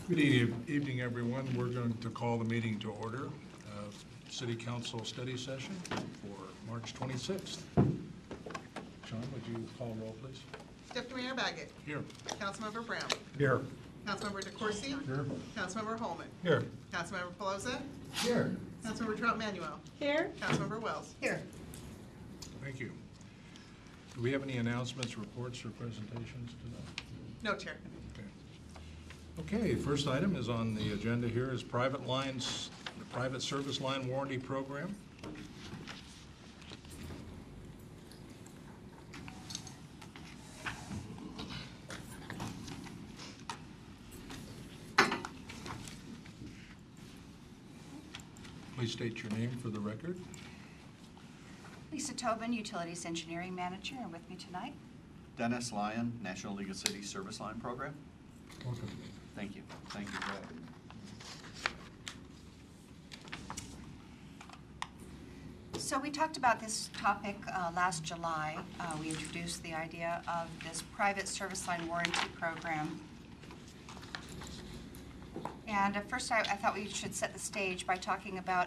Good evening, everyone. We're going to call the meeting to order. City Council study session for March 26th. Sean, would you call roll, please? Deputy Mayor Baggett. Here. Councilmember Brown. Here. Councilmember DeCoursey. Here. Councilmember Holman. Here. Councilmember Pelosa. Here. Councilmember Trout Manuel. Here. Councilmember Wells. Here. Thank you. Do we have any announcements, reports, or presentations tonight? No, Chair. Okay, first item is on the agenda here is private lines, the private service line warranty program. Please state your name for the record. Lisa Tobin, Utilities Engineering Manager, and with me tonight. Dennis Lyon, National League of Cities Service Line Program. Welcome. Thank you. Thank you for that. So we talked about this topic last July. We introduced the idea of this private service line warranty program. And at first I thought we should set the stage by talking about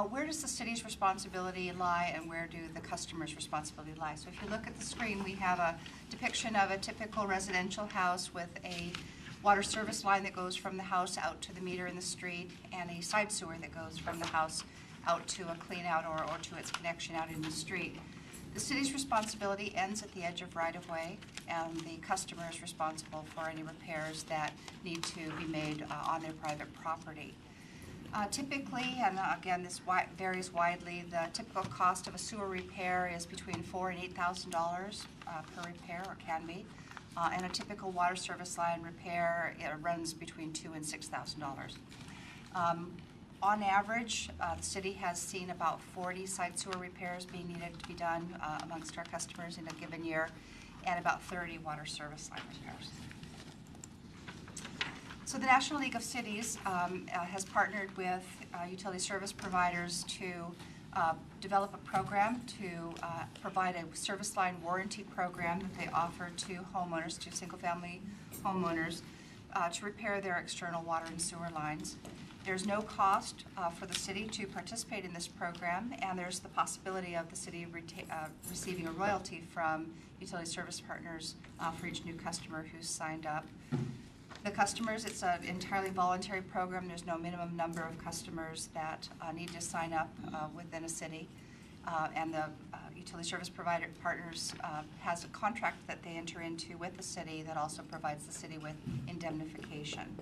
where does the city's responsibility lie and where do the customer's responsibility lie. So if you look at the screen, we have a depiction of a typical residential house with a water service line that goes from the house out to the meter in the street and a side sewer that goes from the house out to a clean out or to its connection out in the street. The city's responsibility ends at the edge of right-of-way, and the customer is responsible for any repairs that need to be made on their private property. Typically, and again this varies widely, the typical cost of a sewer repair is between $4,000 and $8,000 per repair, or can be. And a typical water service line repair, it runs between $2,000 and $6,000. On average, the city has seen about 40 side sewer repairs being needed to be done amongst our customers in a given year, and about 30 water service line repairs. So the National League of Cities has partnered with utility service providers to develop a program to provide a service line warranty program that they offer to homeowners, to single-family homeowners, to repair their external water and sewer lines. There's no cost for the city to participate in this program, and there's the possibility of the city receiving a royalty from utility service partners for each new customer who's signed up. The customers, it's an entirely voluntary program. There's no minimum number of customers that need to sign up within a city. And the utility service provider partners has a contract that they enter into with the city that also provides the city with indemnification.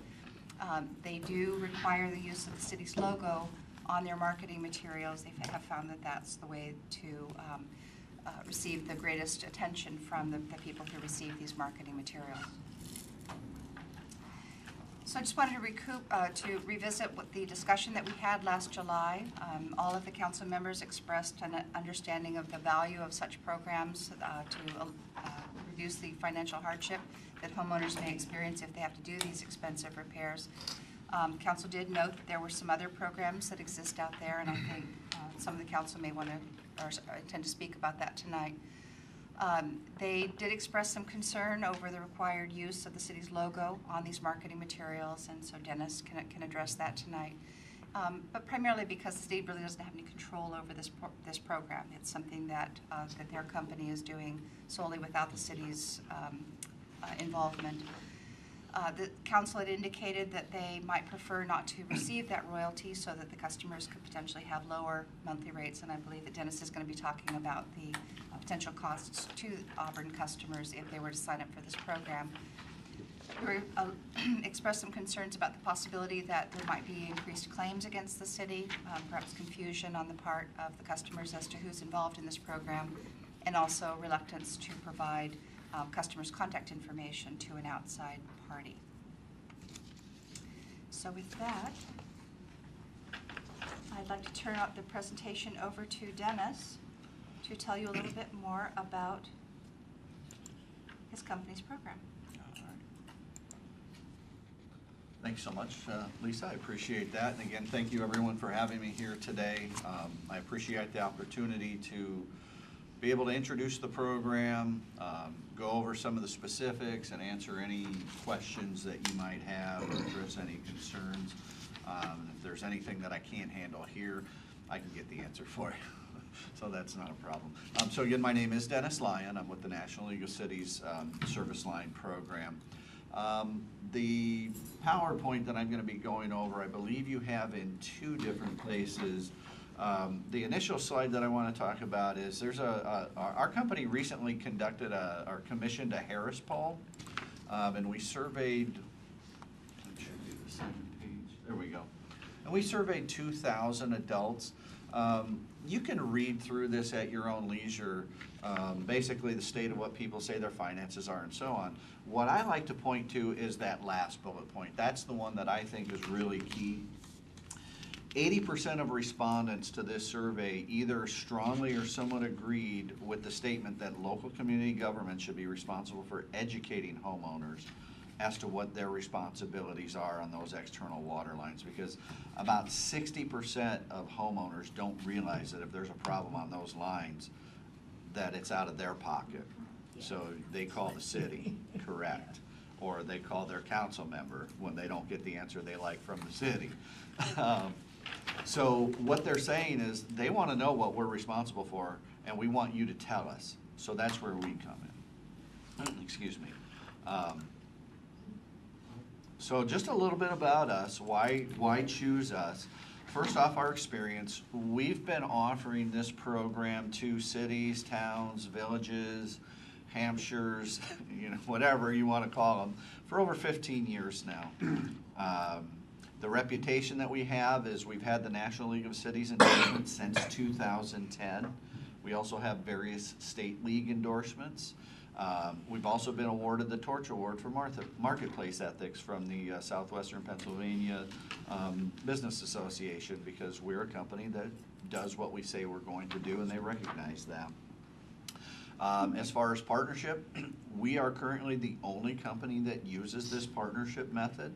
They do require the use of the city's logo on their marketing materials. They have found that that's the way to receive the greatest attention from the people who receive these marketing materials. So I just wanted to revisit what the discussion that we had last July. All of the council members expressed an understanding of the value of such programs to reduce the financial hardship that homeowners may experience if they have to do these expensive repairs. Council did note that there were some other programs that exist out there, and I think some of the council may want to or intend to speak about that tonight. They did express some concern over the required use of the city's logo on these marketing materials, and so Dennis can address that tonight. But primarily because the state really doesn't have any control over this program. It's something that their company is doing solely without the city's involvement. The council had indicated that they might prefer not to receive that royalty so that the customers could potentially have lower monthly rates, and I believe that Dennis is going to be talking about the potential costs to Auburn customers if they were to sign up for this program. We expressed some concerns about the possibility that there might be increased claims against the city, perhaps confusion on the part of the customers as to who's involved in this program, and also reluctance to provide customers' contact information to an outside party. So with that, I'd like to turn the presentation over to Dennis to tell you a little bit more about his company's program. All right. Thanks so much, Lisa. I appreciate that. And again, thank you everyone for having me here today. I appreciate the opportunity to be able to introduce the program, go over some of the specifics and answer any questions that you might have, or address any concerns. If there's anything that I can't handle here, I can get the answer for you. So that's not a problem. So again, my name is Dennis Lyon. I'm with the National League of Cities Service Line Program. The PowerPoint that I'm going to be going over, I believe you have in 2 different places. The initial slide that I want to talk about is there's our company recently conducted or commissioned a Harris poll, and we surveyed, it should be the second page, there we go. And we surveyed 2,000 adults. You can read through this at your own leisure, basically the state of what people say their finances are and so on. What I like to point to is that last bullet point. That's the one that I think is really key. 80% of respondents to this survey either strongly or somewhat agreed with the statement that local community government should be responsible for educating homeowners as to what their responsibilities are on those external water lines, because about 60% of homeowners don't realize that if there's a problem on those lines, that it's out of their pocket. So they call the city, correct, or they call their council member when they don't get the answer they like from the city. So what they're saying is they want to know what we're responsible for, and we want you to tell us. So that's where we come in. Excuse me. So just a little bit about us, why choose us. First off, our experience. We've been offering this program to cities, towns, villages, Hampshires, whatever you want to call them, for over 15 years now. The reputation that we have is we've had the National League of Cities endorsement since 2010. We also have various state league endorsements. We've also been awarded the Torch Award for Marketplace Ethics from the Southwestern Pennsylvania Business Association, because we're a company that does what we say we're going to do, and they recognize that. As far as partnership, we are currently the only company that uses this partnership method.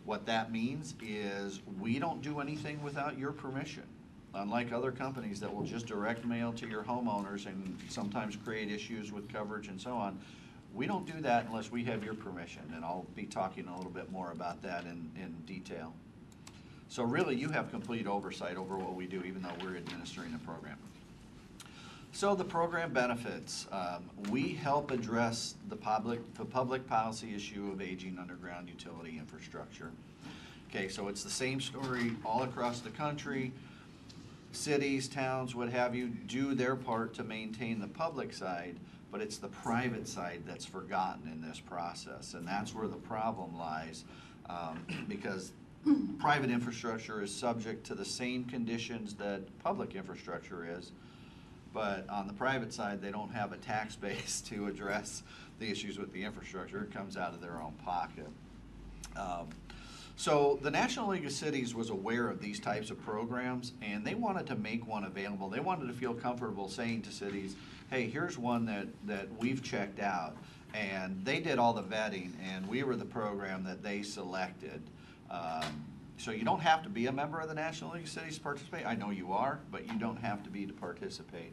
What that means is we don't do anything without your permission. Unlike other companies that will just direct mail to your homeowners and sometimes create issues with coverage and so on, we don't do that unless we have your permission, and I'll be talking a little bit more about that in detail. So really, you have complete oversight over what we do, even though we're administering the program. So the program benefits. We help address the public policy issue of aging underground utility infrastructure. Okay, so it's the same story all across the country. Cities, towns, what have you, do their part to maintain the public side, but it's the private side that's forgotten in this process, and that's where the problem lies, because private infrastructure is subject to the same conditions that public infrastructure is. But on the private side, they don't have a tax base to address the issues with the infrastructure. It comes out of their own pocket. So the National League of Cities was aware of these types of programs, and they wanted to make one available. They wanted to feel comfortable saying to cities, hey, here's one that we've checked out. And they did all the vetting, and we were the program that they selected. So you don't have to be a member of the National League of Cities to participate. I know you are, but you don't have to be to participate.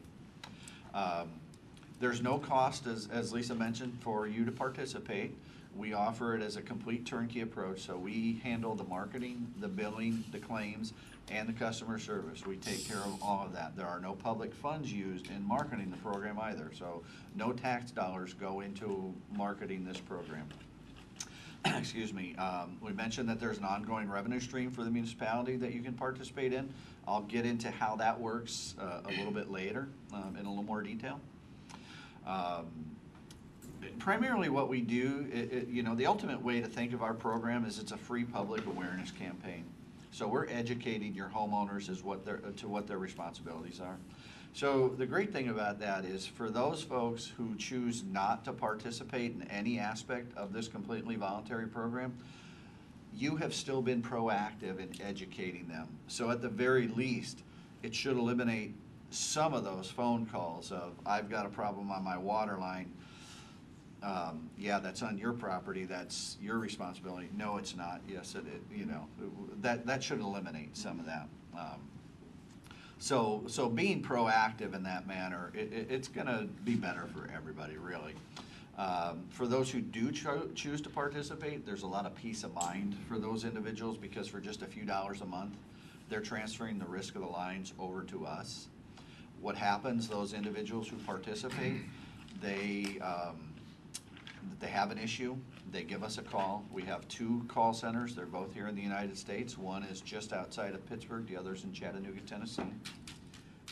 There's no cost, as Lisa mentioned, for you to participate. We offer it as a complete turnkey approach, so we handle the marketing, the billing, the claims, and the customer service. We take care of all of that. There are no public funds used in marketing the program either, so no tax dollars go into marketing this program. Excuse me. We mentioned that there's an ongoing revenue stream for the municipality that you can participate in. I'll get into how that works a little bit later in a little more detail. Primarily what we do, the ultimate way to think of our program is it's a free public awareness campaign. So we're educating your homeowners as what their responsibilities are. So the great thing about that is for those folks who choose not to participate in any aspect of this completely voluntary program, you have still been proactive in educating them. So at the very least, it should eliminate some of those phone calls of, I've got a problem on my water line. Yeah, that's on your property, that's your responsibility. No, it's not. Yes, it is. That should eliminate some of that. So being proactive in that manner, it's gonna be better for everybody, really. For those who do choose to participate, there's a lot of peace of mind for those individuals, because for just a few dollars a month, they're transferring the risk of the lines over to us. What happens, those individuals who participate, they have an issue, they give us a call. We have 2 call centers, they're both here in the United States. One is just outside of Pittsburgh, the other's in Chattanooga, Tennessee.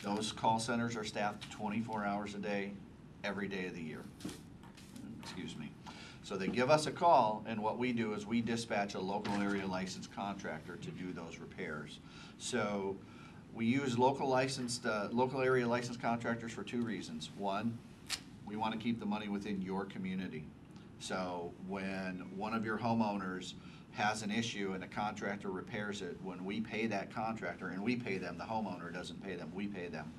Those call centers are staffed 24 hours a day, every day of the year. Excuse me. So they give us a call, and what we do is we dispatch a local area licensed contractor to do those repairs. So we use local area licensed contractors for 2 reasons. One, we want to keep the money within your community. So when one of your homeowners has an issue and a contractor repairs it, when we pay that contractor, and we pay them, the homeowner doesn't pay them, we pay them,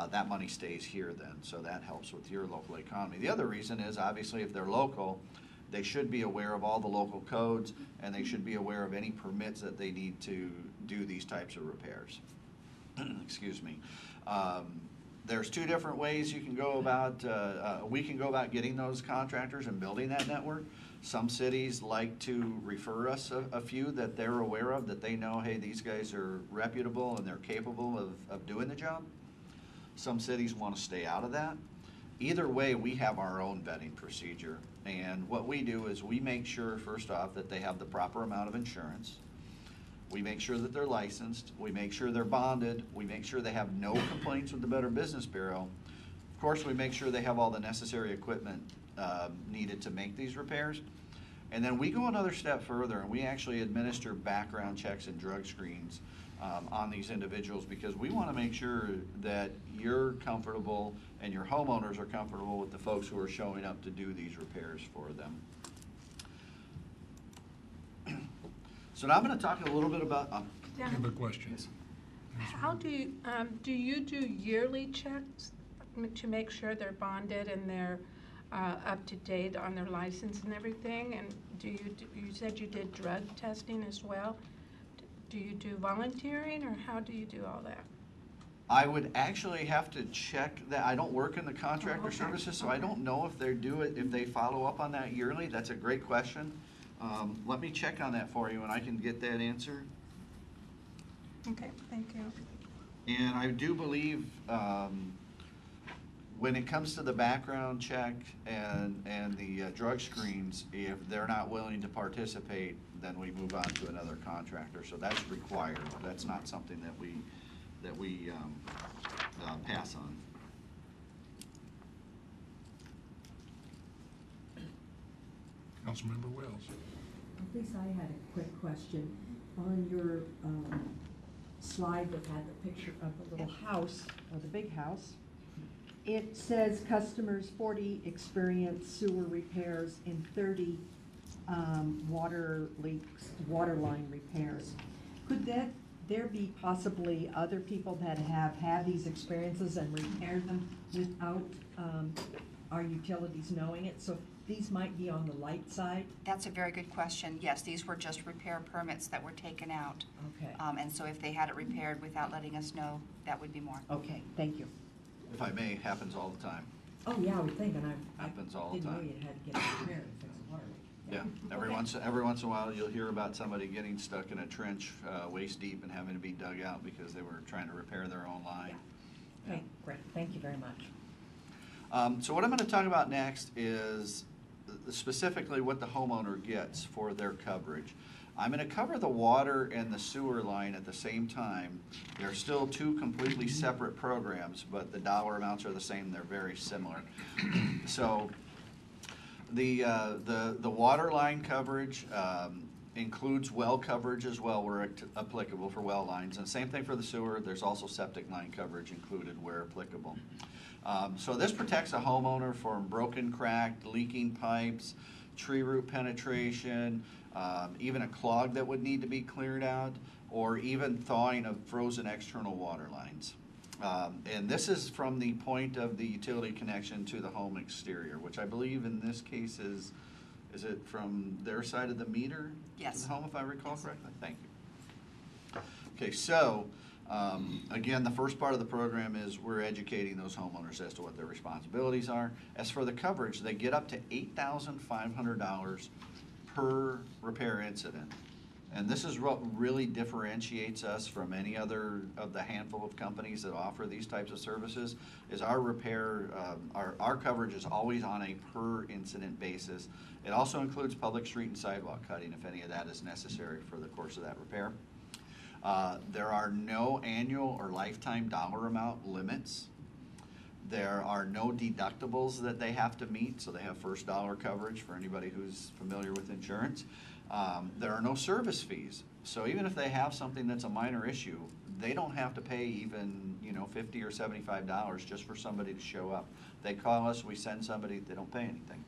that money stays here then. So that helps with your local economy. The other reason is, obviously, if they're local, they should be aware of all the local codes, and they should be aware of any permits that they need to do these types of repairs. Excuse me. There's 2 different ways you can go about, we can go about getting those contractors and building that network. Some cities like to refer us a few that they're aware of, that they know, hey, these guys are reputable and they're capable of doing the job. Some cities want to stay out of that. Either way, we have our own vetting procedure. And what we do is we make sure, first off, that they have the proper amount of insurance. We make sure that they're licensed. We make sure they're bonded. We make sure they have no complaints with the Better Business Bureau. Of course, we make sure they have all the necessary equipment needed to make these repairs. And then we go another step further, and we actually administer background checks and drug screens on these individuals, because we want to make sure that you're comfortable and your homeowners are comfortable with the folks who are showing up to do these repairs for them. So now I'm going to talk a little bit about. I have a question. How do you do yearly checks to make sure they're bonded and they're up to date on their license and everything? And you said you did drug testing as well. Do you do volunteering, or how do you do all that? I would actually have to check that. I don't work in the contractor services, so I don't know if they do it, if they follow up on that yearly. That's a great question. Let me check on that for you, and I can get that answer. Okay, thank you. And I do believe when it comes to the background check and the drug screens, if they're not willing to participate, then we move on to another contractor. So that's required. That's not something that we pass on. Councilmember Wells. Lisa, I had a quick question. On your slide that had the picture of the little house, or the big house, it says customers 40 experience sewer repairs and 30 water leaks, water line repairs. Could there be possibly other people that have had these experiences and repaired them without our utilities knowing it? So these might be on the light side? That's a very good question. Yes, these were just repair permits that were taken out. Okay. And so if they had it repaired without letting us know, that would be more. Okay, thank you. If I may, happens all the time. Oh, yeah, I would think, and Happens all the didn't know time. you had to get it repaired to fix a water leak. Yeah, every once in a while, you'll hear about somebody getting stuck in a trench waist deep and having to be dug out because they were trying to repair their own line. Yeah. Okay, great, thank you very much. So what I'm going to talk about next is specifically what the homeowner gets for their coverage. I'm going to cover the water and the sewer line at the same time. They're still 2 completely separate programs, but the dollar amounts are the same. They're very similar. So the water line coverage includes well coverage as well where applicable for well lines. And same thing for the sewer. There's also septic line coverage included where applicable. So this protects a homeowner from broken, cracked, leaking pipes, tree root penetration, even a clog that would need to be cleared out, or even thawing of frozen external water lines. And this is from the point of the utility connection to the home exterior, which I believe in this case is it from their side of the meter? Yes. To the home, if I recall correctly? Thank you. Okay, so Again, the first part of the program is we're educating those homeowners as to what their responsibilities are. As for the coverage, they get up to $8,500 per repair incident. And this is what really differentiates us from any other of the handful of companies that offer these types of services, is our repair, our coverage is always on a per incident basis. It also includes public street and sidewalk cutting if any of that is necessary for the course of that repair. There are no annual or lifetime dollar amount limits. There are no deductibles that they have to meet, so they have first dollar coverage for anybody who's familiar with insurance. There are no service fees, so even if they have something that's a minor issue, they don't have to pay even, $50 or $75 just for somebody to show up. They call us, we send somebody, they don't pay anything.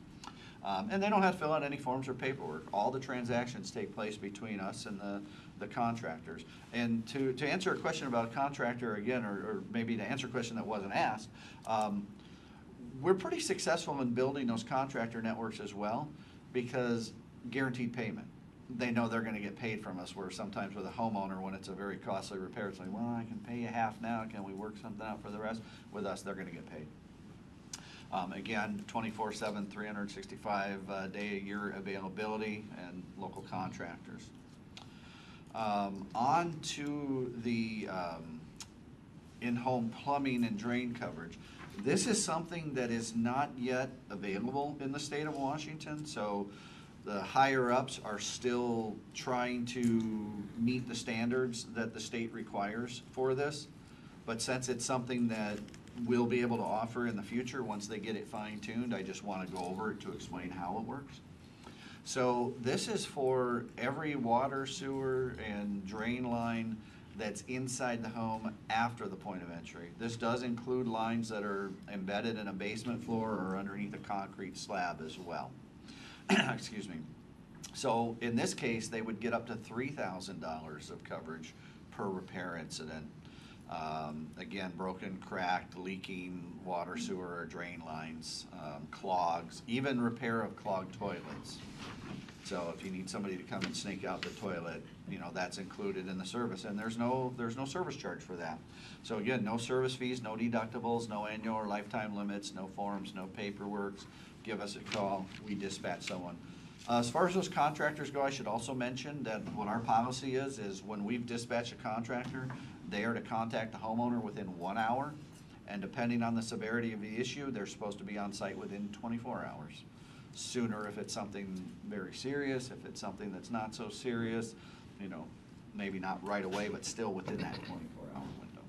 And they don't have to fill out any forms or paperwork. All the transactions take place between us and the contractors. And to answer a question about a contractor again, or maybe to answer a question that wasn't asked, we're pretty successful in building those contractor networks as well, because guaranteed payment. They know they're going to get paid from us, where sometimes with a homeowner, when it's a very costly repair, it's like, well, I can pay you half now, can we work something out for the rest? With us, they're going to get paid. Again, 24/7, 365-day-a-year availability, and local contractors. On to the in-home plumbing and drain coverage. This is something that is not yet available in the state of Washington, so the higher-ups are still trying to meet the standards that the state requires for this. But since it's something that we'll be able to offer in the future once they get it fine-tuned, I just want to go over it to explain how it works. So this is for every water, sewer, and drain line that's inside the home after the point of entry. This does include lines that are embedded in a basement floor or underneath a concrete slab as well. Excuse me. So in this case, they would get up to $3,000 of coverage per repair incident. Again, broken, cracked, leaking water, sewer, or drain lines, clogs, even repair of clogged toilets. So if you need somebody to come and snake out the toilet, that's included in the service, and there's no service charge for that. So again, no service fees, no deductibles, no annual or lifetime limits, no forms, no paperwork. Give us a call, we dispatch someone. As far as those contractors go, I should also mention that what our policy is when we've dispatched a contractor, they are to contact the homeowner within 1 hour, and depending on the severity of the issue, they're supposed to be on site within 24 hours. Sooner if it's something very serious, if it's something that's not so serious, maybe not right away, but still within that 24-hour window.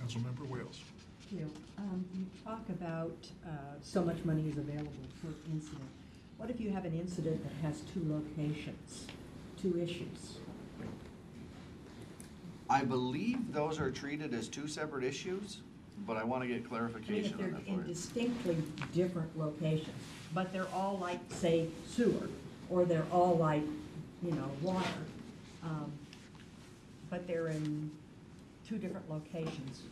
Councilmember Wales. You talk about so much money is available per incident. What if you have an incident that has 2 locations, 2 issues? I believe those are treated as 2 separate issues, but I want to get clarification on I mean, that if for they're in you. distinctly different locations, but they're all like, say, sewer, or they're all like, water, but they're in 2 different locations.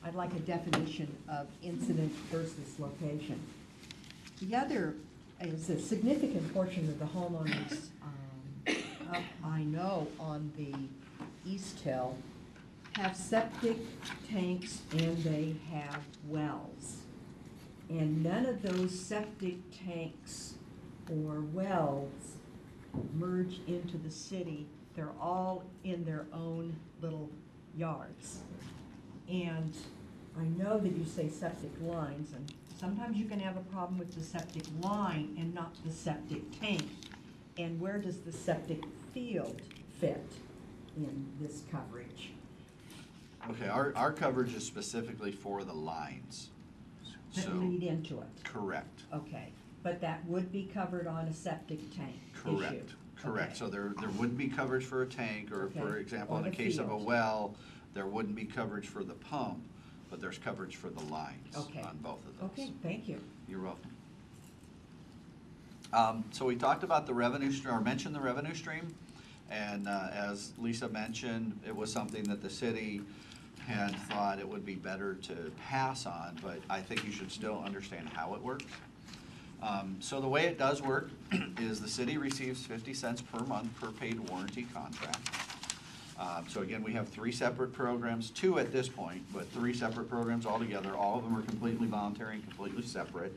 I'd like a definition of incident versus location. The other is a significant portion of the homeowners, I know on the East Hill, have septic tanks and they have wells. And none of those septic tanks or wells merge into the city. They're all in their own little yards. And I know that you say septic lines, and sometimes you can have a problem with the septic line and not the septic tank. And where does the septic field fit in this coverage? Okay, our coverage is specifically for the lines. That lead into it? Correct. Okay, but that would be covered on a septic tank issue? Correct. Correct. Okay. So there wouldn't be coverage for a tank, or for Okay. example, Or in the the case of a field. well, there wouldn't be coverage for the pump, but there's coverage for the lines Okay. on both of those. Okay, thank you. You're welcome. So we talked about the revenue stream, or mentioned the revenue stream, and as Lisa mentioned, it was something that the city had thought it would be better to pass on, but I think you should still understand how it works. So the way it does work is the city receives 50 cents per month per paid warranty contract. So again, we have 3 separate programs, 2 at this point, but 3 separate programs altogether. All of them are completely voluntary and completely separate.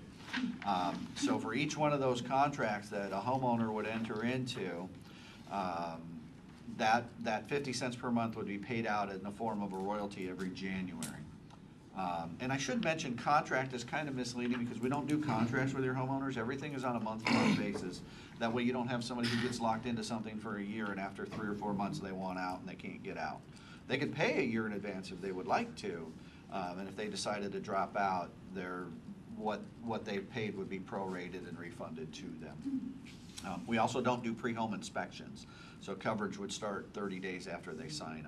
So for each one of those contracts that a homeowner would enter into, that 50 cents per month would be paid out in the form of a royalty every January. And I should mention, contract is kind of misleading because we don't do contracts with your homeowners. Everything is on a month-to-month basis. That way you don't have somebody who gets locked into something for a year and after 3 or 4 months they want out and they can't get out. They could pay a year in advance if they would like to, and if they decided to drop out, what they paid would be prorated and refunded to them. We also don't do pre-home inspections, so coverage would start 30 days after they sign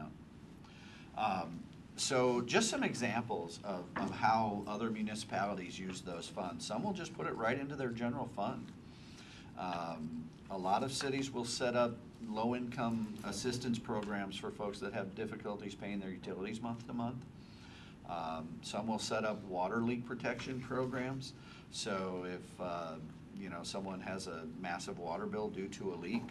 up. So just some examples of how other municipalities use those funds. Some will just put it right into their general fund. A lot of cities will set up low-income assistance programs for folks that have difficulties paying their utilities month to month. Some will set up water leak protection programs. So if someone has a massive water bill due to a leak,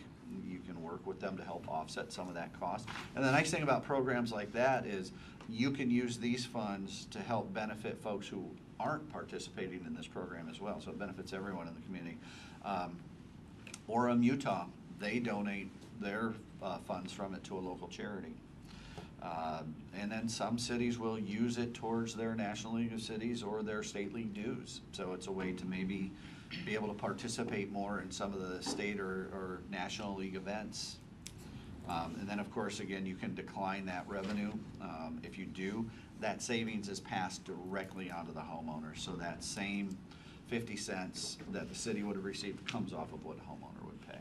you can work with them to help offset some of that cost. And the nice thing about programs like that is you can use these funds to help benefit folks who aren't participating in this program as well. So it benefits everyone in the community. Orem, Utah, they donate their funds from it to a local charity. And then some cities will use it towards their National League of Cities or their state league dues. So it's a way to maybe be able to participate more in some of the state or national league events. And then, of course, again, you can decline that revenue. If you do, that savings is passed directly onto the homeowner. So that same 50 cents that the city would have received comes off of what a homeowner would pay.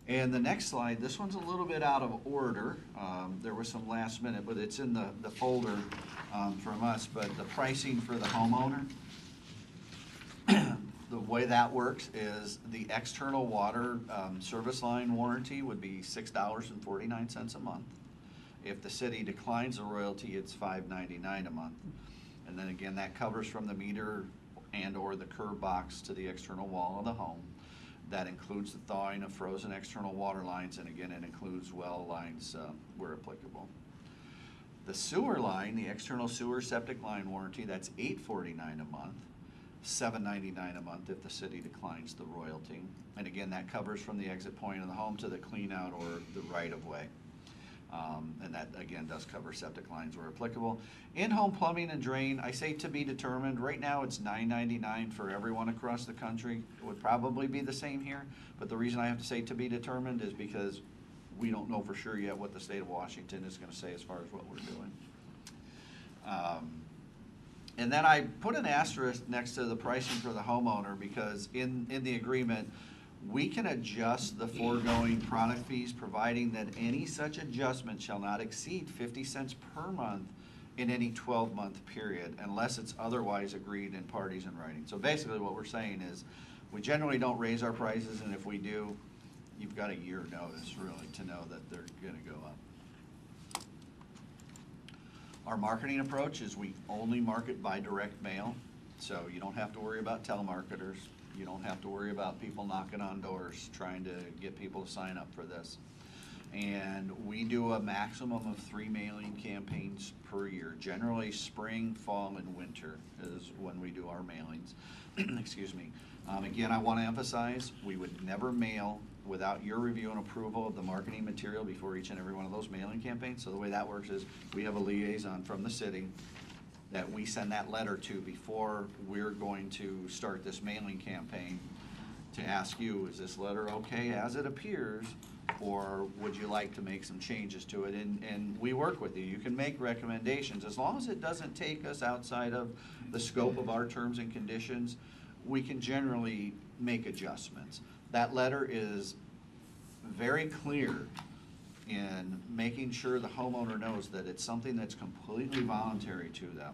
And the next slide, this one's a little bit out of order. There was some last minute, but it's in the folder from us. But the pricing for the homeowner, the way that works is the external water service line warranty would be $6.49 a month. If the city declines the royalty, it's $5.99 a month. And then again, that covers from the meter and or the curb box to the external wall of the home. That includes the thawing of frozen external water lines, and again, it includes well lines where applicable. The sewer line, the external sewer septic line warranty, that's $8.49 a month. $7.99 a month if the city declines the royalty. And again, that covers from the exit point of the home to the clean out or the right of way. And that again does cover septic lines where applicable. In-home plumbing and drain, I say to be determined. Right now it's $9.99 for everyone across the country. It would probably be the same here, but the reason I have to say to be determined is because we don't know for sure yet what the state of Washington is going to say as far as what we're doing. And then I put an asterisk next to the pricing for the homeowner because in the agreement, we can adjust the foregoing product fees providing that any such adjustment shall not exceed 50 cents per month in any 12-month period unless it's otherwise agreed in parties in writing. So basically what we're saying is we generally don't raise our prices, and if we do, you've got a year notice really to know that they're going to go up. Our marketing approach is we only market by direct mail, so you don't have to worry about telemarketers. You don't have to worry about people knocking on doors trying to get people to sign up for this. And we do a maximum of 3 mailing campaigns per year. Generally spring, fall, and winter is when we do our mailings. Excuse me. Again, I want to emphasize we would never mail without your review and approval of the marketing material before each and every one of those mailing campaigns. So the way that works is we have a liaison from the city that we send that letter to before we're going to start this mailing campaign to ask you, is this letter okay as it appears, or would you like to make some changes to it? And we work with you. You can make recommendations. As long as it doesn't take us outside of the scope of our terms and conditions, we can generally make adjustments. That letter is very clear in making sure the homeowner knows that it's something that's completely voluntary to them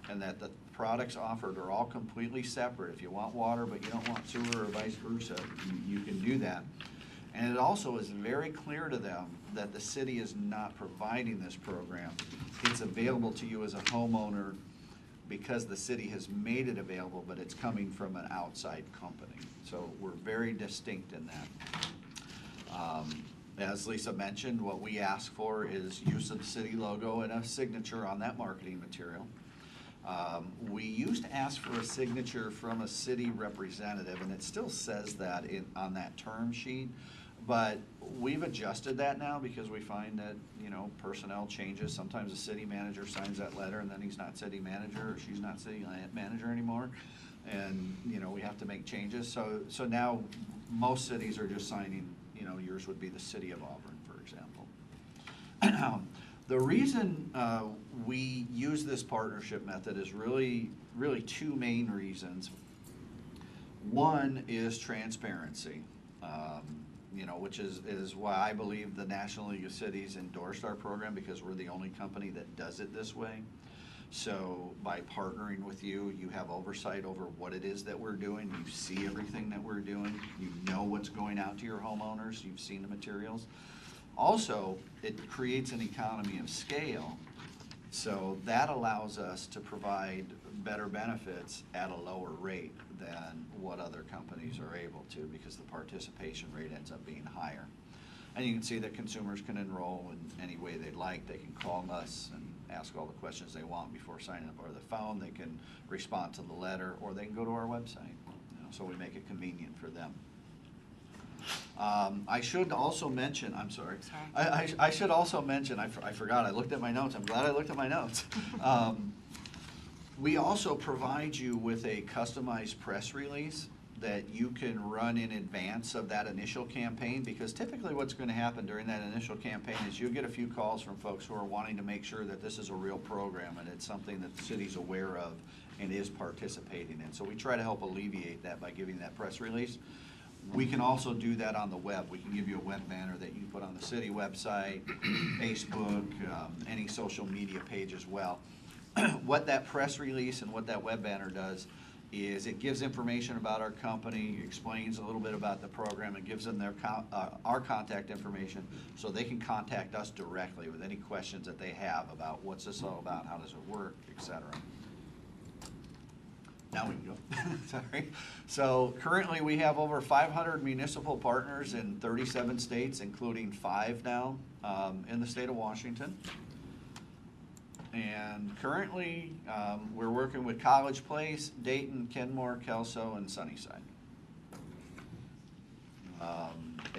and that the products offered are all completely separate. If you want water but you don't want sewer or vice versa, you can do that. And it also is very clear to them that the city is not providing this program. It's available to you as a homeowner because the city has made it available, but it's coming from an outside company. So we're very distinct in that. As Lisa mentioned, what we ask for is use of the city logo and a signature on that marketing material. We used to ask for a signature from a city representative, and it still says that on that term sheet, but we've adjusted that now because we find that, you know, personnel changes. Sometimes the city manager signs that letter and then he's not city manager or she's not city manager anymore. And, you know, we have to make changes. So now most cities are just signing, you know, yours would be the city of Auburn, for example. The reason we use this partnership method is really two main reasons. One is transparency, you know, which is why I believe the National League of Cities endorsed our program, because we're the only company that does it this way. So by partnering with you, you have oversight over what it is that we're doing. You see everything that we're doing. You know what's going out to your homeowners. You've seen the materials. Also, it creates an economy of scale, so that allows us to provide better benefits at a lower rate than what other companies are able to, because the participation rate ends up being higher. And you can see that consumers can enroll in any way they'd like. They can call us and ask all the questions they want before signing up over the phone. They can respond to the letter, or they can go to our website. You know, so we make it convenient for them. I should also mention, I'm sorry. I should also mention, I forgot, I looked at my notes. I'm glad I looked at my notes. We also provide you with a customized press release that you can run in advance of that initial campaign, because typically what's going to happen during that initial campaign is you'll get a few calls from folks who are wanting to make sure that this is a real program and it's something that the city's aware of and is participating in. So we try to help alleviate that by giving that press release. We can also do that on the web. We can give you a web banner that you can put on the city website, Facebook, any social media page as well. What that press release and what that web banner does is it gives information about our company, explains a little bit about the program, and gives them our contact information so they can contact us directly with any questions that they have about what's this all about, how does it work, etc. Now we can go. Sorry. So currently we have over 500 municipal partners in 37 states, including 5 now in the state of Washington. And currently we're working with College Place, Dayton, Kenmore, Kelso, and Sunnyside.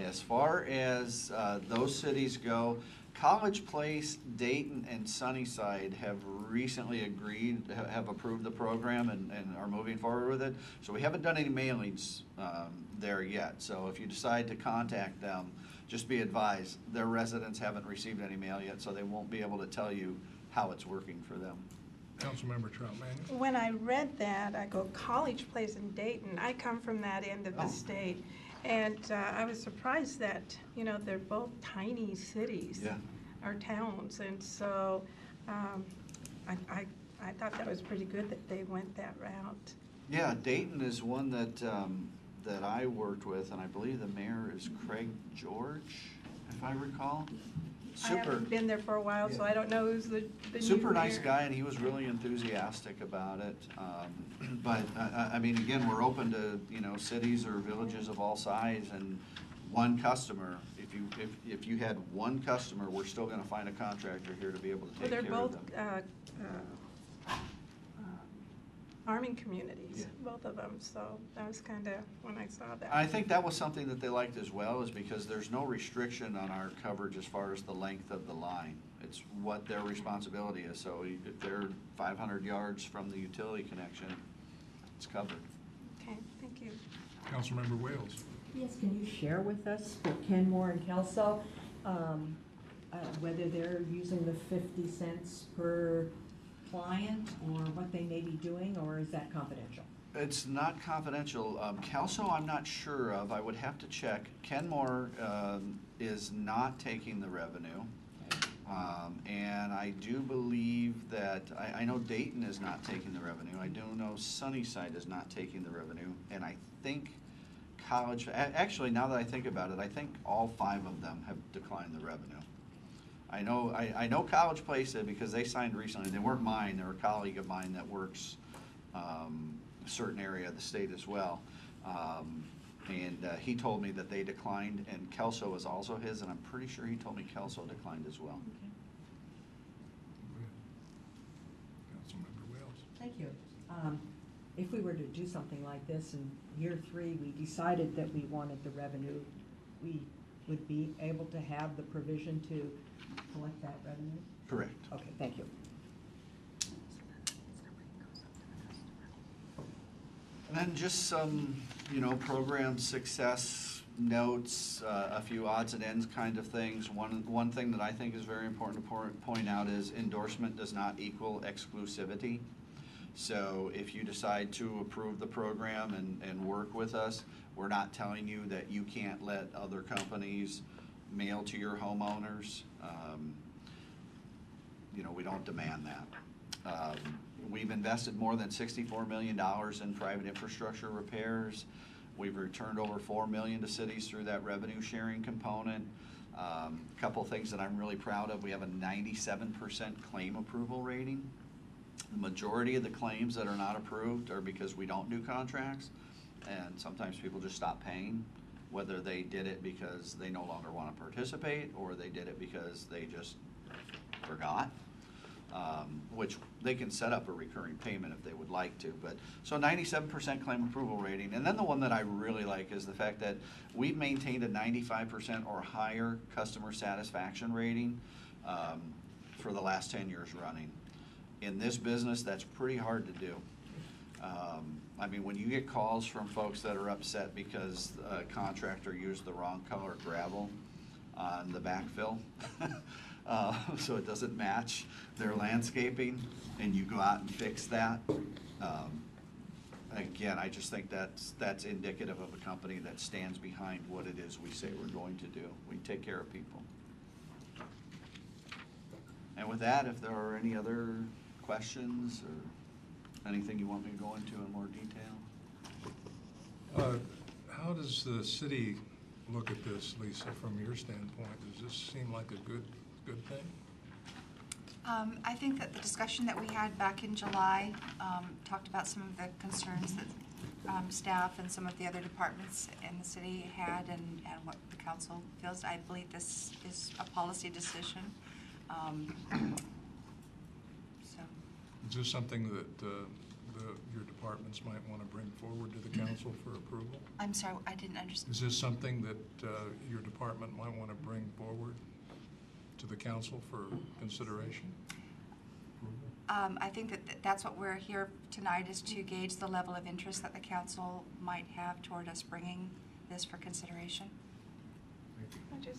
As far as those cities go, College Place, Dayton, and Sunnyside have recently have approved the program and are moving forward with it. So we haven't done any mailings there yet. So if you decide to contact them, just be advised, their residents haven't received any mail yet, so they won't be able to tell you how it's working for them. Councilmember Troutman. When I read that, I go, College Place in Dayton. I come from that end of the state. And I was surprised that, you know, they're both tiny cities or towns. And so I thought that was pretty good that they went that route. Yeah, Dayton is one that that I worked with, and I believe the mayor is Craig George, if I recall. I haven't been there for a while, so I don't know who's the super new nice mayor. guy, and he was really enthusiastic about it. But I mean, again, we're open to, you know, cities or villages of all size, and one customer. If you had one customer, we're still going to find a contractor here to be able to take care of them. Well, they're both farming communities, both of them. So that was kind of when I saw that. I think that was something that they liked as well, is because there's no restriction on our coverage as far as the length of the line. It's what their responsibility is. So if they're 500 yards from the utility connection, it's covered. Okay, thank you. Councilmember Wales. Yes, can you share with us for Kenmore and Kelso, whether they're using the 50 cents per client or what they may be doing, or is that confidential? It's not confidential. Kelso, I'm not sure of. I would have to check. Kenmore is not taking the revenue. And I do believe that, I know Dayton is not taking the revenue. I do know Sunnyside is not taking the revenue. And I think actually, now that I think about it, I think all 5 of them have declined the revenue. I know College Place did because they signed recently. They weren't mine, they're a colleague of mine that works a certain area of the state as well. And he told me that they declined, and Kelso was also his, and I'm pretty sure he told me Kelso declined as well. Councilmember Wales. Thank you. If we were to do something like this in year 3, we decided that we wanted the revenue, we would be able to have the provision to collect that revenue? Correct. Okay, thank you. And then just some, program success notes, a few odds and ends kind of things. One thing that I think is very important to point out is endorsement does not equal exclusivity. So if you decide to approve the program and work with us, we're not telling you that you can't let other companies mail to your homeowners. We don't demand that. We've invested more than $64 million in private infrastructure repairs. We've returned over $4 million to cities through that revenue sharing component. A couple things that I'm really proud of. We have a 97% claim approval rating. The majority of the claims that are not approved are because we don't do contracts, and sometimes people just stop paying, whether they did it because they no longer want to participate or they did it because they just forgot. Which they can set up a recurring payment if they would like to. But so 97% claim approval rating. And then the one that I really like is the fact that we've maintained a 95% or higher customer satisfaction rating for the last 10 years running. In this business, that's pretty hard to do. When you get calls from folks that are upset because a contractor used the wrong color gravel on the backfill, so it doesn't match their landscaping, and you go out and fix that. Again, I just think that's indicative of a company that stands behind what it is we say we're going to do. We take care of people. And with that, if there are any other questions or anything you want me to go into in more detail? How does the city look at this, Lisa, from your standpoint? Does this seem like a good thing? I think that the discussion that we had back in July talked about some of the concerns that staff and some of the other departments in the city had and what the council feels. I believe this is a policy decision. Is this something that your departments might want to bring forward to the council for approval? I'm sorry, I didn't understand. Is this something that your department might want to bring forward to the council for consideration? I think that that's what we're here tonight, is to gauge the level of interest that the council might have toward us bringing this for consideration. Thank you.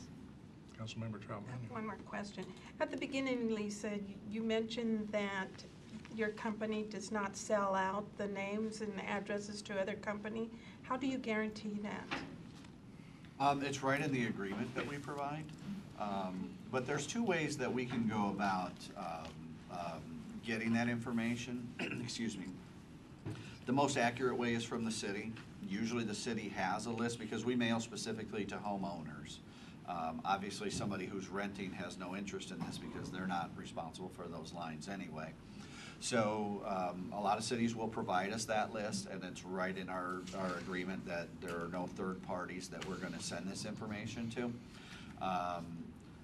Councilmember Troutman. One more question. At the beginning, Lisa, you mentioned that your company does not sell out the names and addresses to other company. How do you guarantee that? It's right in the agreement that we provide. But there's two ways that we can go about getting that information. Excuse me. The most accurate way is from the city. Usually the city has a list because we mail specifically to homeowners. Obviously somebody who's renting has no interest in this because they're not responsible for those lines anyway. So a lot of cities will provide us that list, and it's right in our agreement that there are no third parties that we're going to send this information to.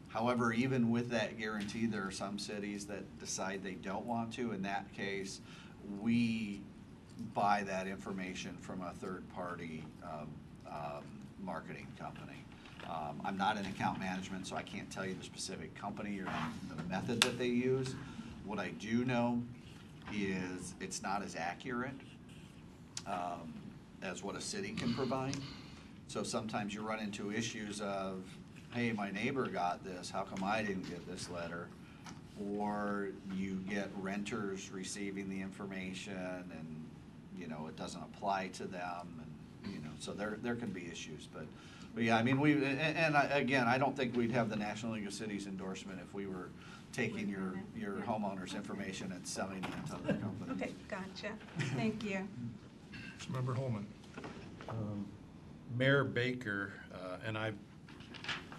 However, even with that guarantee, there are some cities that decide they don't want to. In that case, we buy that information from a third-party marketing company. I'm not in account management, so I can't tell you the specific company or the method that they use. What I do know is it's not as accurate as what a city can provide. So sometimes you run into issues of, hey, my neighbor got this, how come I didn't get this letter? Or you get renters receiving the information and, it doesn't apply to them, and, so there can be issues. But yeah, I don't think we'd have the National League of Cities endorsement if we were taking your homeowner's information and selling it to other companies. Okay, gotcha. Thank you. Member Holman. Mayor Baker and I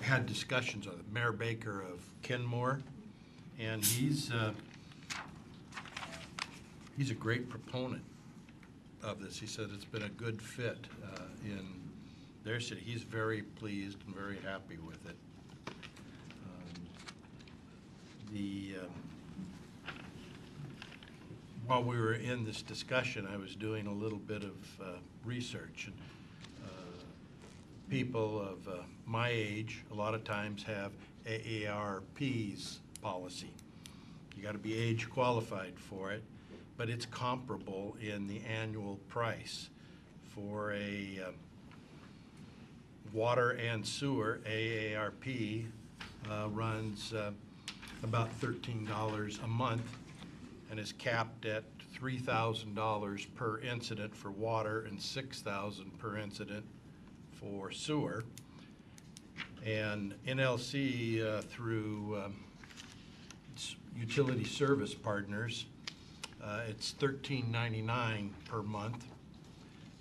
had discussions with Mayor Baker of Kenmore, and he's a great proponent of this. He said it's been a good fit in their city. He's very pleased and very happy with it. While we were in this discussion, I was doing a little bit of research. And people of my age a lot of times have AARP's policy. You got to be age qualified for it, but it's comparable in the annual price. For a water and sewer, AARP runs about $13 a month and is capped at $3,000 per incident for water and $6,000 per incident for sewer. And NLC through utility service partners, it's $13.99 per month,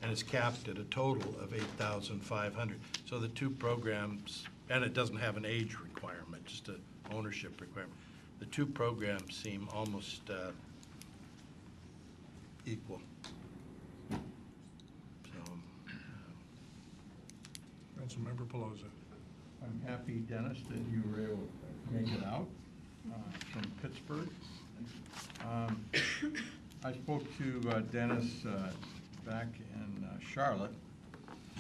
and it's capped at a total of $8,500. So the two programs, and it doesn't have an age requirement, just an ownership requirement. The two programs seem almost equal. So, Councilmember Pelosi. I'm happy, Dennis, that you were able to make it out from Pittsburgh. I spoke to Dennis back in Charlotte,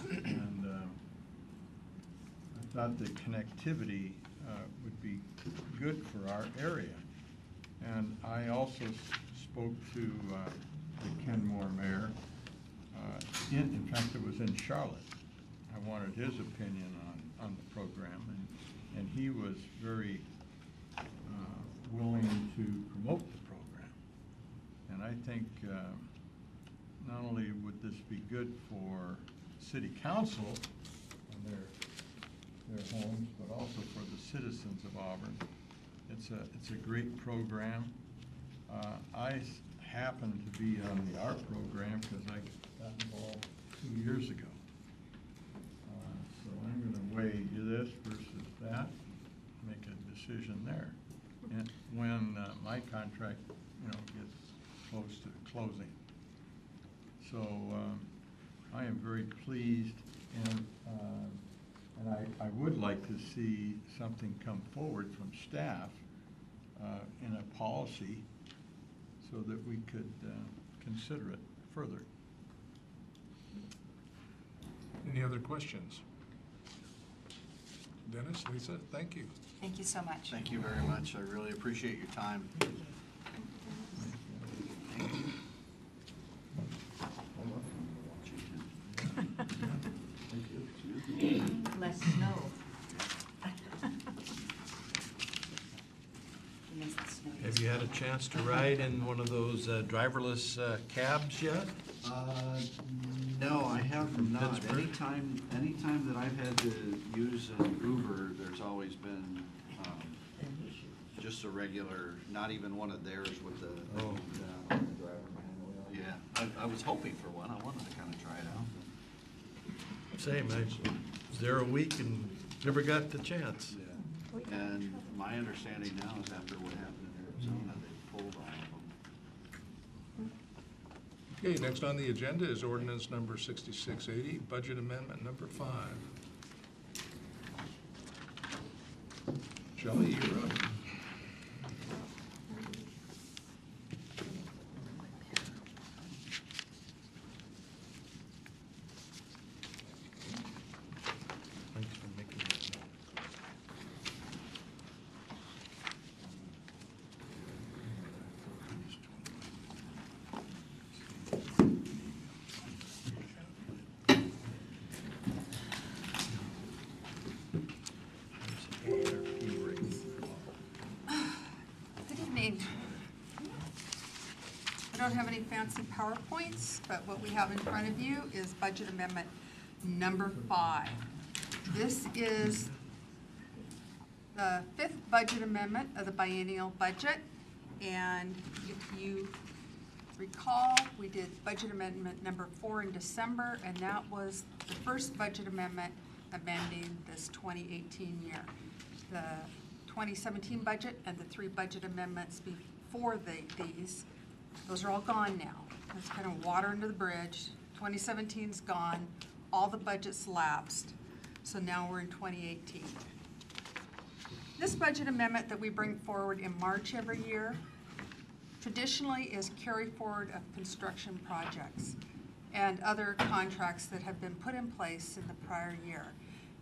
and I thought the connectivity would be good for our area. And I also spoke to the Kenmore mayor. In fact, it was in Charlotte. I wanted his opinion on the program, and he was very willing to promote the program. And I think not only would this be good for city council and their homes, but also for the citizens of Auburn. It's a great program. I happen to be on the art program because I got involved 2 years ago. So I'm going to weigh this versus that, make a decision there. And when my contract, gets close to closing. So I am very pleased, and I would like to see something come forward from staff in a policy so that we could consider it further. Any other questions? Dennis, Lisa, thank you. Thank you so much. Thank you very much. I really appreciate your time. Less snow. have you had a chance to ride in one of those driverless cabs yet? No, I have From not. Pittsburgh? Anytime that I've had to use an Uber, there's always been just a regular, not even one of theirs with the Oh. driver manual. Yeah, I was hoping for one. I wanted to kind of try it out. Same, I was there a week and never got the chance. Yeah. And my understanding now is after what happened in Arizona, they pulled all of them. Okay, next on the agenda is ordinance number 6680, budget amendment number 5. Shelley, you're up. Thanks for making that. Good evening. I don't have any fancy PowerPoints, but what we have in front of you is budget amendment number 5. This is the 5th budget amendment of the biennial budget, and if you recall, we did budget amendment number 4 in December, and that was the first budget amendment amending this 2018 year. The 2017 budget and the 3 budget amendments before these, those are all gone now. It's kind of water under the bridge. 2017's gone, all the budgets lapsed, so now we're in 2018. This budget amendment that we bring forward in March every year traditionally is carry forward of construction projects and other contracts that have been put in place in the prior year.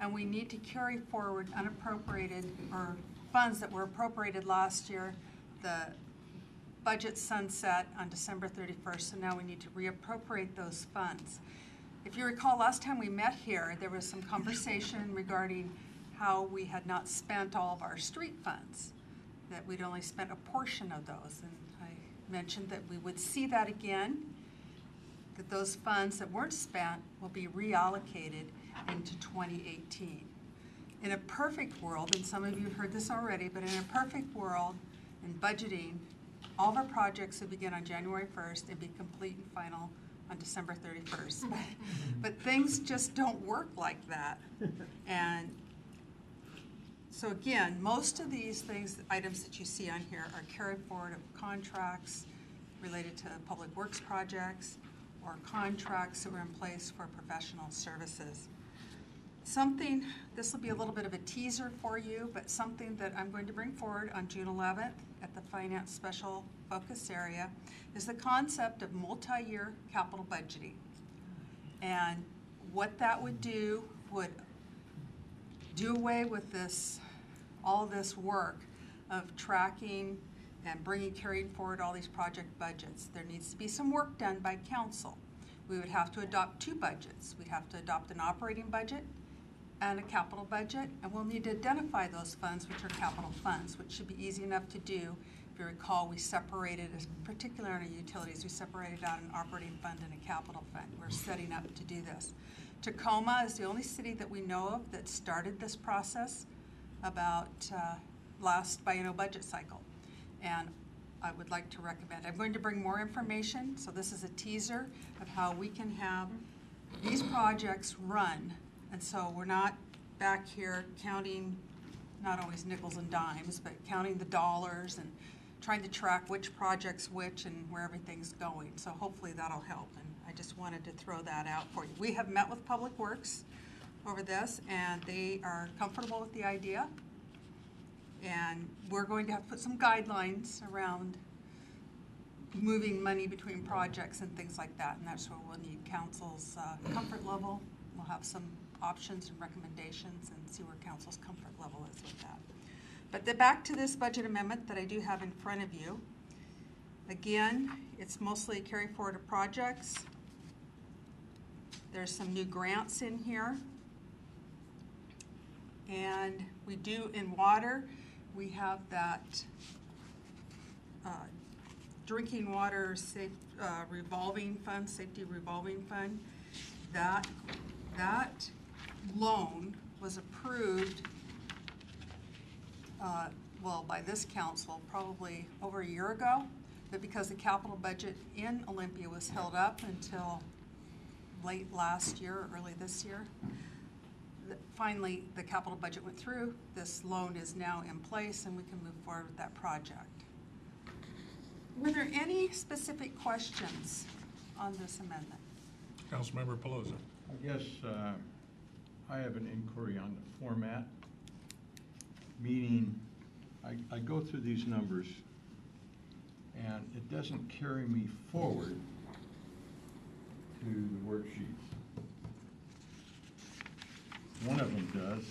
And we need to carry forward unappropriated or funds that were appropriated last year. The budget sunset on December 31st, so now we need to reappropriate those funds. If you recall, last time we met here, there was some conversation regarding how we had not spent all of our street funds, that we'd only spent a portion of those. And I mentioned that we would see that again, that those funds that weren't spent will be reallocated into 2018. In a perfect world, and some of you have heard this already, but in a perfect world, in budgeting, all of our projects would begin on January 1st and be complete and final on December 31st. But things just don't work like that. And so again, most of these things, items that you see on here are carried forward of contracts related to public works projects or contracts that were in place for professional services. Something, this will be a little bit of a teaser for you, but something that I'm going to bring forward on June 11th at the Finance Special Focus Area is the concept of multi-year capital budgeting. And what that would do would do away with this, all this work of tracking and carrying forward all these project budgets. There needs to be some work done by council. We would have to adopt 2 budgets. We'd have to adopt an operating budget and a capital budget, and we'll need to identify those funds, which are capital funds, which should be easy enough to do. If you recall, we separated, particularly on our utilities, we separated out an operating fund and a capital fund. We're setting up to do this. Tacoma is the only city that we know of that started this process about last biennial budget cycle. And I would like to recommend, I'm going to bring more information, so this is a teaser of how we can have these projects run. And so we're not back here counting, not always nickels and dimes, but counting the dollars and trying to track which project's which and where everything's going. So hopefully that'll help, and I just wanted to throw that out for you. We have met with Public Works over this, and they are comfortable with the idea. And we're going to have to put some guidelines around moving money between projects and things like that, and that's where we'll need council's comfort level. We'll have some options and recommendations and see where council's comfort level is with that. But back to this budget amendment that I do have in front of you. Again, it's mostly a carry forward of projects. There's some new grants in here. And we do in water, we have that drinking water revolving fund, safety revolving fund. That loan was approved, well, by this council probably over a year ago, but because the capital budget in Olympia was held up until late last year or early this year, finally the capital budget went through. This loan is now in place and we can move forward with that project. Were there any specific questions on this amendment? Councilmember Pelosi. I guess I have an inquiry on the format, meaning I go through these numbers and it doesn't carry me forward to the worksheets. One of them does,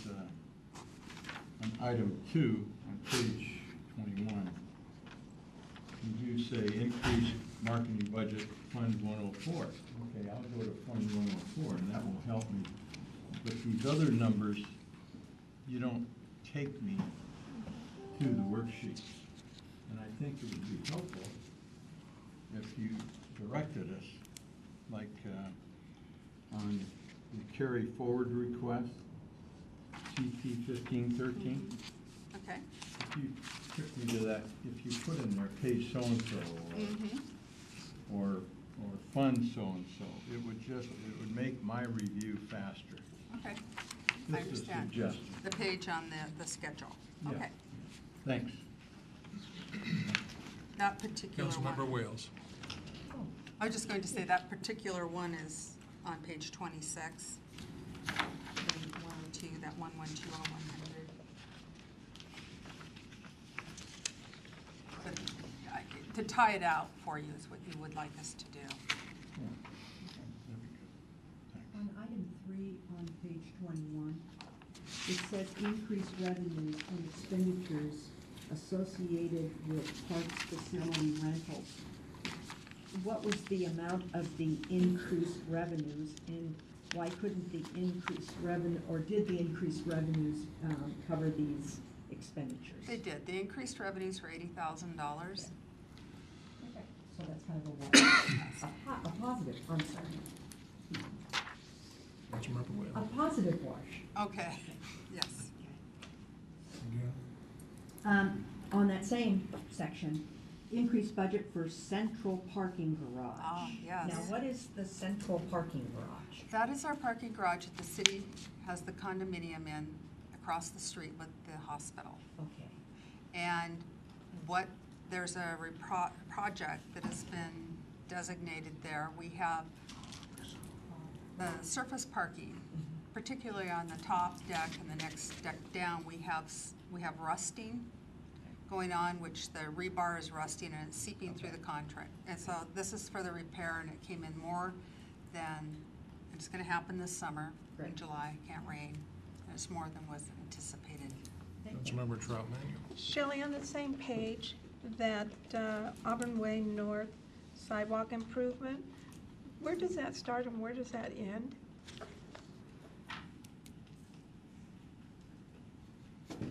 on item 2 on page 21. You do say increase marketing budget fund 104. Okay, I'll go to fund 104 and that will help me. But these other numbers, you don't take me to the worksheets. And I think it would be helpful if you directed us, like on the carry forward request, CT 1513. Okay. If you took me to that, if you put in there page so-and-so or fund so-and-so, it would make my review faster. Okay. I Just a understand. suggestion. The page on the schedule. Yeah. Okay. Thanks. That particular Councilmember one. Wales. I was just going to say that particular one is on page 26. The 102, that 112 on 100. But to tie it out for you is what you would like us to do. On item 3 on page 21, it says increased revenues and expenditures associated with parks facility rentals. What was the amount of the increased revenues, and why couldn't the increased revenue, or did the increased revenues cover these expenditures? They did. The increased revenues were $80,000. Okay, so that's kind of a wash. A positive, I'm sorry. Councilmember Wales. A positive wash. Okay, yes. Again. On that same section, increased budget for central parking garage. Ah, yes. Now, what is the central parking garage? That is our parking garage that the city has the condominium in across the street with the hospital. Okay. And there's a project that has been designated there. We have the surface parking, particularly on the top deck and the next deck down. We have rusting going on, which the rebar is rusting and it's seeping through the contract. And so this is for the repair, and it came in more than, it's gonna happen this summer in Great. July, can't rain. It's more than was anticipated. Councilmember Trout Manuel. Shelley, on the same page, that Auburn Way North sidewalk improvement, where does that start and where does that end?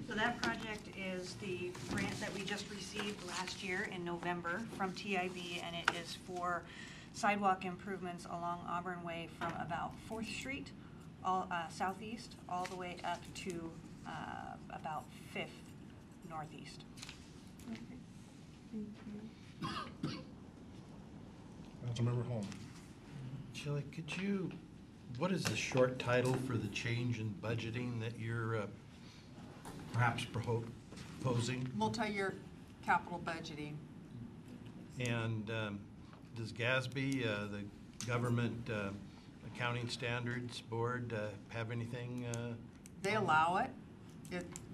So that project is the grant that we just received last year in November from TIB, and it is for sidewalk improvements along Auburn Way from about 4th Street, southeast, all the way up to about 5th northeast. Okay. Thank you. Councilmember Holman. Shelley, what is the short title for the change in budgeting that you're perhaps proposing? Multi-year capital budgeting. And does GASB, the Government Accounting Standards Board, have anything? They allow it.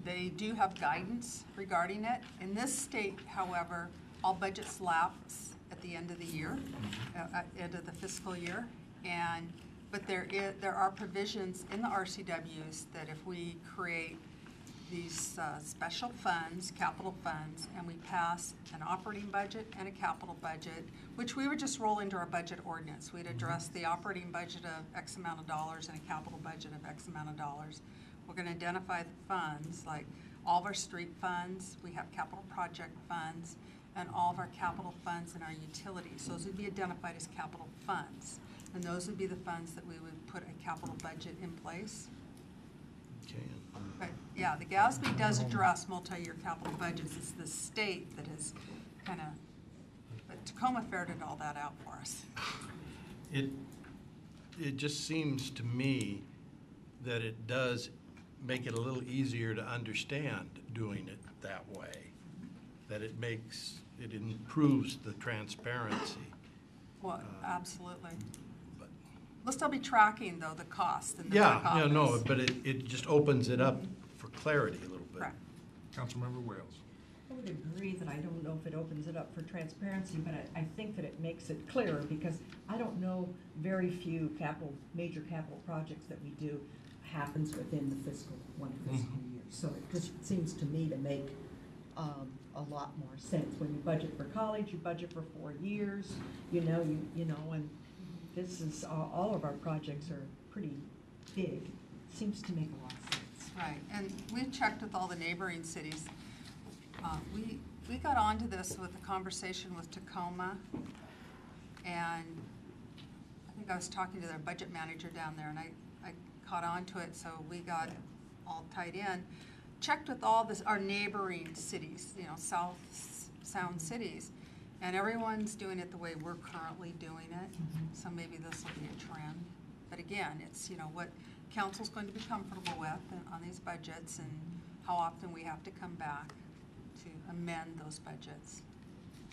They do have guidance regarding it. In this state, however, all budgets lapse at the end of the year, at the end of the fiscal year. But there are provisions in the RCWs that if we create these special funds, capital funds, and we pass an operating budget and a capital budget, which we would just roll into our budget ordinance. We'd address the operating budget of X amount of dollars and a capital budget of X amount of dollars. We're going to identify the funds, like all of our street funds, we have capital project funds, and all of our capital funds and our utilities. Those would be identified as capital funds. And those would be the funds that we would put a capital budget in place. Okay. But yeah, the GASB does address multi-year capital budgets. It's the state that is kind of, but Tacoma ferreted all that out for us. It just seems to me that it does make it a little easier to understand doing it that way, that it improves the transparency. Well, absolutely. But- We'll still be tracking, though, the cost and the Yeah, back yeah, no, office. but it just opens it up for clarity a little bit. Correct. Councilmember Wales. I would agree that I don't know if it opens it up for transparency, but I think that it makes it clearer, because I don't know very few major capital projects that we do happens within the one fiscal year. So it just seems to me to make a lot more sense. When you budget for college, you budget for 4 years, and this is, all of our projects are pretty big. Seems to make a lot of sense. Right, and we've checked with all the neighboring cities. We got onto this with a conversation with Tacoma, and I think I was talking to their budget manager down there, and I caught on to it, so we got all tied in. Checked with all our neighboring cities, South Sound cities, and everyone's doing it the way we're currently doing it. So maybe this will be a trend. But again, it's, what council's going to be comfortable with on these budgets and how often we have to come back to amend those budgets.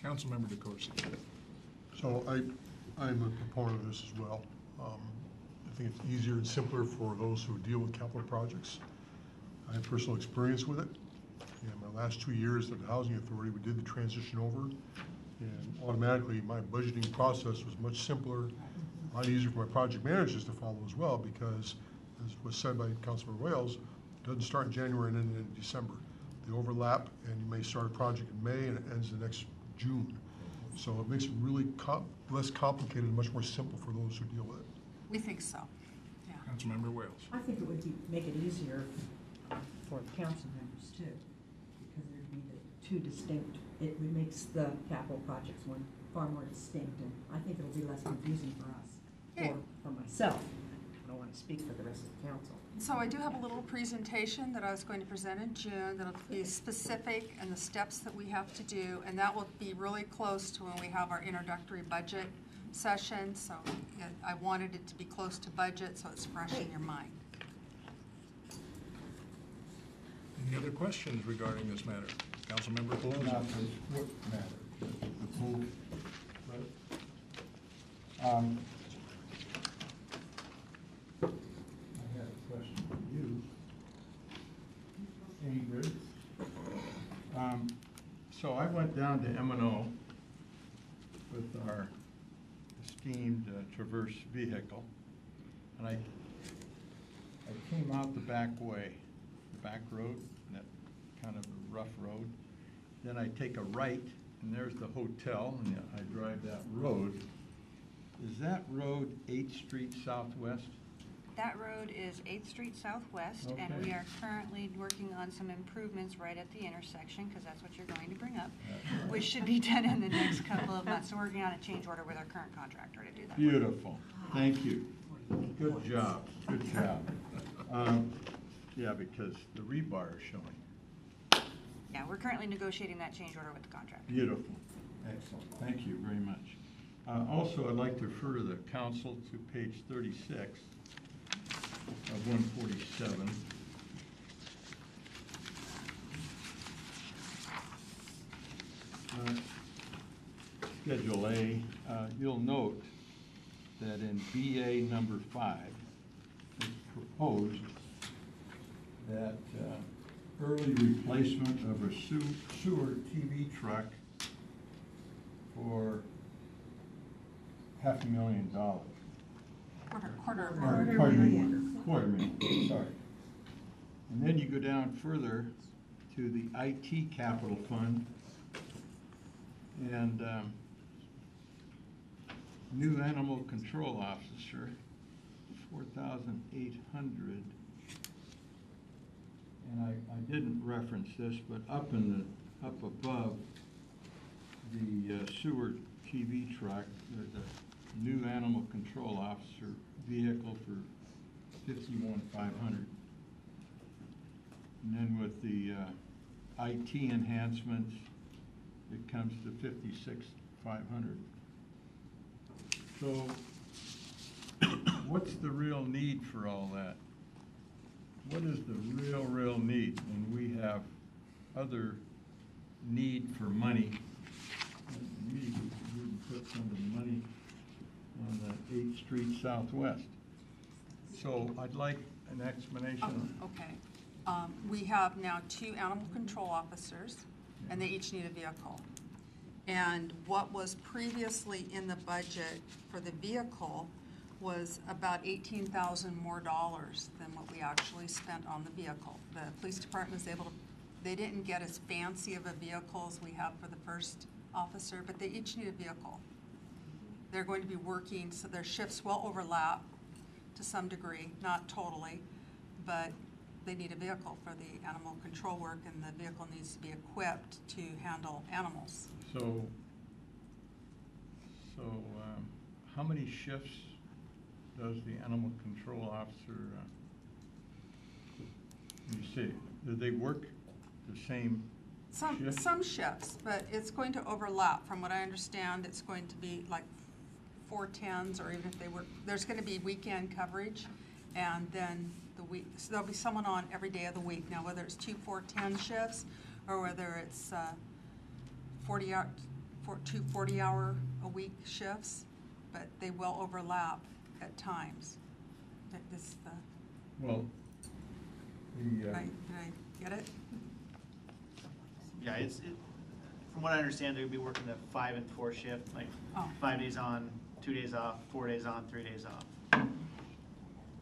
Councilmember DeCoursey. So I'm a proponent of this as well. I think it's easier and simpler for those who deal with capital projects. I have personal experience with it. In my last 2 years at the Housing Authority, we did the transition over, and automatically my budgeting process was much simpler, a lot easier for my project managers to follow as well, because as was said by Councilor Wales, it doesn't start in January and end in December. They overlap, and you may start a project in May and it ends the next June. So it makes it really less complicated and much more simple for those who deal with it. We think so, yeah. Councilmember Wales. I think it would make it easier for the council members too, because there'd be the two distinct, it makes the capital projects one far more distinct, and I think it'll be less confusing for us, Okay. or for myself. I don't want to speak for the rest of the council. So I do have a little presentation that I was going to present in June that'll be specific and the steps that we have to do, and that will be really close to when we have our introductory budget session. So I wanted it to be close to budget so it's fresh in your mind. Any other questions regarding this matter? Councilmember Not Pelosi. this what matter, the pool, right? I had a question for you, Ingrid. So I went down to M&O with our esteemed Traverse vehicle, and I came out the back way, the back road, that kind of a rough road. Then I take a right, and there's the hotel, and I drive that road. Is that road 8th Street Southwest? That road is 8th Street Southwest, and Okay. we are currently working on some improvements right at the intersection, because that's what you're going to bring up, That's right. which should be done in the next couple of months. So we're working on a change order with our current contractor to do that. Beautiful, thank you. Good job, good job. Yeah, because the rebar is showing. Yeah, we're currently negotiating that change order with the contractor. Beautiful, excellent, thank you very much. Also, I'd like to refer to the council to page 36 of 147. Schedule A, you'll note that in BA number 5, it's proposed that early replacement of a sewer TV truck for $500,000. Quarter. $250,000, sorry. And then you go down further to the IT capital fund, and new animal control officer, 4,800. And I didn't reference this, but up above the sewer TV truck, there's a new animal control officer vehicle for $51,500. And then with the IT enhancements, it comes to $56,500. So what's the real need for all that? What is the real need when we have other need for money? We can put some of the money on the 8th Street Southwest. So I'd like an explanation. Okay. We have now 2 animal control officers, and they each need a vehicle. And what was previously in the budget for the vehicle was about $18,000 more than what we actually spent on the vehicle. The police department was able to, they didn't get as fancy of a vehicle as we have for the first officer, but they each need a vehicle. They're going to be working, so their shifts will overlap to some degree, not totally, but they need a vehicle for the animal control work, and the vehicle needs to be equipped to handle animals. So how many shifts does the animal control officer, you say, do they work the same shift? Some shifts, but it's going to overlap. From what I understand, it's going to be like 4 10s, or even if they work, there's going to be weekend coverage, And then the week, so there'll be someone on every day of the week. Now, whether it's 2 4-10 shifts or whether it's 2 40-hour-a-week shifts, but they will overlap at times. This, Well, did the, I get it? Yeah, from what I understand, they'll be working the 5 and 4 shift, like Oh. 5 days on, 2 days off, 4 days on, 3 days off.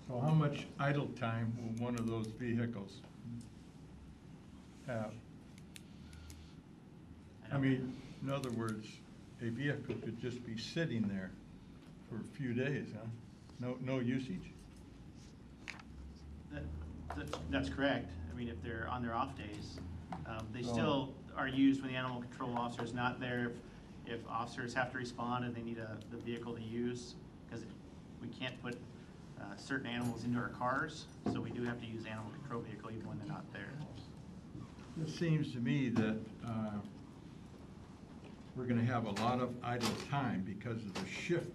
so how much idle time will one of those vehicles have? I mean, in other words, a vehicle could just be sitting there for a few days, huh? No usage? That's correct. I mean, if they're on their off days, they Oh. still are used when the animal control officer is not there. If officers have to respond and they need the vehicle to use, because we can't put certain animals into our cars, so we do have to use animal control vehicle even when they're not there. It seems to me that we're gonna have a lot of idle time because of the shift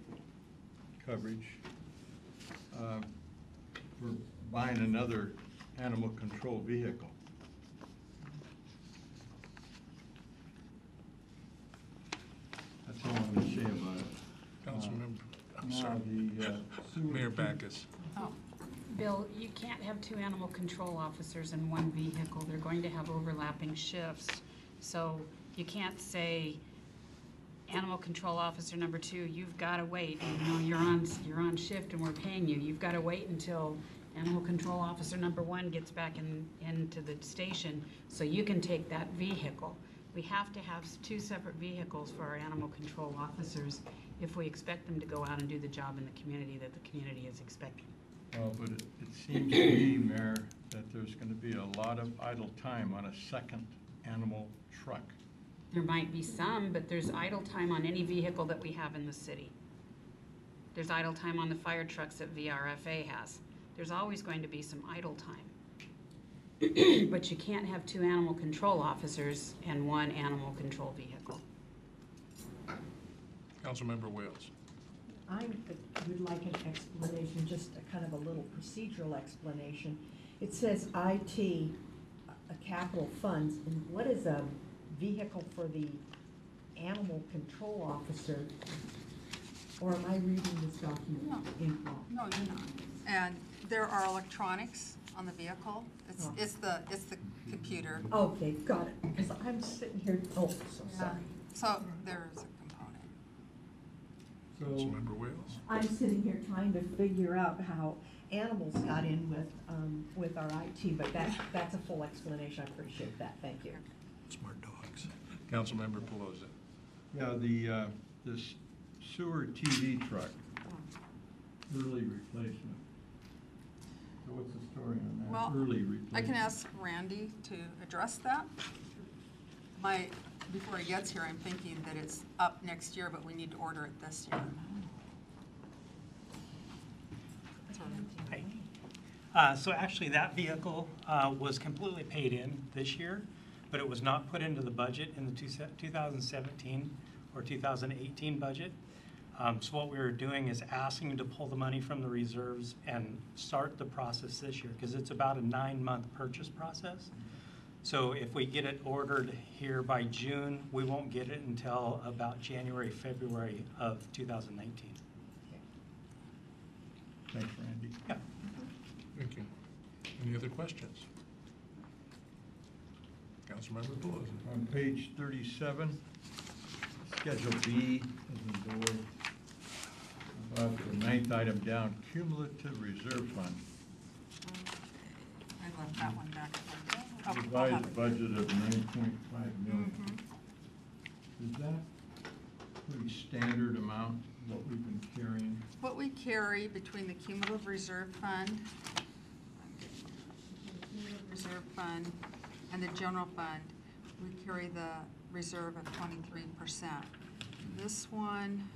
coverage. We're buying another animal control vehicle. That's all I'm gonna say about it. Councilmember, I'm Now, sorry. the sewer. Mayor Backus. Oh. Bill, you can't have 2 animal control officers in one vehicle. They're going to have overlapping shifts. So you can't say, animal control officer number 2, you've got to wait. You know, you're on shift and we're paying you. You've got to wait until animal control officer number 1 gets back into the station so you can take that vehicle. We have to have 2 separate vehicles for our animal control officers if we expect them to go out and do the job in the community that the community is expecting. Well, but it seems to me, Mayor, that there's gonna be a lot of idle time on a second animal truck. There might be some, but there's idle time on any vehicle that we have in the city. There's idle time on the fire trucks that VRFA has. There's always going to be some idle time. But you can't have 2 animal control officers and 1 animal control vehicle. Councilmember Wales. I would like an explanation, just a kind of a little procedural explanation. It says IT, a capital funds, and what is a vehicle for the animal control officer? Or am I reading this document No. incorrectly? No, you're not. And there are electronics on the vehicle. Oh. It's the computer. Okay, got it, because I'm sitting here, oh, so sorry. So there's a component. So, Councilmember Wales. I'm sitting here trying to figure out how animals got in with our IT, but that's a full explanation. I appreciate that. Thank you. Smart dogs. Councilmember Pelosi. yeah, this sewer TV truck, early replacement. So what's the story on that? Well, Early replacement? I can ask Randy to address that. Before he gets here, I'm thinking that it's up next year, but we need to order it this year. Hi. So actually, that vehicle was completely paid in this year, but it was not put into the budget in the 2017 or 2018 budget. So what we were doing is asking to pull the money from the reserves and start the process this year, because it's about a 9-month purchase process. So if we get it ordered here by June, we won't get it until about January, February of 2019. Thanks, Randy. Yeah. Thank you. Any other questions? Councilmember Pelosi. On page 37, Schedule B is in bold. About the 9th item down, cumulative reserve fund. I left that one back. Oh, I'll have Revised it. budget of 9.5 million. Mhm. Is that pretty standard amount, what we've been carrying? What we carry between the cumulative reserve fund, and the general fund, we carry the reserve of 23%. This one,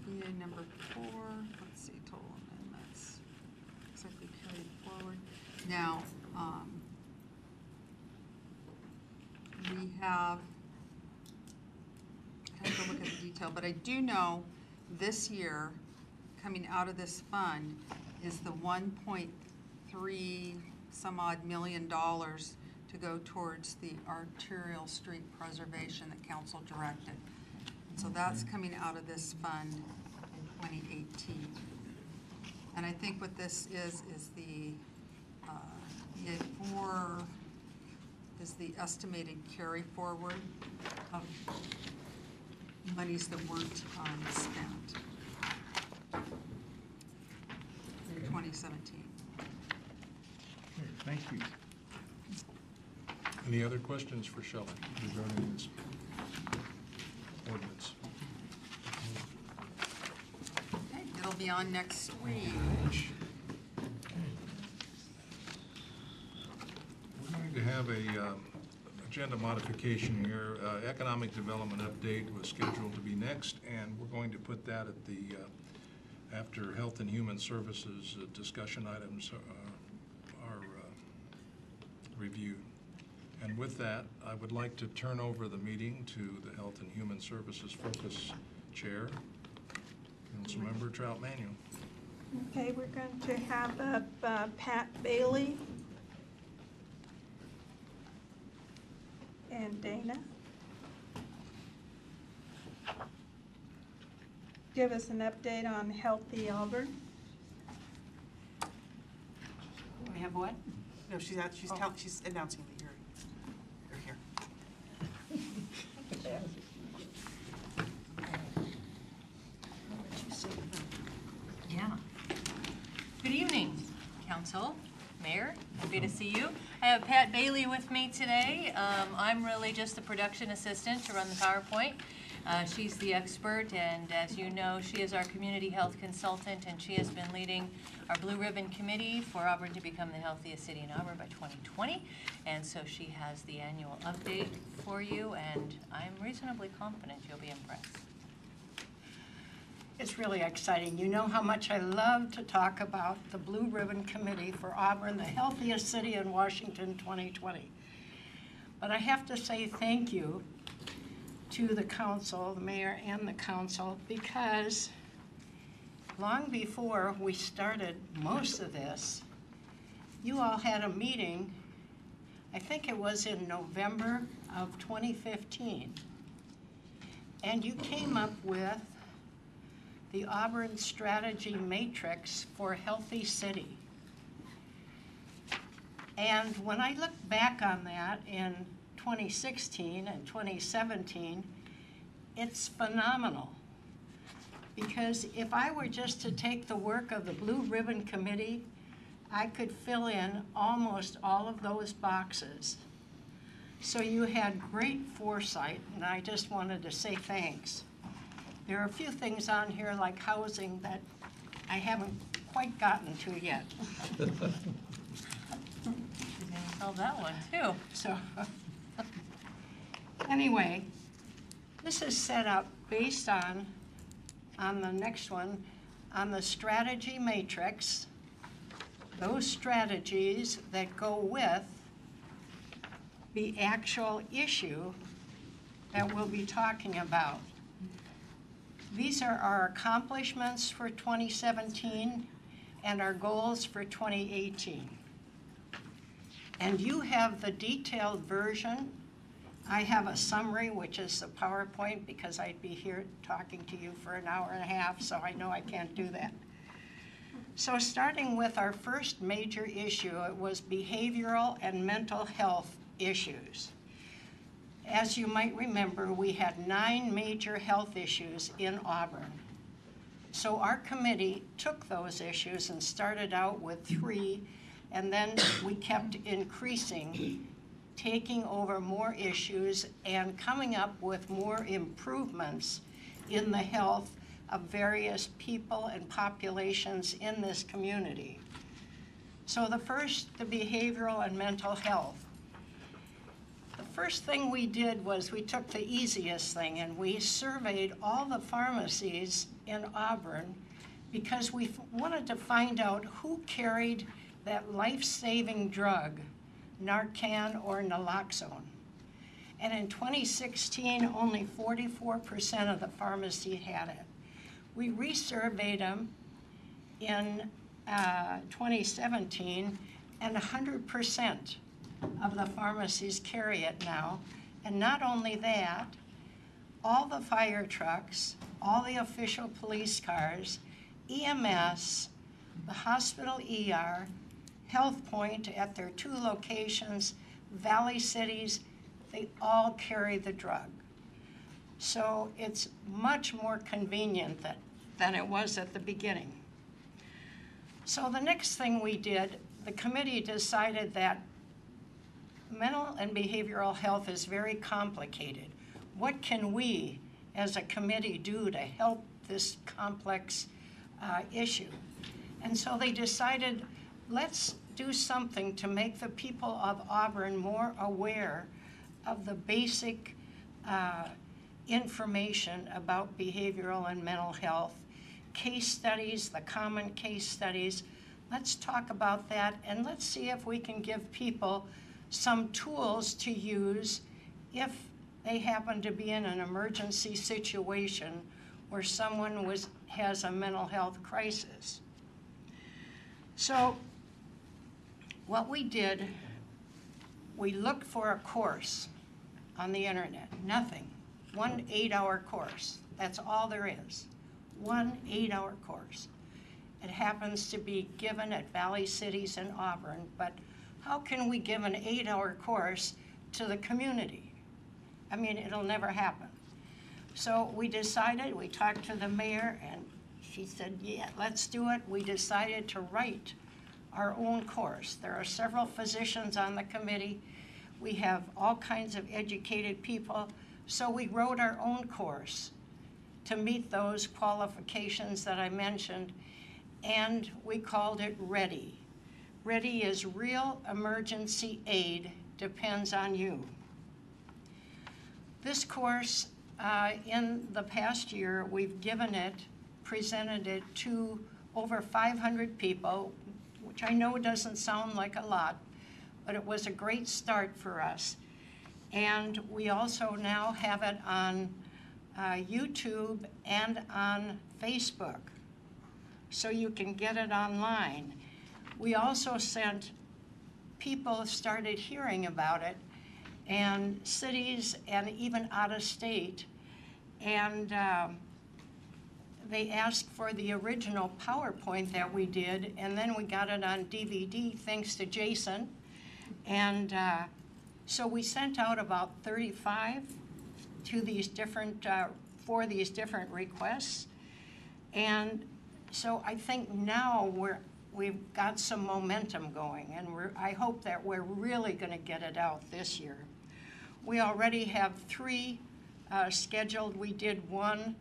23%. VA number 4, let's see, total amendments, looks like we carried forward. Now, we have, I have to look at the detail, but I do know this year, coming out of this fund, is the 1.3 some odd million dollars to go towards the arterial street preservation that council directed. And so that's coming out of this fund in 2018. And I think what this is the EA4 is the estimated carry forward of monies that weren't spent in 2017. Okay, thank you. Any other questions for Shelley regarding this ordinance? Okay, it'll be on next week. We're going to have a agenda modification here. Economic development update was scheduled to be next, and we're going to put that at the, after Health and Human Services discussion items are reviewed. And with that, I would like to turn over the meeting to the Health and Human Services Focus Chair, Councilmember Trout Manuel. Okay, we're going to have Pat Bailey and Dana give us an update on Healthy Auburn. We have what? No, she's announcing that you're here. Yeah. Good evening, Council, Mayor. Happy to see you. I have Pat Bailey with me today. I'm really just the production assistant to run the PowerPoint. She's the expert, and as you know, she is our community health consultant, and she has been leading our Blue Ribbon Committee for Auburn to become the healthiest city in Auburn by 2020. And so she has the annual update for you, and I'm reasonably confident you'll be impressed. It's really exciting. You know how much I love to talk about the Blue Ribbon Committee for Auburn, the healthiest city in Washington 2020. But I have to say thank you to the council, the mayor and the council, because long before we started most of this, you all had a meeting, I think it was in November of 2015, and you came up with the Auburn Strategy Matrix for a Healthy City. And when I look back on that in 2016 and 2017, it's phenomenal. Because if I were just to take the work of the Blue Ribbon Committee, I could fill in almost all of those boxes. So you had great foresight, and I just wanted to say thanks. There are a few things on here like housing that I haven't quite gotten to yet. You solved that one too. So, anyway, this is set up based on the next one, on the strategy matrix, those strategies that go with the actual issue that we'll be talking about. These are our accomplishments for 2017 and our goals for 2018. And you have the detailed version. I have a summary, which is the PowerPoint, because I'd be here talking to you for an hour and a half, so I know I can't do that. So starting with our first major issue, it was behavioral and mental health issues. As you might remember, we had 9 major health issues in Auburn. So our committee took those issues and started out with 3, and then we kept increasing, taking over more issues and coming up with more improvements in the health of various people and populations in this community. So the first, the behavioral and mental health. The first thing we did was we took the easiest thing and we surveyed all the pharmacies in Auburn because we wanted to find out who carried that life-saving drug, Narcan or naloxone. And in 2016, only 44% of the pharmacy had it. We resurveyed them in 2017, and 100% of the pharmacies carry it now. And not only that, all the fire trucks, all the official police cars, EMS, the hospital ER, Health Point at their 2 locations, Valley Cities, they all carry the drug. So it's much more convenient than it was at the beginning. So the next thing we did, the committee decided that mental and behavioral health is very complicated. What can we as a committee do to help this complex issue? And so they decided, let's do something to make the people of Auburn more aware of the basic information about behavioral and mental health. Case studies, the common case studies. Let's talk about that, and let's see if we can give people some tools to use if they happen to be in an emergency situation where someone has a mental health crisis. So what we did, we looked for a course on the internet, nothing. 1 8-hour course, that's all there is. 1 8-hour course. It happens to be given at Valley Cities in Auburn, but how can we give an 8-hour course to the community? I mean, it'll never happen. So we decided, we talked to the mayor, and she said, yeah, let's do it. We decided to write our own course. There are several physicians on the committee. We have all kinds of educated people. So we wrote our own course to meet those qualifications that I mentioned, and we called it READY. READY is Real Emergency Aid Depends on You. This course, in the past year, we've given it, presented it to over 500 people, which I know doesn't sound like a lot, but it was a great start for us. And we also now have it on YouTube and on Facebook, so you can get it online. We also people started hearing about it, and cities and even out of state, and they asked for the original PowerPoint that we did, and then we got it on DVD thanks to Jason. And so we sent out about 35 to these different, for these different requests. And so I think now we've got some momentum going, and I hope that we're really going to get it out this year. We already have 3 scheduled. We did 1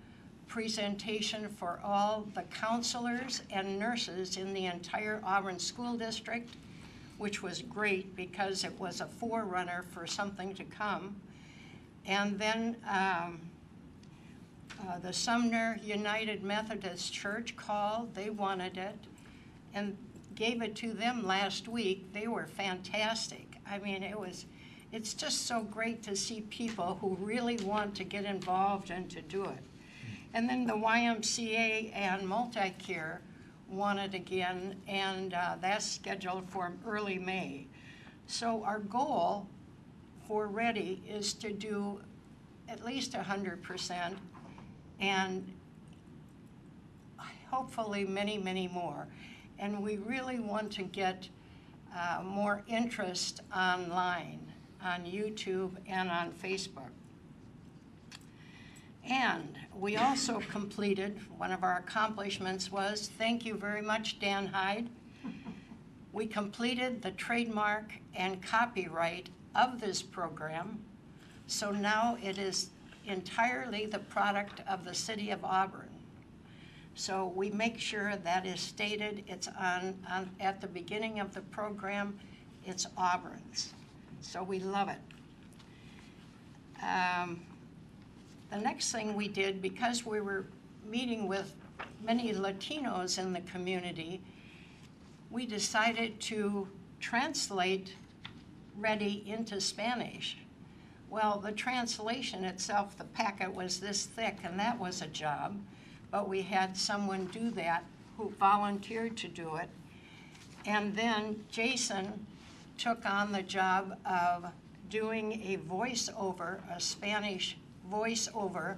presentation for all the counselors and nurses in the entire Auburn School District, which was great because it was a forerunner for something to come. And then the Sumner United Methodist Church called, they wanted it, and gave it to them last week. They were fantastic. I mean, it's just so great to see people who really want to get involved and to do it. And then the YMCA and Multicare wanted again, and that's scheduled for early May. So our goal for READY is to do at least 100%, and hopefully many, many more. And we really want to get more interest online, on YouTube and on Facebook. And we also completed, one of our accomplishments was, thank you very much, Dan Hyde. We completed the trademark and copyright of this program. So now it is entirely the product of the city of Auburn. So we make sure that is stated. It's at the beginning of the program, it's Auburn's. So we love it. The next thing we did, because we were meeting with many Latinos in the community, we decided to translate READY into Spanish. Well, the translation itself, the packet was this thick, and that was a job, but we had someone do that who volunteered to do it. And then Jason took on the job of doing a voiceover, a Spanish voiceover,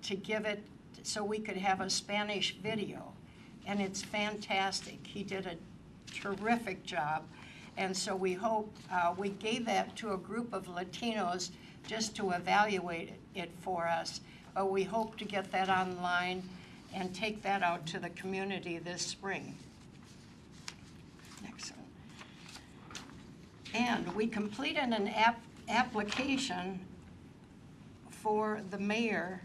to give it so we could have a Spanish video. And it's fantastic. He did a terrific job. And so we hope, we gave that to a group of Latinos just to evaluate it for us. But we hope to get that online and take that out to the community this spring. Next one. And we completed an application for the mayor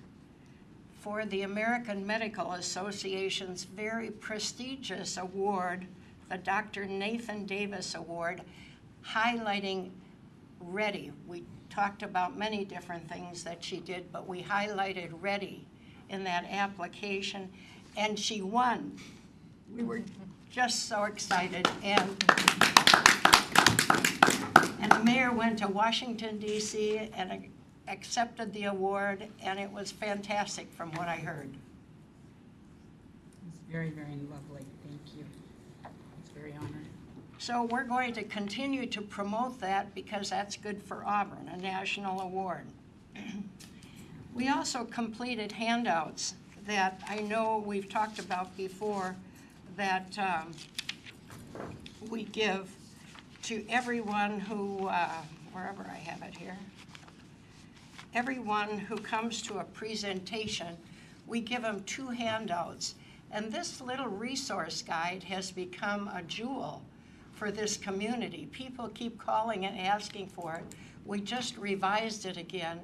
for the American Medical Association's very prestigious award, the Dr. Nathan Davis Award, highlighting Ready. We talked about many different things that she did, but we highlighted Ready in that application, and she won. We were just so excited, and the mayor went to Washington, D.C., and accepted the award, and it was fantastic from what I heard. It's very, very lovely. Thank you. It's very honored. So we're going to continue to promote that because that's good for Auburn, a national award. We also completed handouts that I know we've talked about before that we give to everyone who, wherever I have it here, everyone who comes to a presentation, we give them 2 handouts. And this little resource guide has become a jewel for this community. People keep calling and asking for it. We just revised it again.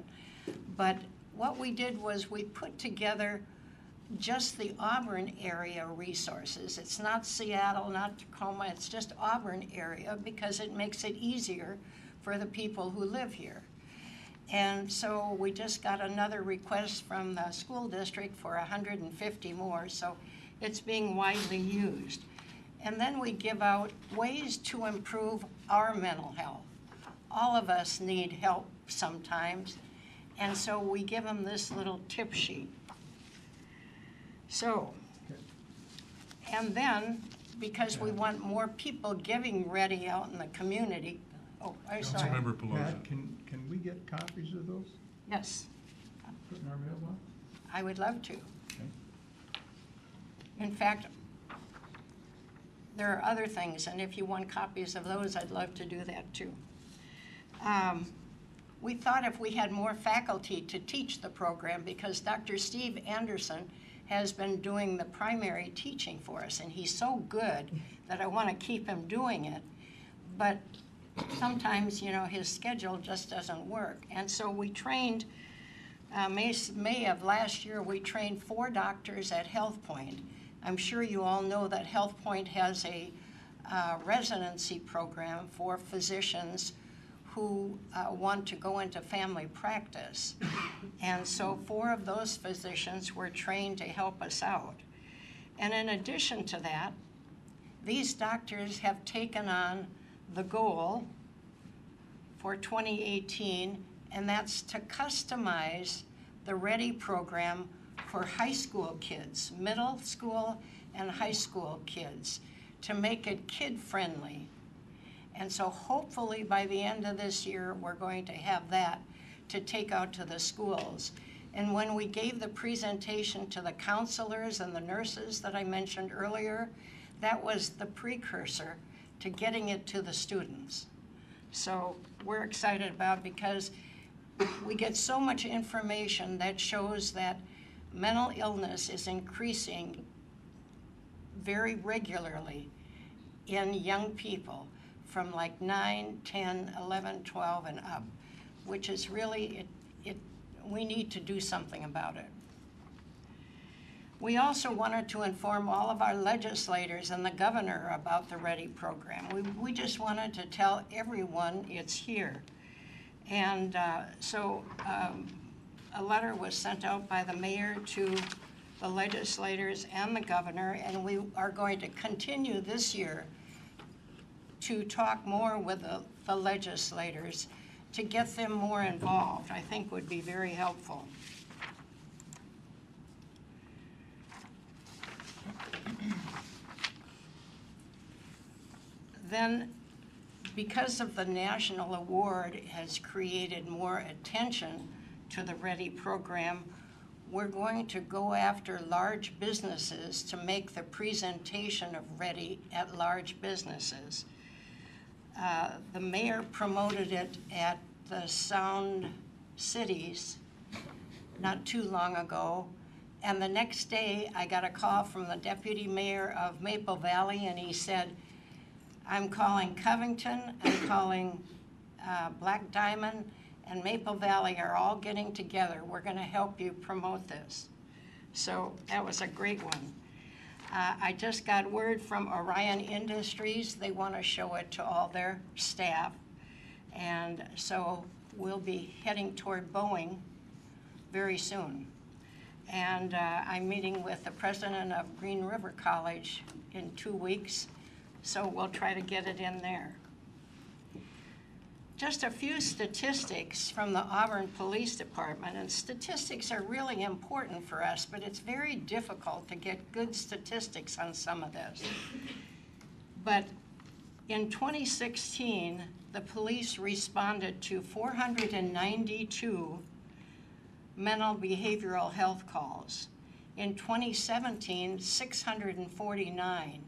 But what we did was we put together just the Auburn area resources. It's not Seattle, not Tacoma, it's just Auburn area because it makes it easier for the people who live here. And so we just got another request from the school district for 150 more, so it's being widely used. And then we give out ways to improve our mental health. All of us need help sometimes, and so we give them this little tip sheet. So, and then, because we want more people giving Ready out in the community, oh, I'm sorry. Councilmember Pelosi. Pat, can we get copies of those? Yes, Put in our mailbox? I would love to. Okay. In fact, there are other things, and if you want copies of those, I'd love to do that too. We thought if we had more faculty to teach the program, because Dr. Steve Anderson has been doing the primary teaching for us, and he's so good that I want to keep him doing it. But sometimes, you know, his schedule just doesn't work. And so we trained, May of last year, we trained 4 doctors at Health Point. I'm sure you all know that Health Point has a residency program for physicians who want to go into family practice. And so 4 of those physicians were trained to help us out. And in addition to that, these doctors have taken on the goal for 2018, and that's to customize the Ready program for high school kids, middle school and high school kids, to make it kid-friendly. And so hopefully by the end of this year, we're going to have that to take out to the schools. And when we gave the presentation to the counselors and the nurses that I mentioned earlier, that was the precursor to getting it to the students. So we're excited about it because we get so much information that shows that mental illness is increasing very regularly in young people from like 9, 10, 11, 12 and up, which is really, we need to do something about it. We also wanted to inform all of our legislators and the governor about the Ready program. We just wanted to tell everyone it's here. And so a letter was sent out by the mayor to the legislators and the governor, and we are going to continue this year to talk more with the legislators to get them more involved. I think would be very helpful. Then, because of the national award has created more attention to the READY program, we're going to go after large businesses to make the presentation of READY at large businesses. The mayor promoted it at the Sound Cities not too long ago, and the next day I got a call from the deputy mayor of Maple Valley, and he said, I'm calling Covington, I'm calling Black Diamond, and Maple Valley are all getting together. We're going to help you promote this. So that was a great one. I just got word from Orion Industries. They want to show it to all their staff. And so we'll be heading toward Boeing very soon. And I'm meeting with the president of Green River College in 2 weeks. So we'll try to get it in there. Just a few statistics from the Auburn Police Department, and statistics are really important for us, but it's very difficult to get good statistics on some of this. But in 2016, the police responded to 492 mental behavioral health calls. In 2017, 649.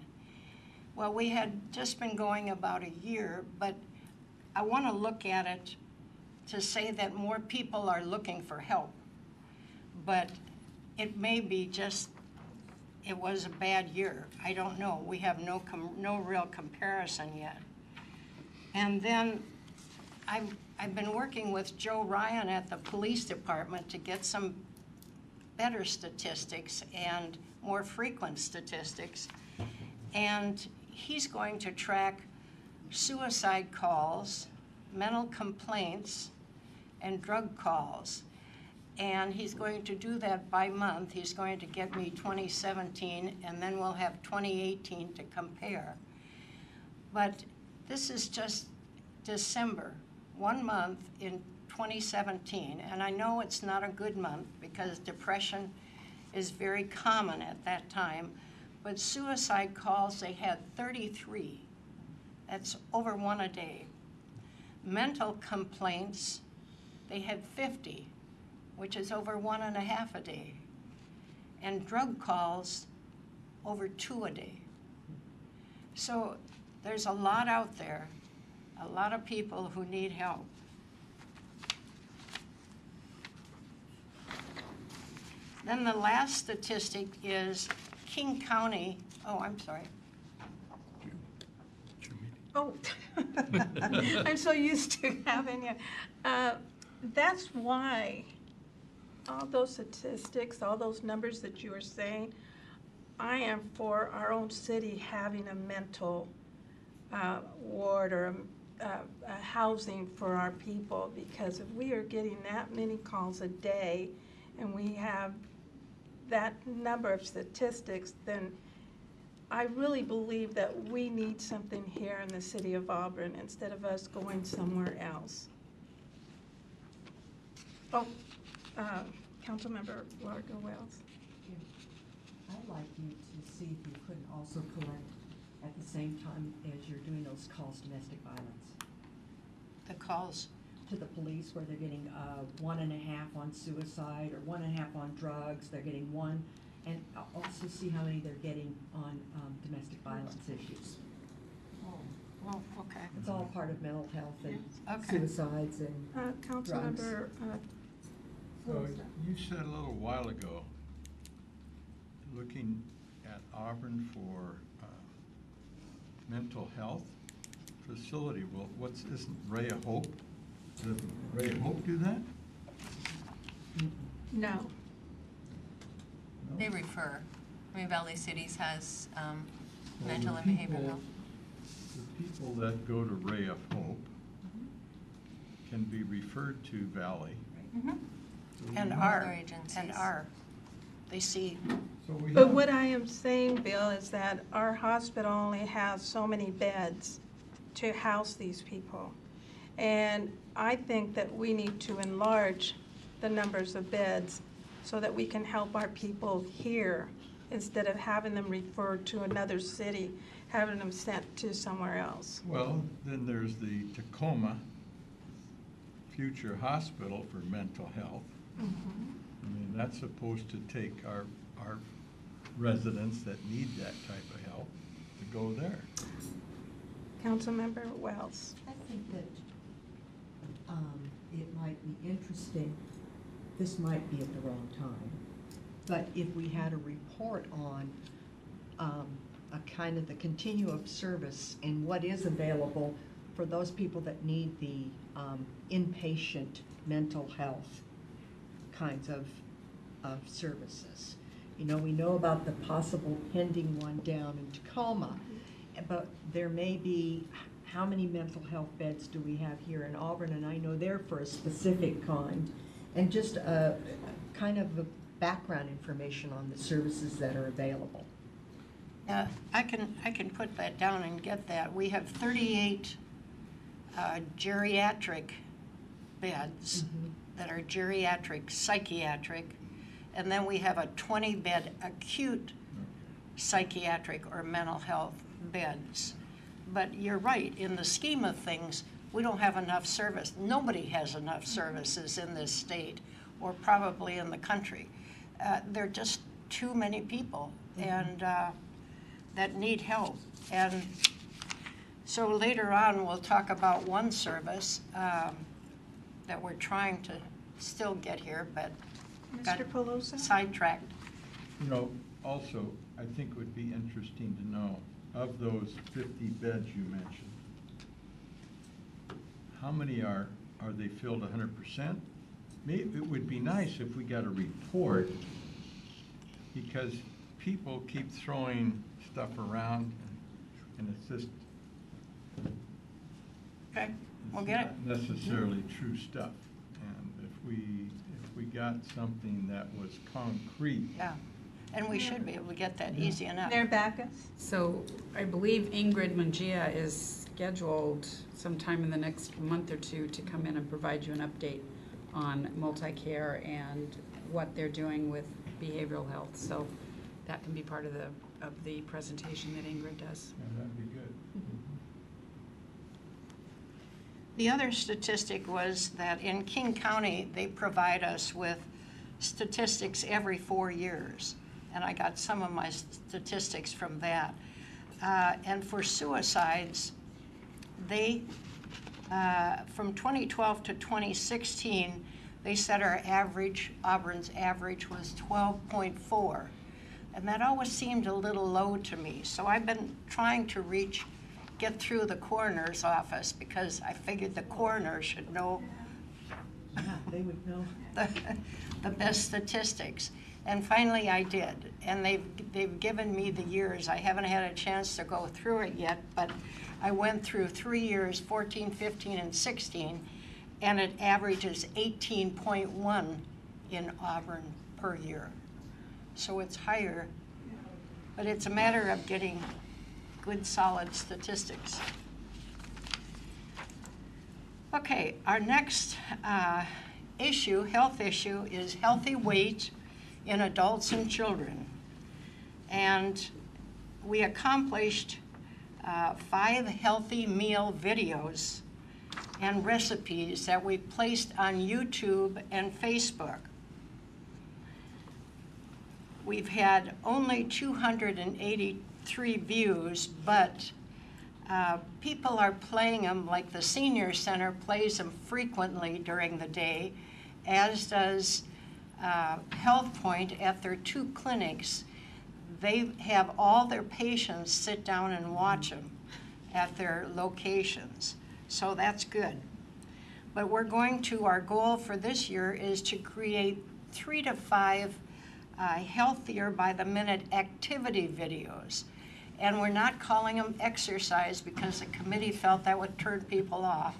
Well, we had just been going about a year, but I want to look at it to say that more people are looking for help. But it may be just, it was a bad year. I don't know. We have no real comparison yet. And then I've been working with Joe Ryan at the police department to get some better statistics and more frequent statistics. And he's going to track suicide calls, mental complaints, and drug calls. And he's going to do that by month. He's going to get me 2017, and then we'll have 2018 to compare. But this is just December, 1 month in 2017. And I know it's not a good month because depression is very common at that time. But suicide calls, they had 33. That's over 1 a day. Mental complaints, they had 50, which is over 1.5 a day. And drug calls, over 2 a day. So there's a lot out there, a lot of people who need help. Then the last statistic is King County, oh, I'm sorry. Oh, I'm so used to having you. That's why all those statistics, all those numbers that you were saying, I am for our own city having a mental ward or a housing for our people, because if we are getting that many calls a day and we have that number of statistics, then I really believe that we need something here in the city of Auburn instead of us going somewhere else. Oh, Councilmember Largo Wells. I'd like you to see if you couldn't also collect at the same time as you're doing those calls, domestic violence. The calls To the police where they're getting 1.5 on suicide or 1.5 on drugs, they're getting 1. And also see how many they're getting on domestic violence issues. Oh, okay. It's all part of mental health and Okay. suicides and drugs. Councilmember, So you said a little while ago, looking at Auburn for mental health facility. Well, isn't Ray of Hope? Does Ray of Hope do that? no. They refer. I mean, Valley Cities has mental and behavioral health. The people that go to Ray of Hope can be referred to Valley. and Other are, agencies. and are. They see, So we But have- what I am saying, Bill, is that our hospital only has so many beds to house these people. And I think that we need to enlarge the numbers of beds so that we can help our people here instead of having them referred to another city, having them sent to somewhere else? Well, then there's the Tacoma Future Hospital for Mental Health. I mean, that's supposed to take our residents that need that type of help to go there. Councilmember Wells. I think that it might be interesting, this might be at the wrong time, but if we had a report on a kind of the continuum of service and what is available for those people that need the inpatient mental health kinds of services. You know, we know about the possible pending one down in Tacoma, but there may be, how many mental health beds do we have here in Auburn? And I know they're for a specific kind. And just a kind of a background information on the services that are available. I can put that down and get that. We have 38 geriatric beds that are geriatric, psychiatric, and then we have a 20-bed acute psychiatric or mental health beds. But you're right, in the scheme of things, we don't have enough service. Nobody has enough services in this state, or probably in the country. There are just too many people and that need help. And so later on, we'll talk about one service that we're trying to still get here, but got Mr. Pelosi? sidetracked. You know, also, I think it would be interesting to know, of those 50 beds you mentioned, how many are they filled 100%? Maybe it would be nice if we got a report, because people keep throwing stuff around, and it's just Okay, we'll get it. not necessarily true stuff. And if we got something that was concrete. Yeah, and we should be able to get that easy enough. Mayor Backus? So I believe Ingrid Mungia is scheduled sometime in the next month or two to come in and provide you an update on multi-care and what they're doing with behavioral health. So that can be part of the presentation that Ingrid does. Yeah, that'd be good. The other statistic was that in King County, they provide us with statistics every 4 years. And I got some of my statistics from that. And for suicides, they, from 2012 to 2016, they said our average, Auburn's average was 12.4. And that always seemed a little low to me. So I've been trying to get through the coroner's office, because I figured the coroner should know Yeah, they would know. the best statistics. And finally I did. And they've given me the years. I haven't had a chance to go through it yet, but I went through 3 years, 14, 15, and 16, and it averages 18.1 in Auburn per year. So it's higher, but it's a matter of getting good, solid statistics. Okay, our next health issue, is healthy weight in adults and children. And we accomplished 5 healthy meal videos and recipes that we placed on YouTube and Facebook. We've had only 283 views, but people are playing them, like the senior center plays them frequently during the day, as does Health Point at their 2 clinics. They have all their patients sit down and watch them at their locations. So that's good. But our goal for this year is to create 3 to 5 healthier by the minute activity videos. And we're not calling them exercise, because the committee felt that would turn people off.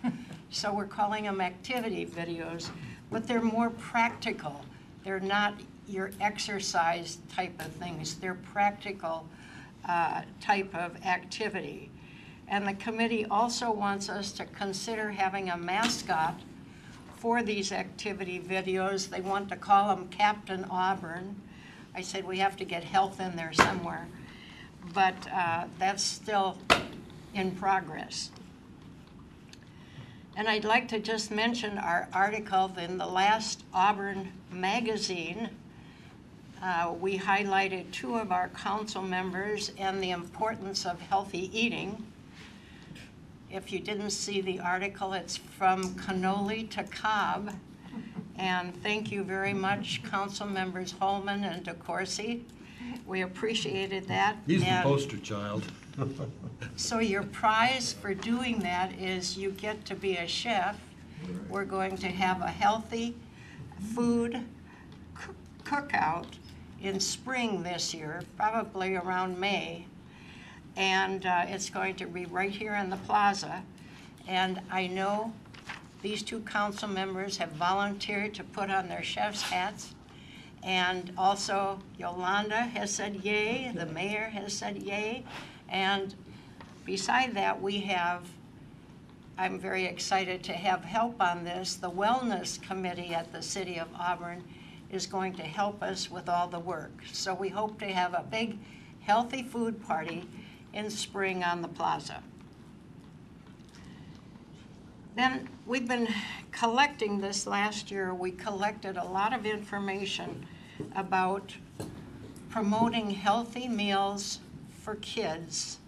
So we're calling them activity videos, but they're more practical. They're not your exercise type of things. They're practical type of activity. And the committee also wants us to consider having a mascot for these activity videos. They want to call him Captain Auburn. I said we have to get health in there somewhere. But that's still in progress. And I'd like to just mention our article in the last Auburn magazine. We highlighted 2 of our council members and the importance of healthy eating. If you didn't see the article, it's from cannoli to Cobb. And thank you very much, council members Holman and DeCourcy. We appreciated that. He's the And poster child. so your prize for doing that is you get to be a chef. We're going to have a healthy food cookout in spring this year, probably around May. And it's going to be right here in the plaza. And I know these 2 council members have volunteered to put on their chef's hats. And also Yolanda has said yay, the mayor has said yay. And beside that, I'm very excited to have help on this. The Wellness Committee at the City of Auburn is going to help us with all the work. So we hope to have a big, healthy food party in spring on the plaza. Then we've been collecting this last year. We collected a lot of information about promoting healthy meals for kids,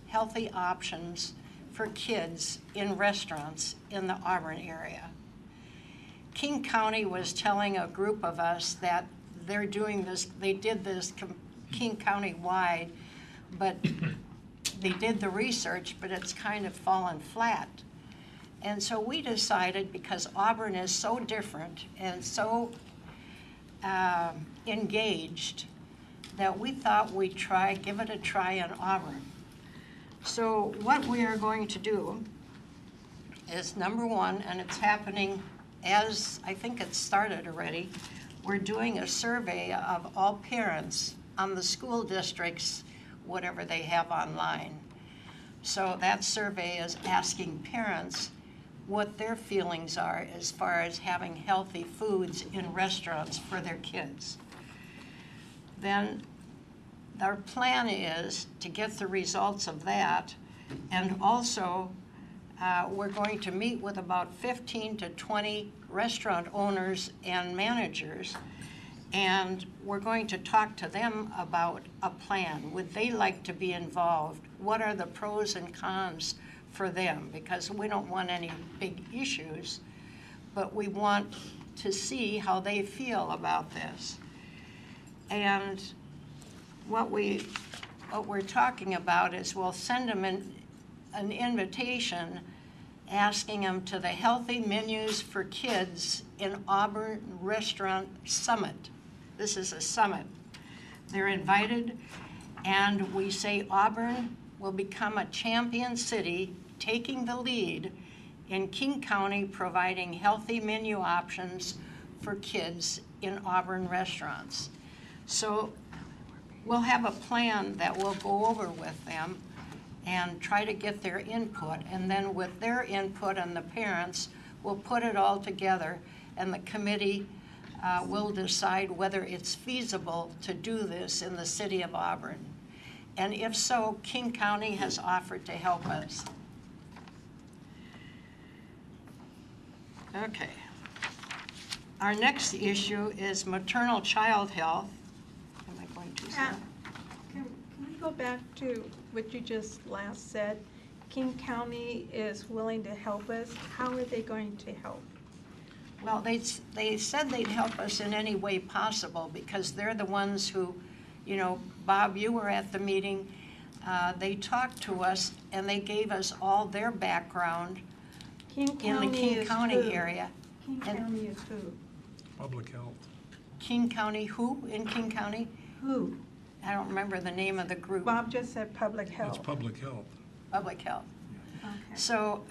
healthy options for kids in restaurants in the Auburn area. King County was telling a group of us that they're doing this, they did this King County wide, but they did the research, but it's kind of fallen flat. And so we decided, because Auburn is so different and so engaged, that we thought we'd give it a try in Auburn. So what we are going to do is, number 1, and it's happening as, I think it started already, we're doing a survey of all parents on the school districts, whatever they have online. So that survey is asking parents what their feelings are as far as having healthy foods in restaurants for their kids. Then our plan is to get the results of that, and also we're going to meet with about 15 to 20 restaurant owners and managers, and we're going to talk to them about a plan. Would they like to be involved? What are the pros and cons for them? Because we don't want any big issues, but we want to see how they feel about this. And what we're talking about is we'll send them an invitation asking them to the Healthy Menus for Kids in Auburn Restaurant Summit. This is a summit. They're invited, and we say Auburn will become a champion city, taking the lead in King County, providing healthy menu options for kids in Auburn restaurants. So we'll have a plan that we'll go over with them and try to get their input. And then with their input and the parents, we'll put it all together, and the committee will decide whether it's feasible to do this in the city of Auburn. And if so, King County has offered to help us. Okay. Our next issue is maternal child health. Am I going too slow? Can we go back to what you just last said? King County is willing to help us. How are they going to help? Well, they said they'd help us in any way possible, because they're the ones who, you know, Bob, you were at the meeting. They talked to us, and they gave us all their background in the King County area. King County is who? Public health. King County who in King County? Who? I don't remember the name of the group. Bob just said public health. It's public health. Public health. Okay. So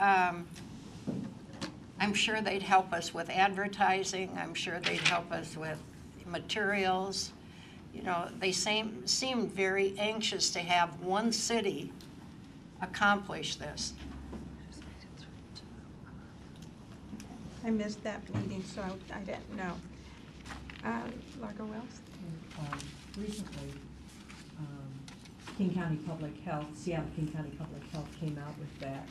I'm sure they'd help us with advertising. I'm sure they'd help us with materials. You know, they seem very anxious to have one city accomplish this. I missed that meeting, so I didn't know. Lager Wells? recently, King County Public Health, Seattle King County Public Health came out with that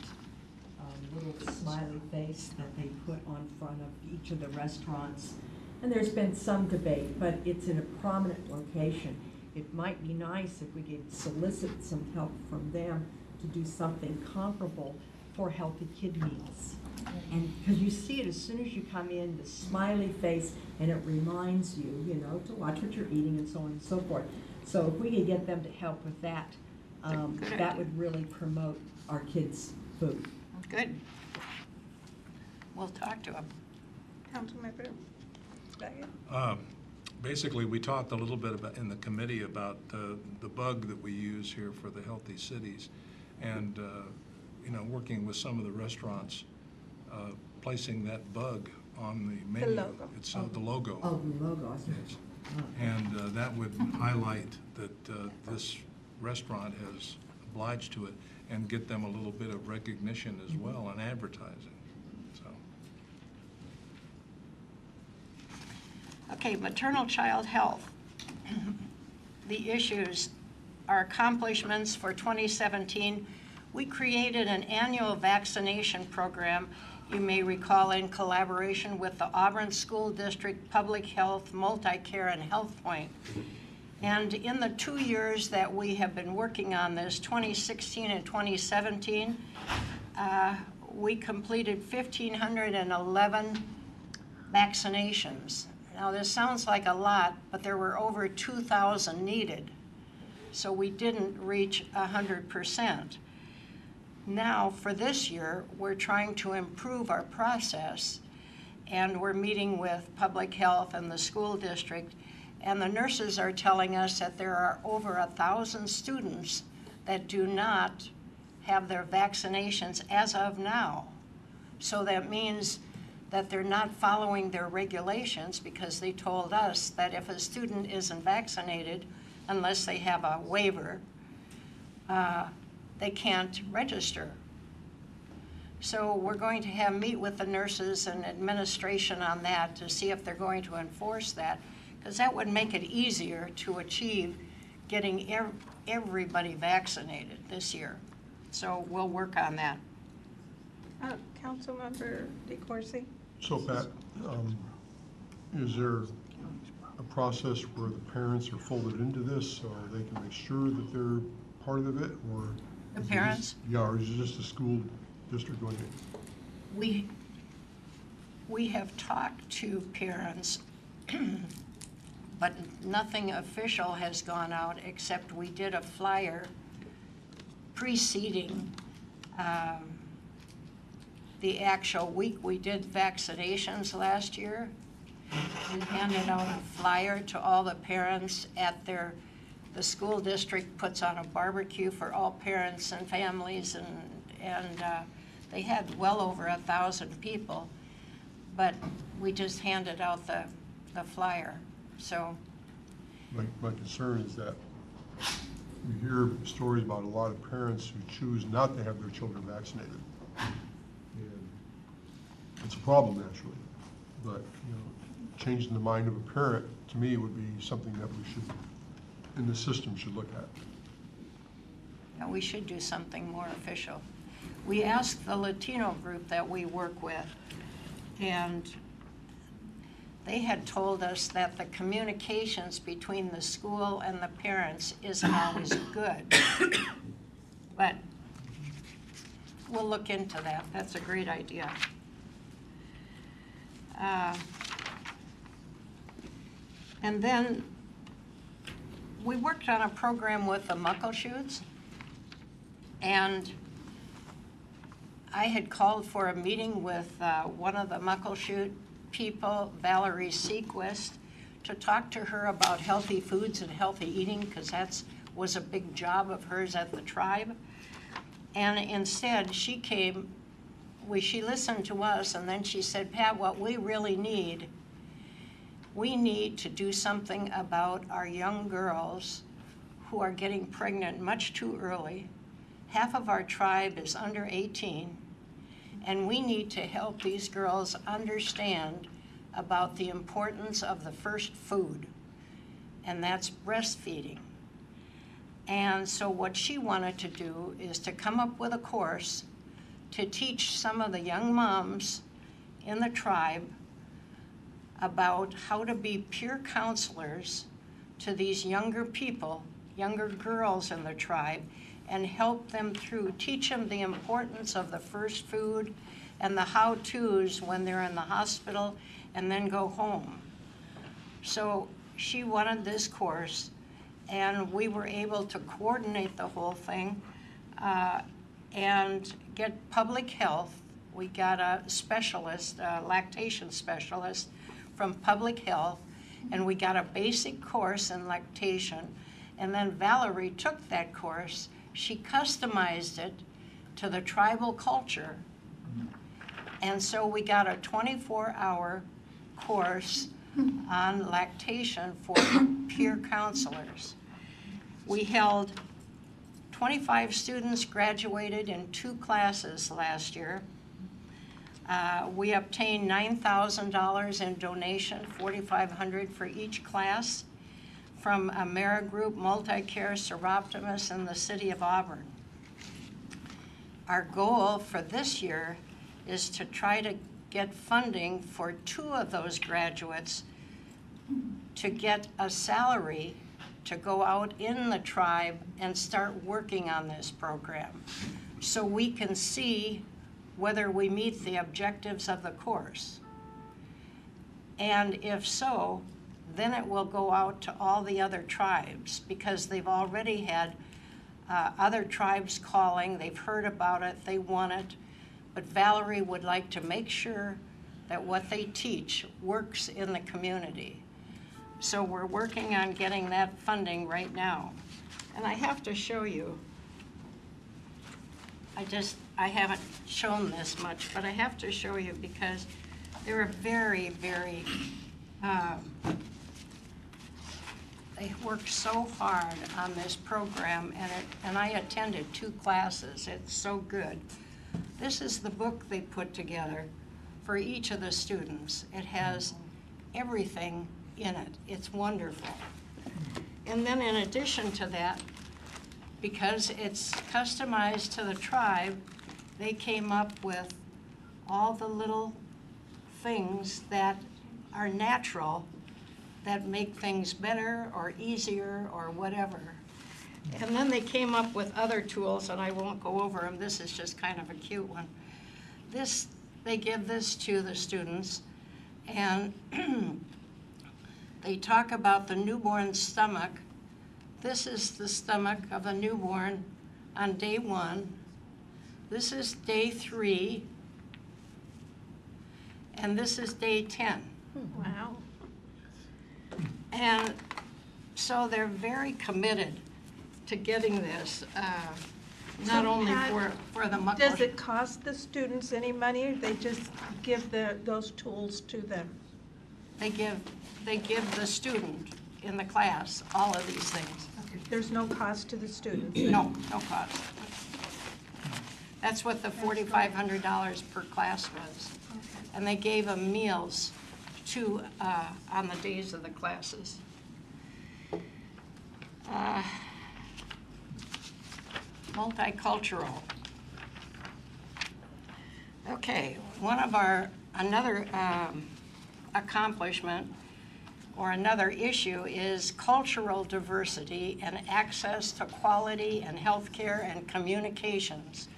little smiley face that they put on front of each of the restaurants. And there's been some debate, but it's in a prominent location. It might be nice if we could solicit some help from them to do something comparable for healthy kid meals. And because you see it as soon as you come in, the smiley face, and it reminds you, you know, to watch what you're eating and so on and so forth. So if we could get them to help with that, that would really promote our kids' food. Good. We'll talk to them. Councilmember Daggett? Basically, we talked a little bit about, in the committee, about the bug that we use here for the Healthy Cities, and you know, working with some of the restaurants, placing that bug on the menu. The logo. It's the logo. Oh, the logo, I see. Yes. And that would highlight that this restaurant has obliged to it, and get them a little bit of recognition as well in advertising. So. Okay, maternal child health. The issues, our accomplishments for 2017, we created an annual vaccination program, you may recall, in collaboration with the Auburn School District Public Health, Multi-Care, and Health Point. And in the 2 years that we have been working on this, 2016 and 2017, we completed 1,511 vaccinations. Now, this sounds like a lot, but there were over 2,000 needed. So we didn't reach 100%. Now, for this year, we're trying to improve our process, and we're meeting with public health and the school district, and the nurses are telling us that there are over 1,000 students that do not have their vaccinations as of now. So that means that they're not following their regulations, because they told us that if a student isn't vaccinated, unless they have a waiver, they can't register. So we're going to meet with the nurses and administration on that to see if they're going to enforce that, because that would make it easier to achieve getting everybody vaccinated this year. So we'll work on that. Councilmember DeCoursey? So Pat, is there a process where the parents are folded into this so they can make sure that they're part of it, or? The parents? Yeah, or is it just the school district going in? We have talked to parents, but nothing official has gone out, except we did a flyer preceding the actual week we did vaccinations last year, and handed out a flyer to all the parents at the school district puts on a barbecue for all parents and families, and they had well over 1,000 people, but we just handed out the flyer. So My concern is that we hear stories about a lot of parents who choose not to have their children vaccinated. And it's a problem, naturally, but you know, changing the mind of a parent, to me, would be something that we should, in the system, should look at. yeah, we should do something more official. We asked the Latino group that we work with, and they had told us that the communications between the school and the parents isn't always good. But we'll look into that. That's a great idea. And then we worked on a program with the Muckleshoots, and I had called for a meeting with one of the Muckleshoot people, Valerie Sequist, to talk to her about healthy foods and healthy eating, because that was a big job of hers at the tribe. And instead, she came, she listened to us, and then she said, Pat, what we really need, we need to do something about our young girls who are getting pregnant much too early. Half of our tribe is under 18, and we need to help these girls understand about the importance of the first food. and that's breastfeeding. And so what she wanted to do is to come up with a course to teach some of the young moms in the tribe about how to be peer counselors to these younger people, younger girls in the tribe, and help them through, teach them the importance of the first food and the how-tos when they're in the hospital and then go home. So she wanted this course, and we were able to coordinate the whole thing and get public health. We got a specialist, a lactation specialist from public health, and we got a basic course in lactation. And then Valerie took that course, she customized it to the tribal culture. And so we got a 24-hour course on lactation for peer counselors. We held 25 students graduated in 2 classes last year. We obtained $9,000 in donation, $4,500 for each class, from AmeriGroup, Multicare, Seroptimus, and the City of Auburn. Our goal for this year is to try to get funding for 2 of those graduates to get a salary to go out in the tribe and start working on this program so we can see whether we meet the objectives of the course. And if so, then it will go out to all the other tribes, because they've already had other tribes calling, they've heard about it, they want it, but Valerie would like to make sure that what they teach works in the community. So we're working on getting that funding right now. And I have to show you, I haven't shown this much, but I have to show you because they're very, very, they worked so hard on this program, and I attended 2 classes. It's so good. This is the book they put together for each of the students. It has everything in it. It's wonderful. And then in addition to that, because it's customized to the tribe, they came up with all the little things that are natural that make things better or easier or whatever. And then they came up with other tools, and I won't go over them. This is just kind of a cute one. They give this to the students, and they talk about the newborn stomach. This is the stomach of a newborn on day 1. This is day 3. And this is day 10. Wow. And so they're very committed to getting this, not only for the muck. Does it cost the students any money, or they just give those tools to them? They give the student in the class all of these things. Okay. There's no cost to the students? No cost. That's what the $4,500 per class was. Okay. And they gave them meals too on the days of the classes. Multicultural. Okay, another accomplishment or another issue is cultural diversity and access to quality and healthcare and communications.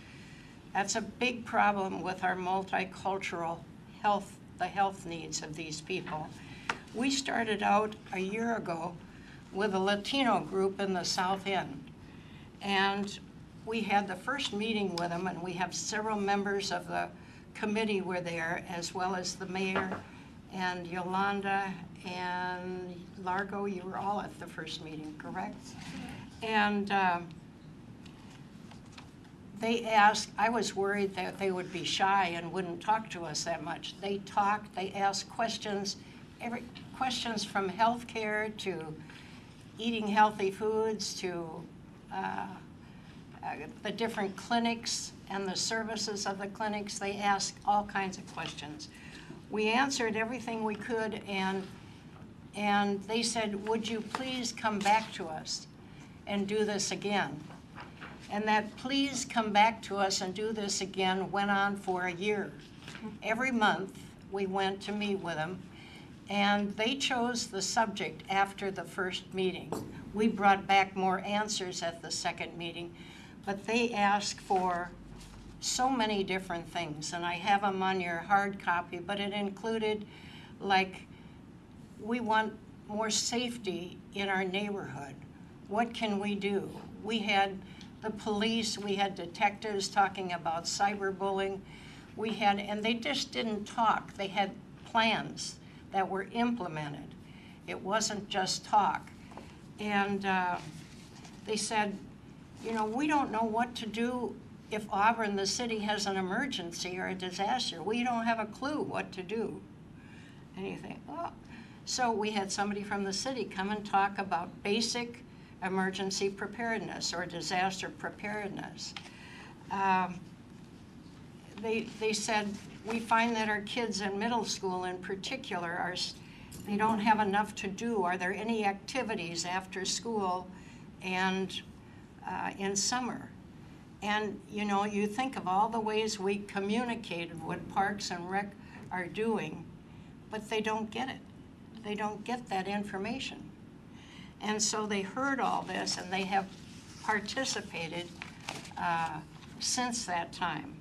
That's a big problem with our multicultural health, the health needs of these people. We started out a year ago with a Latino group in the South End, and we had the first meeting with them, and we have several members of the committee were there, as well as the mayor and Yolanda and Largo. You were all at the first meeting, correct? And they asked, I was worried that they would be shy and wouldn't talk to us that much. They talked, they asked questions, questions from healthcare to eating healthy foods to the different clinics and the services of the clinics. They asked all kinds of questions. We answered everything we could, and And they said, would you please come back to us and do this again? And that please come back to us and do this again went on for a year. Every month, we went to meet with them, and they chose the subject after the first meeting. We brought back more answers at the second meeting, but they asked for so many different things, and I have them on your hard copy, but it included, like, we want more safety in our neighborhood. What can we do? We had the police, we had detectives talking about cyberbullying. We had, and they just didn't talk. They had plans that were implemented. It wasn't just talk. And they said, you know, we don't know what to do if Auburn, the city, has an emergency or a disaster. We don't have a clue what to do. And you think, oh. So we had somebody from the city come and talk about basic emergency preparedness or disaster preparedness. They said, we find that our kids in middle school in particular, they don't have enough to do. Are there any activities after school and in summer? And you know, you think of all the ways we communicated what Parks and Rec are doing, but they don't get it. They don't get that information. And so they heard all this, and they have participated since that time.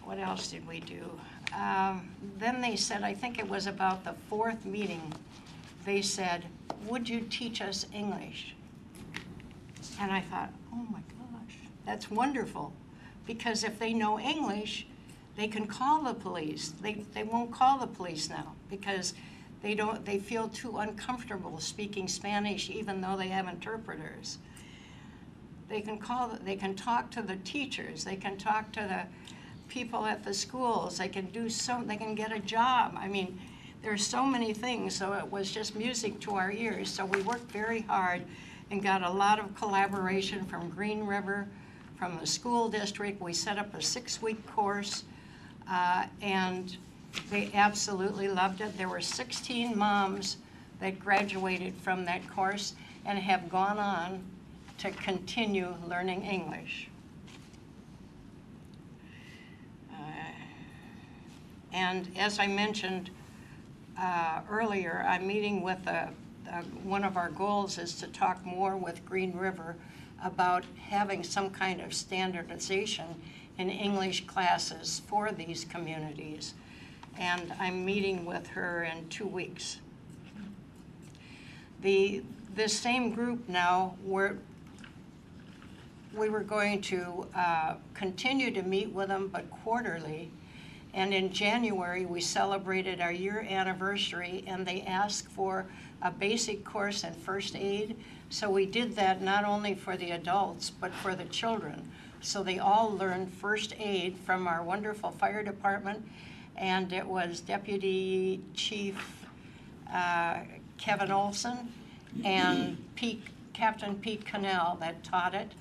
What else did we do? Then they said, I think it was about the fourth meeting, they said, would you teach us English? And I thought, oh my gosh, that's wonderful. Because if they know English, they can call the police. They won't call the police now because they feel too uncomfortable speaking Spanish even though they have interpreters. They can talk to the teachers, they can talk to the people at the schools, they can get a job. I mean, there's so many things, so it was just music to our ears. So we worked very hard and got a lot of collaboration from Green River, from the school district. We set up a 6-week course, and they absolutely loved it. There were 16 moms that graduated from that course and have gone on to continue learning English. And as I mentioned earlier, I'm meeting with one of our goals is to talk more with Green River about having some kind of standardization in English classes for these communities. And I'm meeting with her in 2 weeks. This same group now, we were going to continue to meet with them, but quarterly. And in January, we celebrated our year anniversary, and they asked for a basic course in first aid. So we did that not only for the adults, but for the children. So they all learned first aid from our wonderful fire department, and it was Deputy Chief Kevin Olson and Captain Pete Cannell that taught it.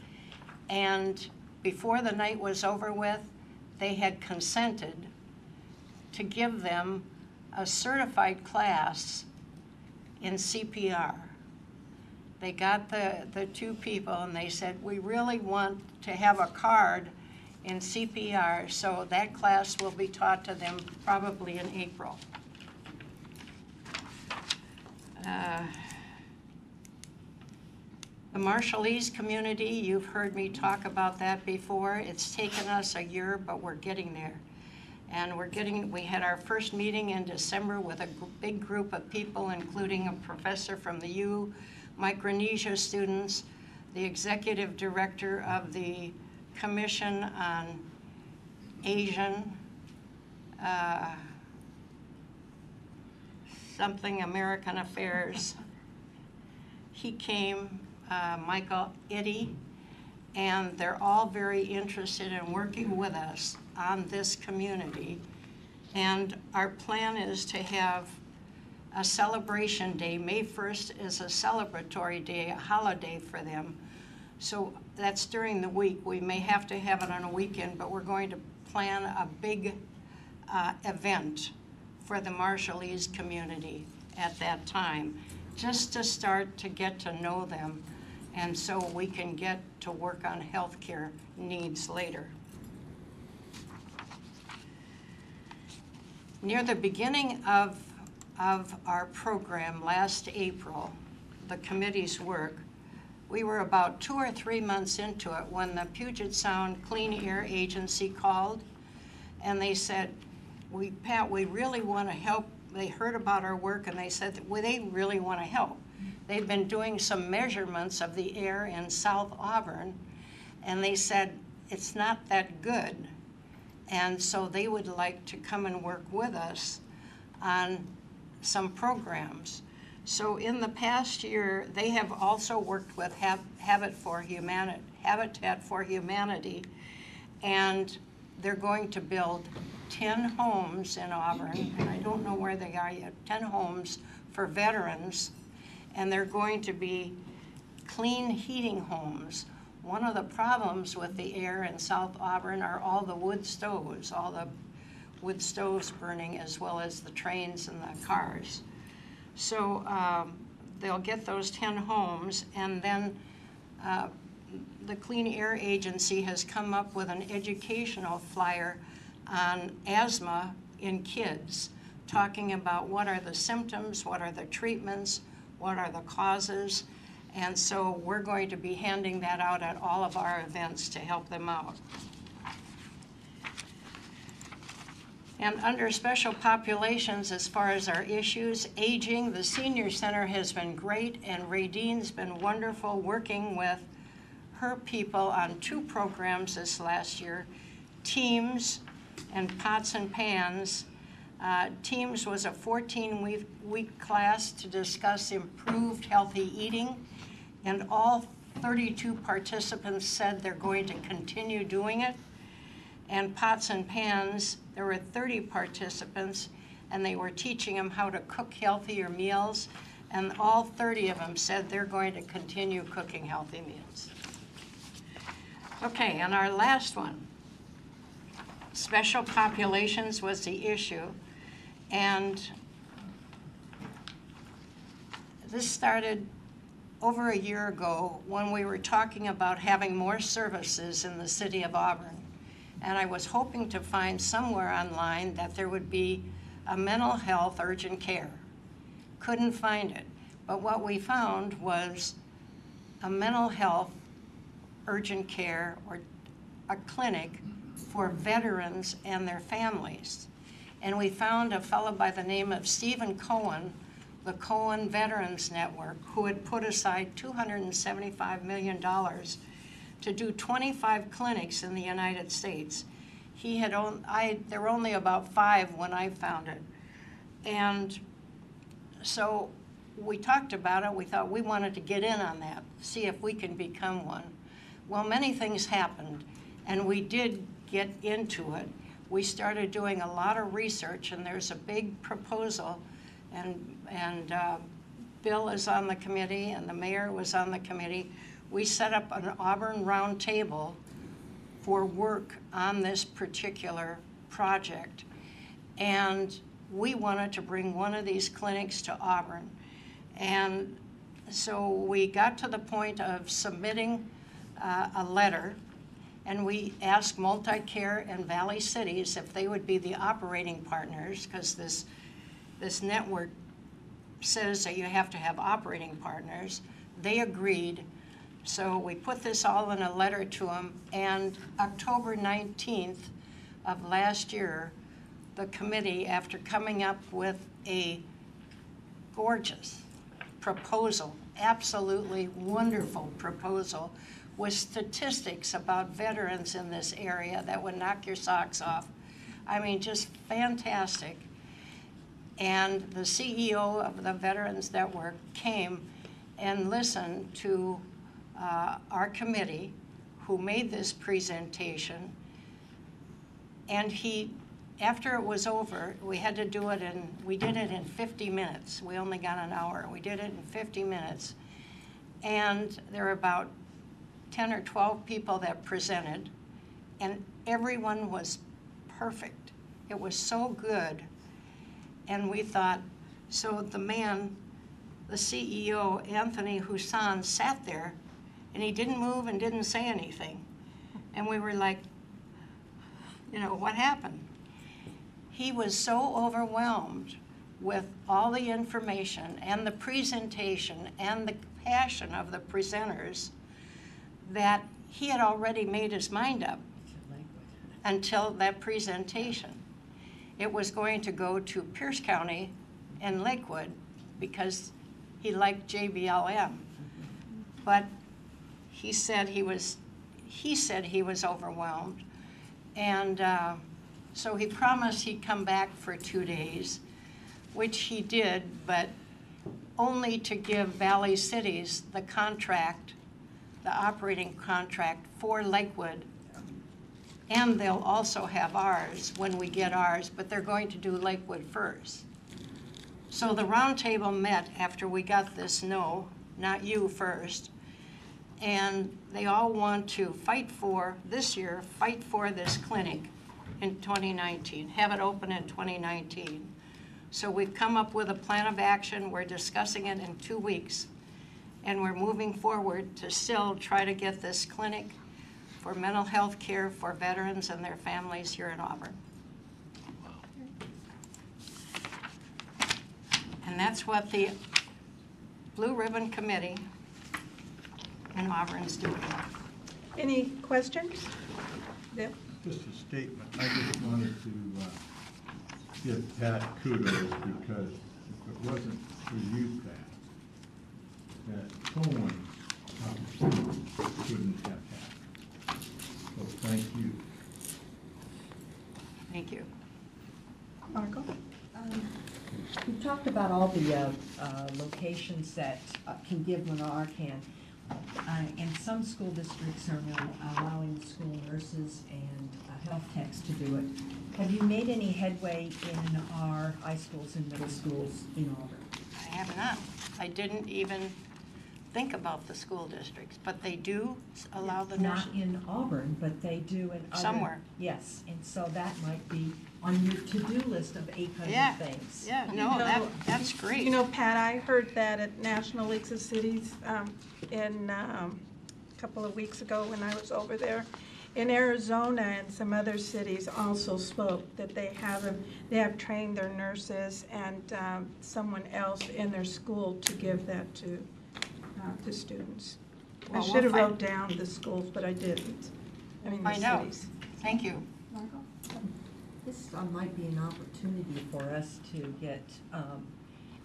And before the night was over with, they had consented to give them a certified class in CPR. They got the 2 people and they said, we really want to have a card in CPR, so that class will be taught to them probably in April. The Marshallese community, you've heard me talk about that before. It's taken us a year, but we're getting there. And we had our first meeting in December with a big group of people, including a professor from the U, Micronesia students, the executive director of the Commission on Asian, something American Affairs. He came, Michael Itty, and they're all very interested in working with us on this community. And our plan is to have a celebration day. May 1st is a celebratory day, a holiday for them. So that's during the week. We may have to have it on a weekend, but we're going to plan a big event for the Marshallese community at that time, just to start to get to know them, and so we can get to work on healthcare needs later. Near the beginning of our program last April, the committee's work, we were about 2 or 3 months into it when the Puget Sound Clean Air Agency called, and they said, Pat, we really want to help. They heard about our work and they said that they really want to help. They've been doing some measurements of the air in South Auburn, and they said it's not that good. And so they would like to come and work with us on some programs. So in the past year, they have also worked with Habitat for Humanity, and they're going to build 10 homes in Auburn, and I don't know where they are yet, 10 homes for veterans, and they're going to be clean heating homes. One of the problems with the air in South Auburn are all the wood stoves burning, as well as the trains and the cars. So they'll get those 10 homes, and then the Clean Air Agency has come up with an educational flyer on asthma in kids, talking about what are the symptoms, what are the treatments, what are the causes. And so we're going to be handing that out at all of our events to help them out. And under special populations, as far as our issues, aging, the senior center has been great, and Radine's been wonderful working with her people on 2 programs this last year, Teams and Pots and Pans. Teams was a 14-week class to discuss improved healthy eating, and all 32 participants said they're going to continue doing it. And Pots and Pans, there were 30 participants, and they were teaching them how to cook healthier meals, and all 30 of them said they're going to continue cooking healthy meals. Okay, and our last one, special populations was the issue, and this started over a year ago when we were talking about having more services in the city of Auburn. And I was hoping to find somewhere online that there would be a mental health urgent care. Couldn't find it. But what we found was a mental health urgent care, or a clinic for veterans and their families. And we found a fellow by the name of Stephen Cohen, the Cohen Veterans Network, who had put aside $275 million to do 25 clinics in the United States. There were only about 5 when I found it. And so we talked about it. We thought we wanted to get in on that, see if we can become one. Well, many things happened, and we did get into it. We started doing a lot of research, and there's a big proposal, and Bill is on the committee, and the mayor was on the committee. We set up an Auburn round table for work on this particular project, and we wanted to bring one of these clinics to Auburn. And so we got to the point of submitting a letter, and we asked Multicare and Valley Cities if they would be the operating partners, because this network says that you have to have operating partners. They agreed. So we put this all in a letter to them, and October 19th of last year, the committee, after coming up with a gorgeous proposal, absolutely wonderful proposal, with statistics about veterans in this area that would knock your socks off. I mean, just fantastic. And the CEO of the Veterans Network came and listened to our committee, who made this presentation, and after it was over, we had to do it we did it in 50 minutes. We only got an hour. We did it in 50 minutes. And there were about 10 or 12 people that presented, and everyone was perfect. It was so good. And we thought, so the man, the CEO, Anthony Husan, sat there and he didn't move and didn't say anything. And we were like, you know, what happened? He was so overwhelmed with all the information and the presentation and the passion of the presenters that he had already made his mind up until that presentation. It was going to go to Pierce County and Lakewood because he liked JBLM. But he said he was overwhelmed. And so he promised he'd come back for 2 days, which he did, but only to give Valley Cities the contract, the operating contract for Lakewood. And they'll also have ours when we get ours, but they're going to do Lakewood first. So the roundtable met after we got this no, not you first, and they all want to fight for, this year, fight for this clinic in 2019, have it open in 2019. So we've come up with a plan of action. We're discussing it in 2 weeks, and we're moving forward to still try to get this clinic for mental health care for veterans and their families here in Auburn. And that's what the Blue Ribbon Committee in Auburn is doing. Any questions? Yep. Just a statement. I just wanted to give Pat kudos because if it wasn't for you, Pat, that Cohen opportunity couldn't have happened. So thank you. Thank you. Marco? You talked about all the locations that can give Narcan. And some school districts are now allowing school nurses and health techs to do it. Have you made any headway in our high schools and middle schools in Auburn? I have not. I didn't even think about the school districts, but they do allow the nurses. Not in Auburn, but they do in other. Somewhere. Yes, and so that might be on your to-do list of 800 Yeah. things. Yeah, You no, know, that's great. You know, Pat, I heard that at National Leagues of Cities in a couple of weeks ago when I was over there. In Arizona and some other cities also spoke that they have trained their nurses and someone else in their school to give that to students. Well, I should have we'll wrote down the schools, but I didn't. I mean, the Find out. cities. Thank you. Margot? This might be an opportunity for us to get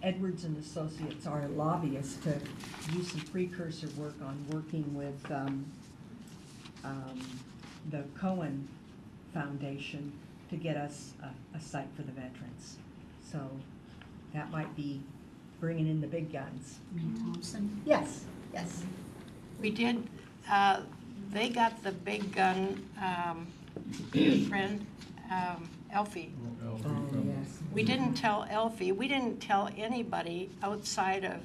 Edwards and Associates, our lobbyists, to do some precursor work on working with the Cohen Foundation to get us a site for the veterans. So that might be bringing in the big guns. Thompson? Yes, yes. We did, they got the big gun friend, Elfie. Oh, yes. We didn't tell Elfie, we didn't tell anybody outside of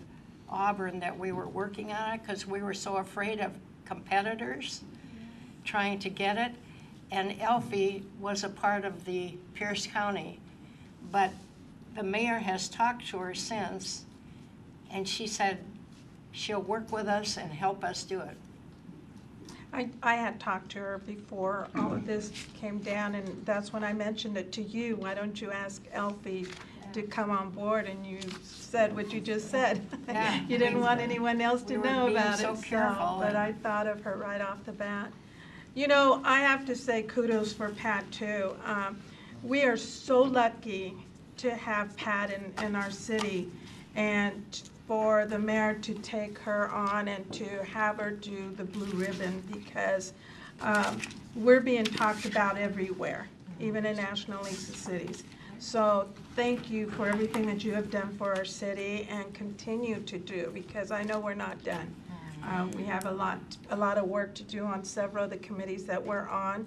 Auburn that we were working on it because we were so afraid of competitors trying to get it. And Elfie was a part of the Pierce County, but the mayor has talked to her since, and she said she'll work with us and help us do it. I had talked to her before all of this came down, and that's when I mentioned it to you. Why don't you ask Elfie to come on board? And you said what you just said. Yeah. You didn't want anyone else to We were know being about so it. careful. But I thought of her right off the bat. You know, I have to say kudos for Pat, too. We are so lucky to have Pat in our city, and for the mayor to take her on and to have her do the blue ribbon, because we're being talked about everywhere, even in National Leagues of Cities. So thank you for everything that you have done for our city and continue to do, because I know we're not done. We have a lot of work to do on several of the committees that we're on,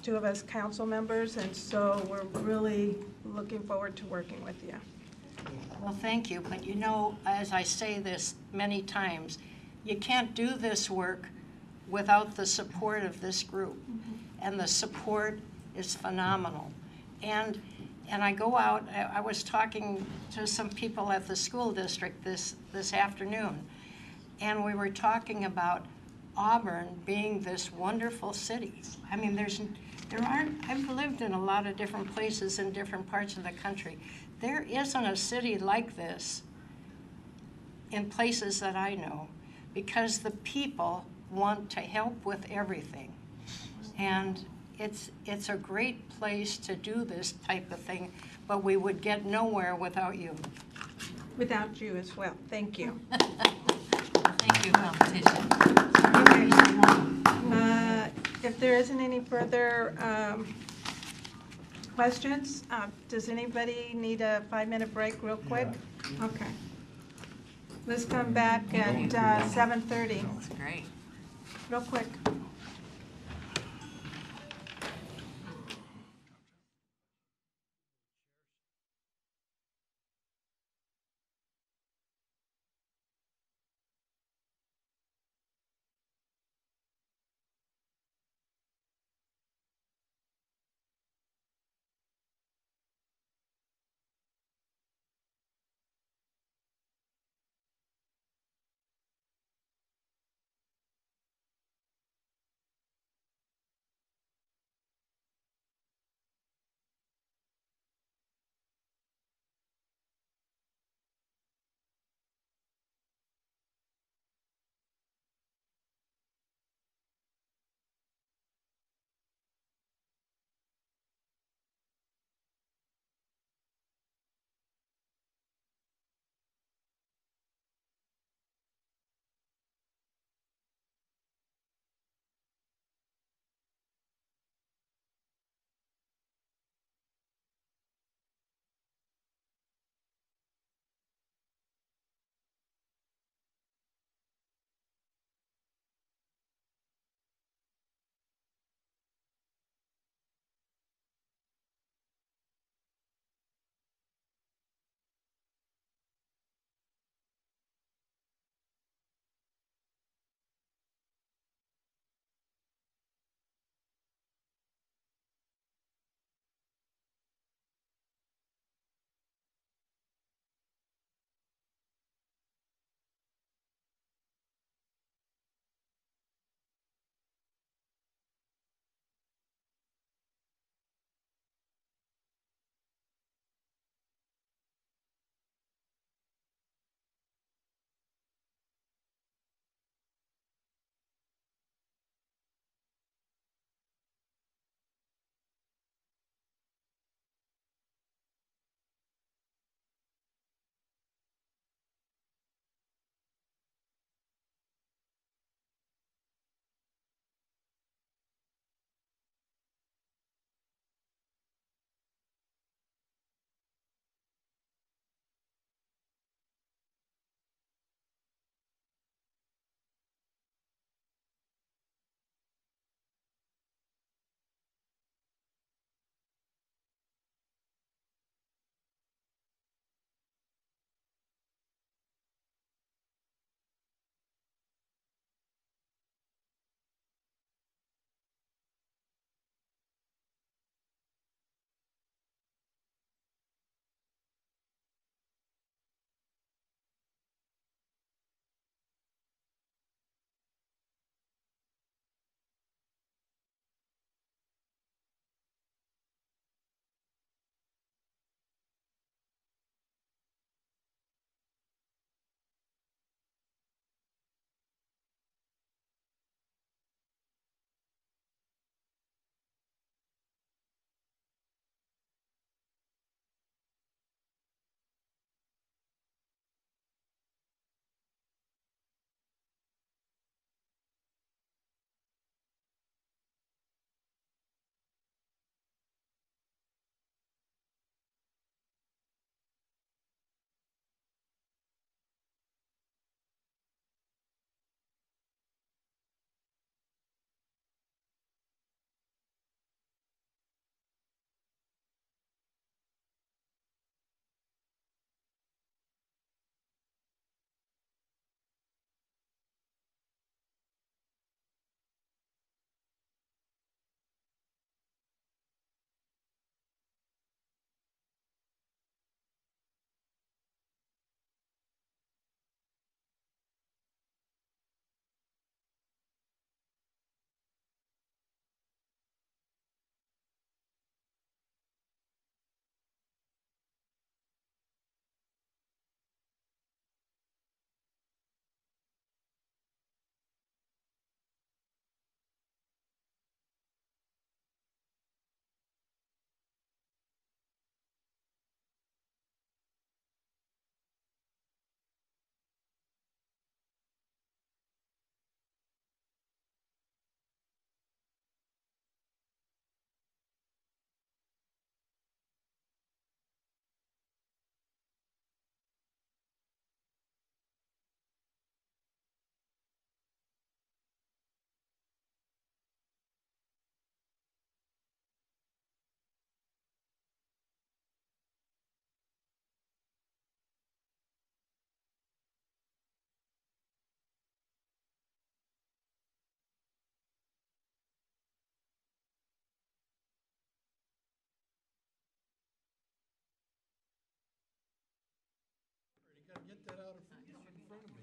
2 of us council members, and so we're really looking forward to working with you. Well, thank you, but you know, as I say this many times, you can't do this work without the support of this group. And the support is phenomenal. And I go out, I was talking to some people at the school district this afternoon, and we were talking about Auburn being this wonderful city. I mean, I've lived in a lot of different places in different parts of the country. There isn't a city like this in places that I know, because the people want to help with everything. And it's a great place to do this type of thing, but we would get nowhere without you. Without you as well. Thank you. Thank you, competition. If there isn't any further questions, does anybody need a 5-minute break real quick? Okay. Let's come back at 7:30. That's great. Real quick.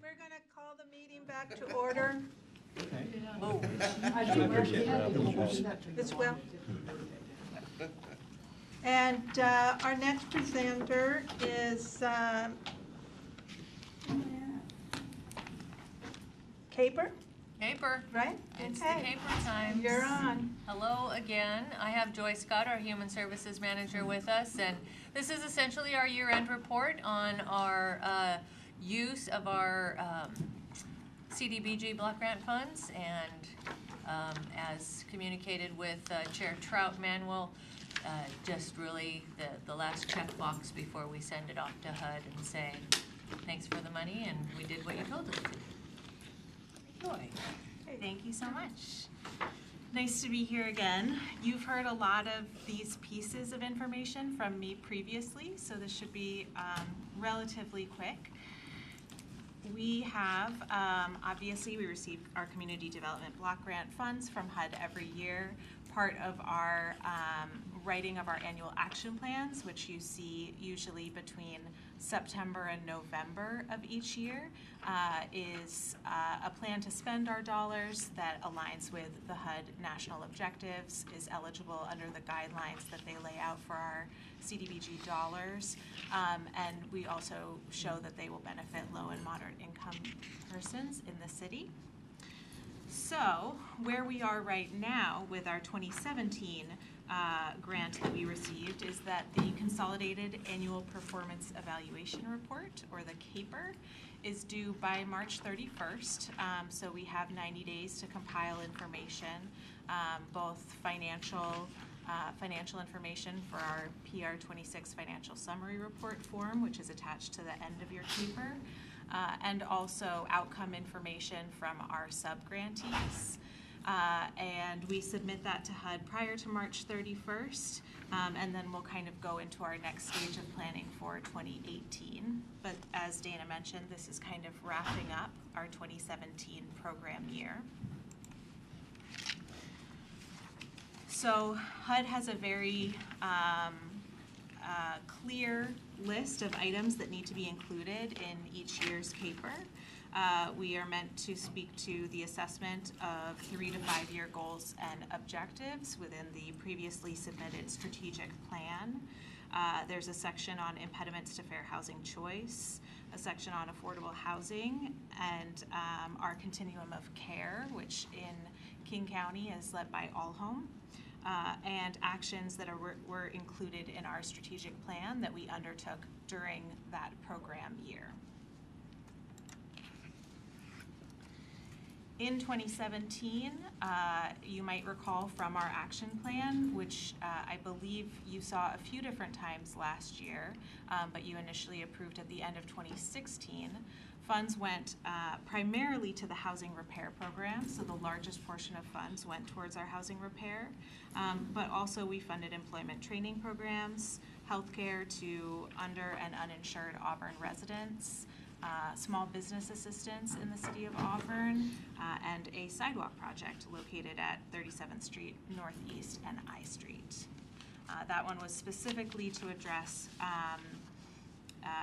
we're going to call the meeting back to order. This will. And our next presenter is Caper, Caper. right? It's Okay. the Caper time. You're on. Hello again. I have Joy Scott, our Human Services Manager, with us, and this is essentially our year-end report on our use of our CDBG block grant funds. And as communicated with Chair Troutman, we'll just really the last checkbox before we send it off to HUD and say thanks for the money and we did what you told us to. Joy. Thank you so much. Nice to be here again. You've heard a lot of these pieces of information from me previously, so this should be relatively quick. We have, obviously, we receive our community development block grant funds from HUD every year. Part of our writing of our annual action plans, which you see usually between September and November of each year, is a plan to spend our dollars that aligns with the HUD national objectives, is eligible under the guidelines that they lay out for our CDBG dollars, and we also show that they will benefit low and moderate income persons in the city. So, where we are right now with our 2017 grant that we received is that the Consolidated Annual Performance Evaluation Report, or the CAPER, is due by March 31st. So we have 90 days to compile information, both financial information for our PR26 financial summary report form, which is attached to the end of your CAPER, and also outcome information from our sub-grantees. And we submit that to HUD prior to March 31st, and then we'll kind of go into our next stage of planning for 2018. But as Dana mentioned, this is kind of wrapping up our 2017 program year. So HUD has a very clear list of items that need to be included in each year's CAPER. We are meant to speak to the assessment of 3 to 5 year goals and objectives within the previously submitted strategic plan. There's a section on impediments to fair housing choice, a section on affordable housing, and our continuum of care, which in King County is led by All Home. And actions that were included in our strategic plan that we undertook during that program year. In 2017, you might recall from our action plan, which I believe you saw a few different times last year, but you initially approved at the end of 2016, funds went primarily to the housing repair program, so the largest portion of funds went towards our housing repair, but also we funded employment training programs, healthcare to under and uninsured Auburn residents, small business assistance in the city of Auburn, and a sidewalk project located at 37th Street Northeast and I Street. That one was specifically to address,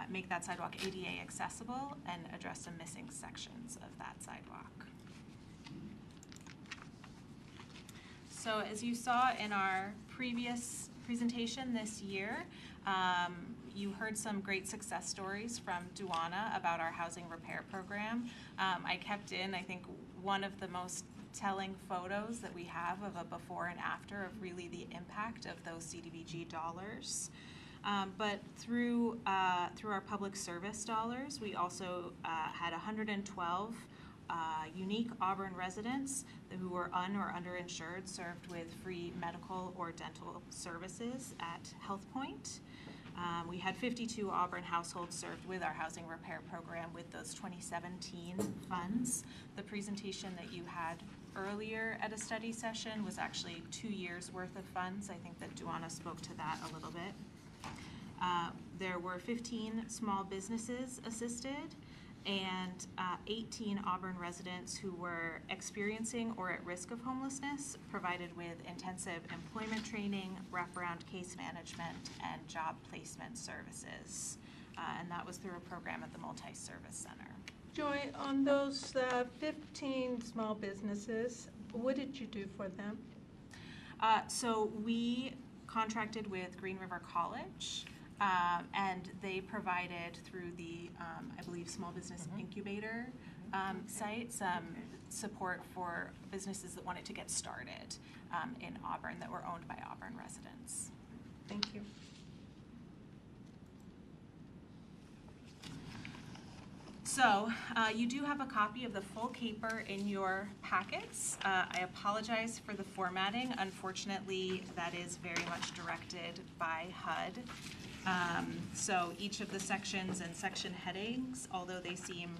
make that sidewalk ADA accessible and address some missing sections of that sidewalk. So as you saw in our previous presentation this year, you heard some great success stories from Duana about our housing repair program. I kept in, I think, one of the most telling photos that we have of a before and after of really the impact of those CDBG dollars. But through our public service dollars, we also had 112 unique Auburn residents who were un- or underinsured served with free medical or dental services at Health Point. We had 52 Auburn households served with our housing repair program with those 2017 funds. The presentation that you had earlier at a study session was actually 2 years worth of funds. I think that Duana spoke to that a little bit. There were 15 small businesses assisted and 18 Auburn residents who were experiencing or at risk of homelessness provided with intensive employment training, wraparound case management, and job placement services. And that was through a program at the Multi-Service Center. Joy, on those 15 small businesses, what did you do for them? So we contracted with Green River College, and they provided through the, I believe, Small Business Incubator site, some support for businesses that wanted to get started in Auburn that were owned by Auburn residents. Thank you. So you do have a copy of the full caper in your packets. I apologize for the formatting. Unfortunately, that is very much directed by HUD. So each of the sections and section headings, although they seem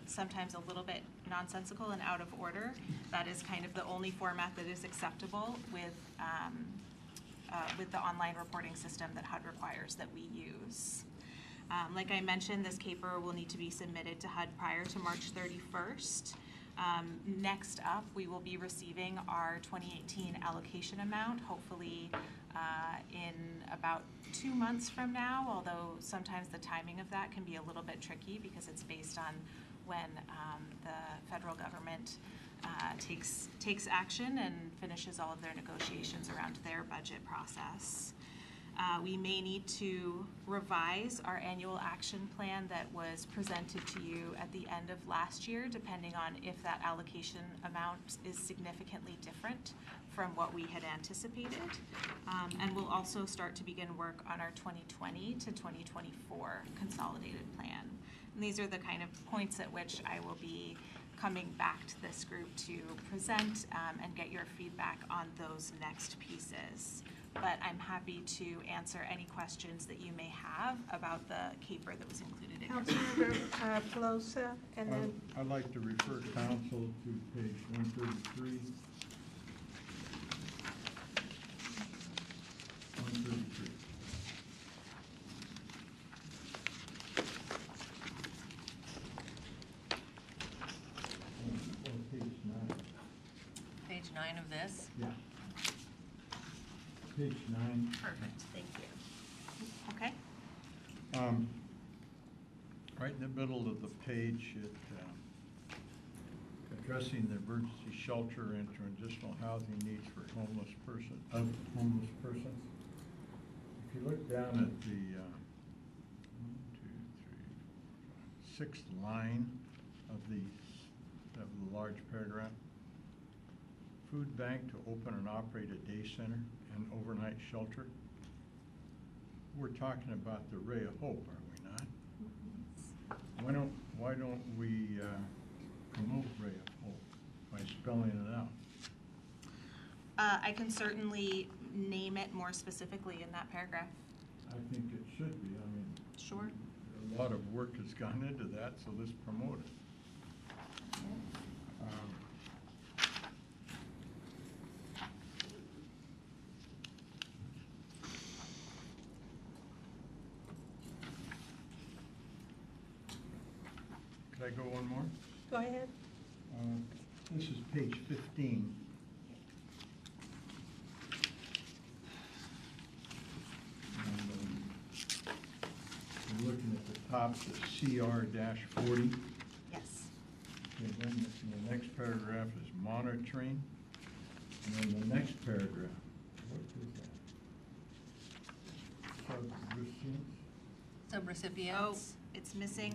sometimes a little bit nonsensical and out of order, that is kind of the only format that is acceptable with the online reporting system that HUD requires that we use. Like I mentioned, this caper will need to be submitted to HUD prior to March 31st. Next up, we will be receiving our 2018 allocation amount, hopefully in about 2 months from now, although sometimes the timing of that can be a little bit tricky because it's based on when the federal government takes action and finishes all of their negotiations around their budget process. We may need to revise our annual action plan that was presented to you at the end of last year, depending on if that allocation amount is significantly different from what we had anticipated. And we'll also start to begin work on our 2020 to 2024 consolidated plan. And these are the kind of points at which I will be coming back to this group to present and get your feedback on those next pieces. But I'm happy to answer any questions that you may have about the caper that was included in your Councilmember Pelosa, and then I'd like to refer council to page 133. 133. Page 9. Page 9 of this. Yeah. Page 9. Perfect, thank you. Okay. Right in the middle of the page, addressing the emergency shelter and transitional housing needs for homeless persons. If you look down at the 6th line of the large paragraph, food bank to open and operate a day center and overnight shelter. We're talking about the Ray of Hope, are we not? Why don't we promote Ray of Hope by spelling it out? I can certainly name it more specifically in that paragraph. I think it should be. I mean, Sure. a lot of work has gone into that, so let's promote it. Could I go one more? go ahead. This is page 15. And, I'm looking at the top, the CR-40. Yes. And then the next paragraph is monitoring. And then the next paragraph, what is that? Subrecipients. Oh, it's missing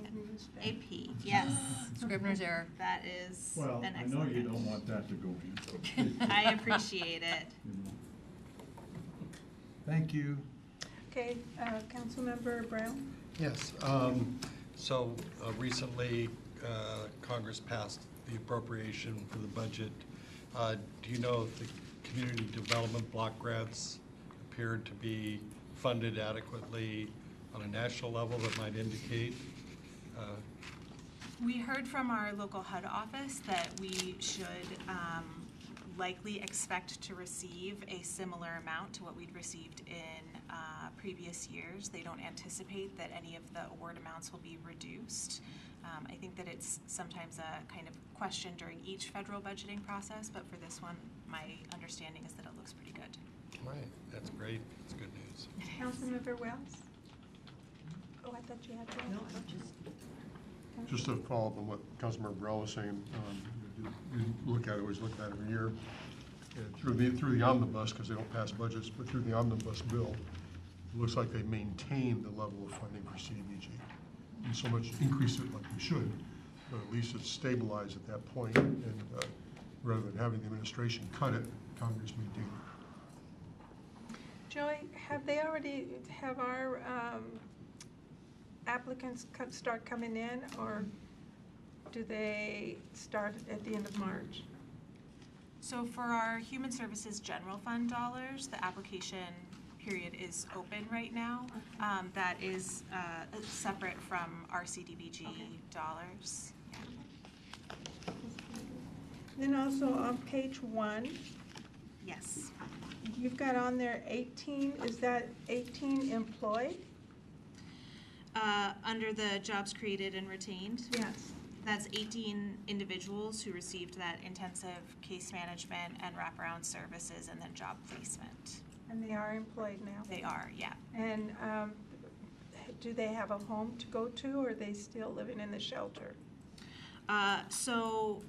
a P. Yes. Scrivener's error. That is Well, an I know excellent you catch. don't want that to go in. I appreciate it. You know. Thank you. Okay, Councilmember Brown? Yes, so recently Congress passed the appropriation for the budget. Do you know if the community development block grants appeared to be funded adequately on a national level that might indicate? We heard from our local HUD office that we should likely expect to receive a similar amount to what we'd received in previous years. They don't anticipate that any of the award amounts will be reduced. I think that it's sometimes a kind of question during each federal budgeting process, but for this one, my understanding is that it looks pretty good. All right, that's great. That's good news. Councilmember Wells? Oh, I thought you had one. No, I'm just, Just to follow up on what Councilmember Burrell was saying, you look at it, always look at it every year. And through the omnibus, because they don't pass budgets, but through the omnibus bill, it looks like they maintain the level of funding for CDBG. And so much increase it like we should, but at least it's stabilized at that point, and rather than having the administration cut it, Congress maintain it. Joey, have our applicants start coming in, or do they start at the end of March? So for our Human Services General Fund dollars, the application period is open right now. That is separate from our CDBG dollars. Yeah. Then also on page 1, Yes. you've got on there 18, is that 18 employed? Under the jobs created and retained? Yes. That's 18 individuals who received that intensive case management and wraparound services and then job placement. And they are employed now? They are, yeah. And do they have a home to go to, or are they still living in the shelter? So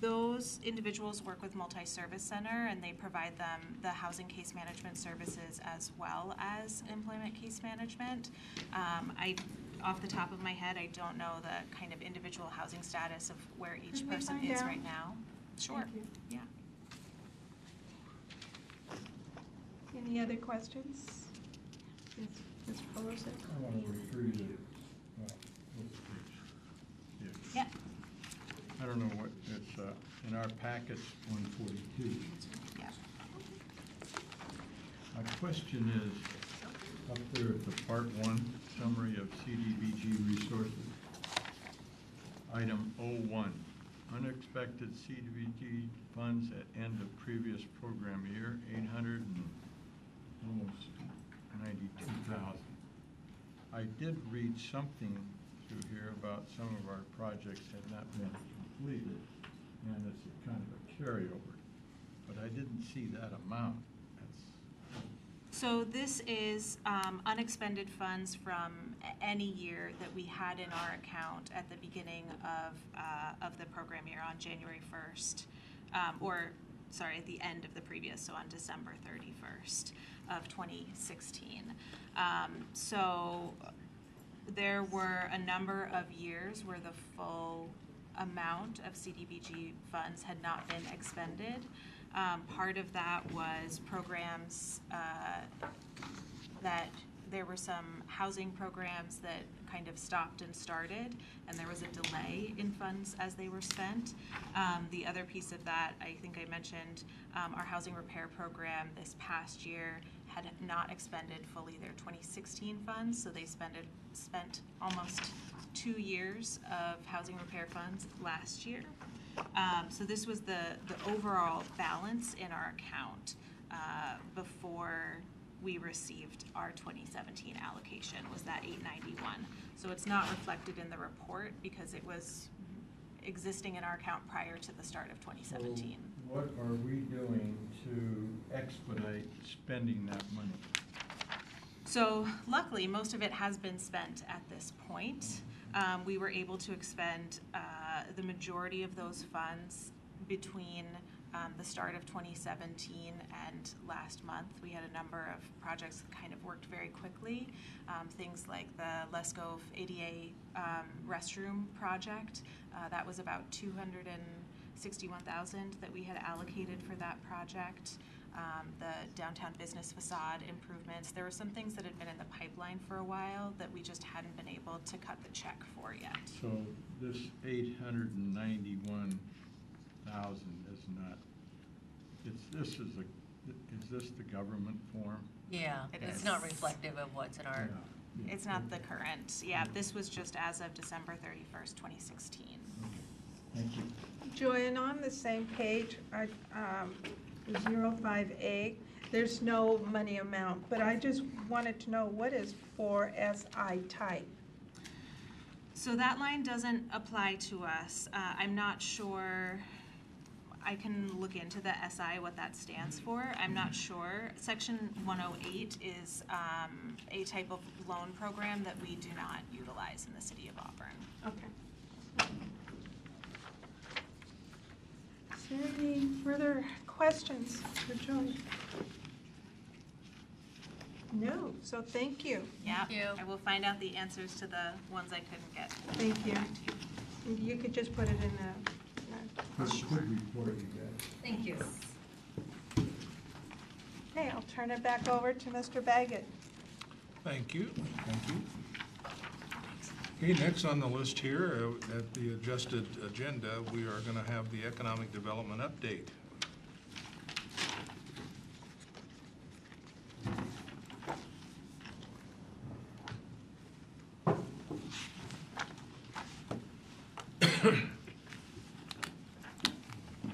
those individuals work with Multi-Service Center, and they provide them the housing case management services as well as employment case management. Off the top of my head, I don't know the kind of individual housing status of where each Can we person find is out? right now. Sure. Thank you. Yeah. Any other questions? Mr. Pelosi? I want to refer you to, what's the page? Yeah. I don't know what, it's, in our packets, 142. Yeah. My question is, up there at the Part 1 summary of CDBG resources, item 01, unexpected CDBG funds at end of previous program year, 800 and almost 92,000. I did read something through here about some of our projects had not been completed, and it's a kind of a carryover, but I didn't see that amount. So this is unexpended funds from any year that we had in our account at the beginning of the program year on January 1st, at the end of the previous, so on December 31st of 2016. So there were a number of years where the full amount of CDBG funds had not been expended. Part of that was programs that there were some housing programs that kind of stopped and started, and there was a delay in funds as they were spent. The other piece of that, I think I mentioned, our housing repair program this past year had not expended fully their 2016 funds, so they spent almost 2 years of housing repair funds last year. So this was the overall balance in our account before we received our 2017 allocation, was that 891. So it's not reflected in the report because it was existing in our account prior to the start of 2017. So what are we doing to expedite spending that money? So luckily, most of it has been spent at this point. We were able to expend the majority of those funds between the start of 2017 and last month. We had a number of projects that kind of worked very quickly. Things like the Lescove ADA restroom project. That was about $261,000 that we had allocated for that project. The downtown business facade improvements. There were some things that had been in the pipeline for a while that we just hadn't been able to cut the check for yet. So this 891,000 is not, is this the government form? Yeah, It it's is. not reflective of what's in our, Yeah. It's not the current. Yeah, this was just as of December 31st, 2016. Thank you. Joy, and on the same page, 05A, there's no money amount, but I just wanted to know, what is 4SI type? So that line doesn't apply to us. I'm not sure. I can look into the SI, what that stands for. I'm not sure. Section 108 is a type of loan program that we do not utilize in the city of Auburn. Okay, Is there any further questions for Joan? No, so thank you. Yeah, you. I will find out the answers to the ones I couldn't get. Thank you. And you could just put it in the, Good report, you guys. Thank you. okay, I'll turn it back over to Mr. Baggett. Thank you, thank you. Okay, next on the list here, at the adjusted agenda, we are going to have the economic development update.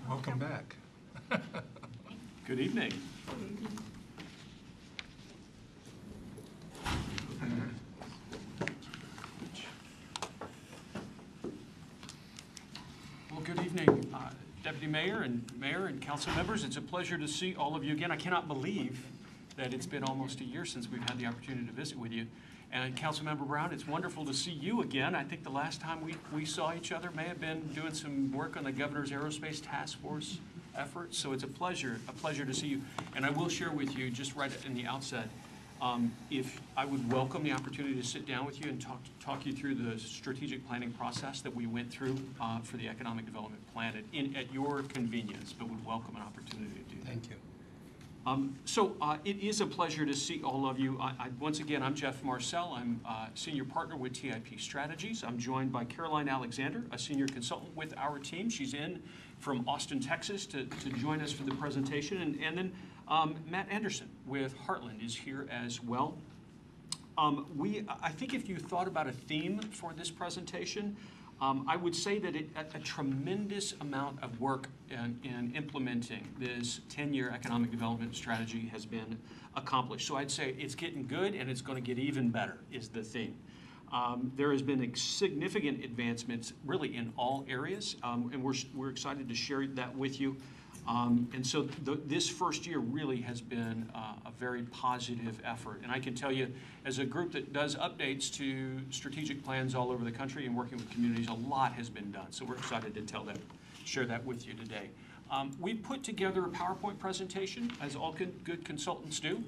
Welcome back. Good evening. Well, good evening, Deputy Mayor and council members. It's a pleasure to see all of you again. I cannot believe that it's been almost a year since we've had the opportunity to visit with you. And Councilmember Brown, it's wonderful to see you again. I think the last time we saw each other may have been doing some work on the Governor's Aerospace Task Force efforts. So it's a pleasure to see you. And I will share with you just right in the outset, if I would welcome the opportunity to sit down with you and talk you through the strategic planning process that we went through for the economic development plan at your convenience, but would welcome an opportunity to do that. Thank you. It is a pleasure to see all of you. Once again, I'm Jeff Marcel. I'm senior partner with TIP Strategies. I'm joined by Caroline Alexander, a senior consultant with our team. She's in from Austin, Texas to join us for the presentation. And then Matt Anderson with Heartland is here as well. I think if you thought about a theme for this presentation, I would say that a tremendous amount of work in implementing this 10-year economic development strategy has been accomplished. So I'd say it's getting good and it's going to get even better is the theme. There has been significant advancements really in all areas, and we're excited to share that with you. And so this first year really has been a very positive effort. And I can tell you, as a group that does updates to strategic plans all over the country and working with communities, a lot has been done. So we're excited to share that with you today. We put together a PowerPoint presentation, as all good consultants do.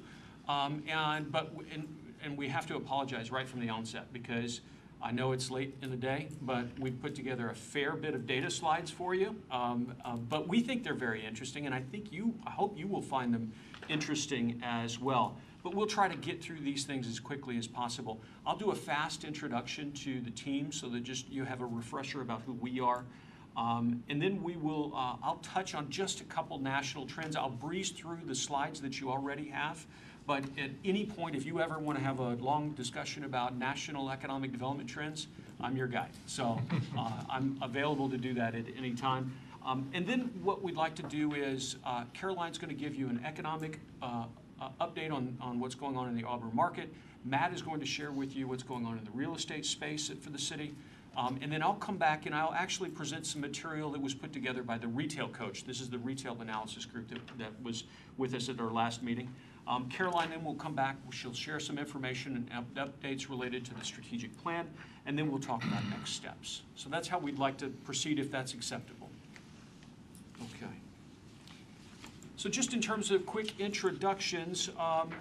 And we have to apologize right from the onset because I know it's late in the day, but we put together a fair bit of data slides for you. But we think they're very interesting, and I hope you will find them interesting as well. But we'll try to get through these things as quickly as possible. I'll do a fast introduction to the team so that just you have a refresher about who we are. And then I'll touch on just a couple national trends. I'll breeze through the slides that you already have. But at any point, if you ever want to have a long discussion about national economic development trends, I'm your guy. So I'm available to do that at any time. And then what we'd like to do is Caroline's going to give you an economic update on what's going on in the Auburn market. Matt is going to share with you what's going on in the real estate space for the city. And then I'll come back and I'll actually present some material that was put together by the Retail Coach. This is the retail analysis group that was with us at our last meeting. Caroline then will come back. She'll share some information and updates related to the strategic plan, and then we'll talk about next steps. So that's how we'd like to proceed if that's acceptable. Okay. So just in terms of quick introductions,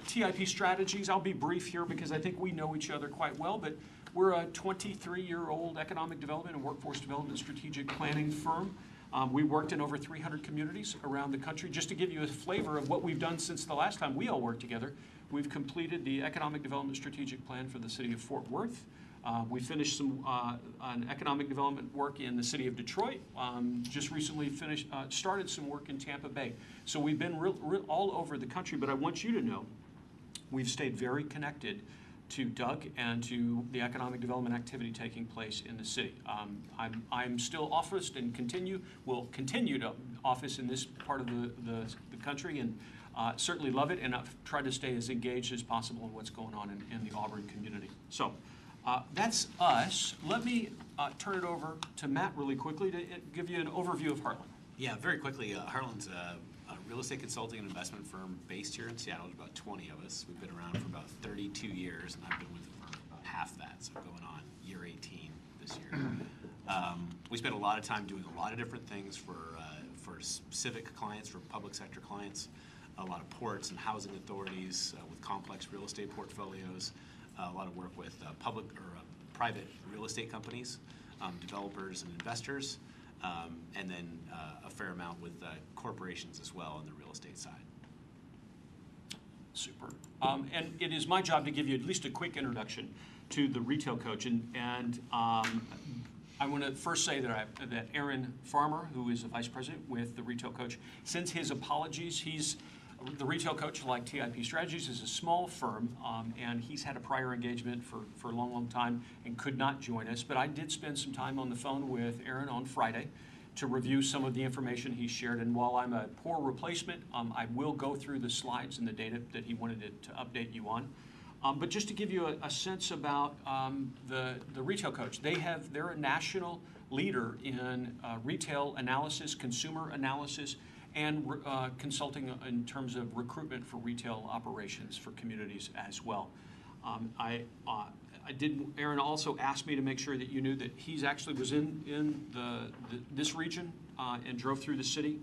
TIP Strategies, I'll be brief here because I think we know each other quite well, but we're a 23-year-old economic development and workforce development strategic planning firm. We worked in over 300 communities around the country. Just to give you a flavor of what we've done since the last time we all worked together, we've completed the Economic Development Strategic Plan for the city of Fort Worth. We finished some economic development work in the city of Detroit. Just recently started some work in Tampa Bay. So we've been all over the country, but I want you to know we've stayed very connected to Doug and to the economic development activity taking place in the city. I'm still officed and will continue to office in this part of the country and certainly love it, and I've tried to stay as engaged as possible in what's going on in the Auburn community. So that's us. Let me turn it over to Matt really quickly to give you an overview of Heartland. Yeah, very quickly, Heartland's a real estate consulting and investment firm based here in Seattle. There's about 20 of us. We've been around for about 32 years, and I've been with the firm about half that, so going on year 18 this year. We spend a lot of time doing a lot of different things for for civic clients, for public sector clients, a lot of ports and housing authorities with complex real estate portfolios, a lot of work with public or private real estate companies, developers and investors, and then a fair amount with corporations as well on the real estate side. Super. And it is my job to give you at least a quick introduction to the retail coach. And I want to first say that that Aaron Farmer, who is the vice president with the retail coach, sends his apologies. The retail coach, like TIP Strategies, is a small firm, and he's had a prior engagement for a long, long time and could not join us. But I did spend some time on the phone with Aaron on Friday to review some of the information he shared. And while I'm a poor replacement, I will go through the slides and the data that he wanted to update you on. But just to give you a sense about the retail coach, they're a national leader in retail analysis, consumer analysis, and consulting in terms of recruitment for retail operations for communities as well. Aaron also asked me to make sure that you knew that he's actually was in this region and drove through the city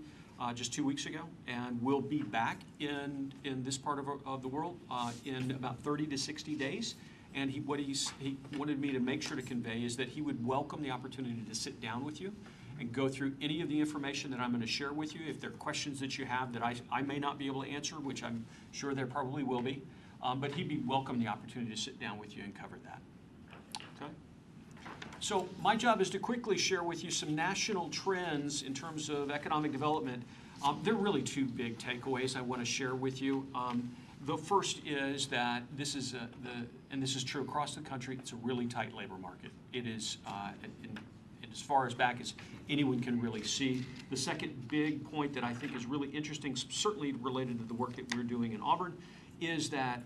just 2 weeks ago, and will be back in this part of the world in about 30 to 60 days. And he wanted me to make sure to convey is that he would welcome the opportunity to sit down with you and go through any of the information that I'm going to share with you. If there are questions that you have that I may not be able to answer, which I'm sure there probably will be, but he'd be welcome the opportunity to sit down with you and cover that. Okay? So my job is to quickly share with you some national trends in terms of economic development. There are really two big takeaways I want to share with you. The first is that this is and this is true across the country, it's a really tight labor market. It is as far as back as anyone can really see. The second big point that I think is really interesting, certainly related to the work that we're doing in Auburn, is that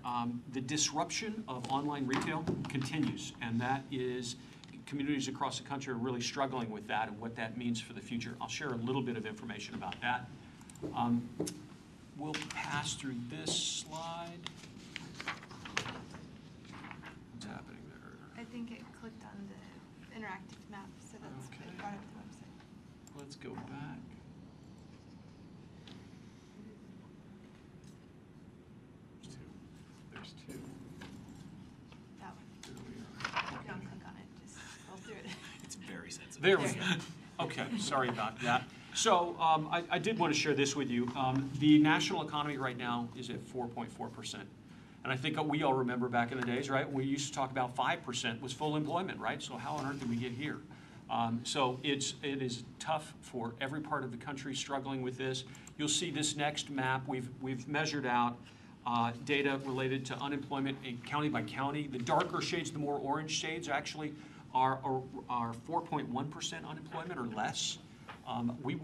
the disruption of online retail continues, and that is communities across the country are really struggling with that and what that means for the future. I'll share a little bit of information about that. We'll pass through this slide. What's happening there? I think it clicked on the interactive map, so that's Okay. what brought up the website. Let's go back. There's two. That one. There we are. Don't click on it, just scroll through it. It's very sensitive. There we go. Okay, sorry about that. So I did want to share this with you. The national economy right now is at 4.4%. And I think we all remember back in the days, right? We used to talk about 5% was full employment, right? So how on earth did we get here? So it is tough for every part of the country struggling with this. You'll see this next map. We've measured out data related to unemployment county by county. The darker shades, the more orange shades, actually are 4.1% unemployment or less. We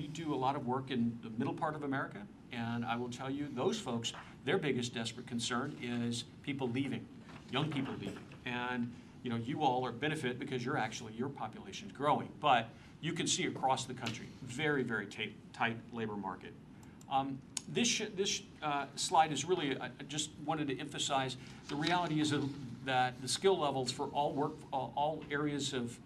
do a lot of work in the middle part of America, and I will tell you, those folks, their biggest desperate concern is people leaving, young people leaving. And you all are benefit because your population is growing, but you can see across the country, very, very tight labor market. This slide is really, I just wanted to emphasize, the reality is that the skill levels for all areas of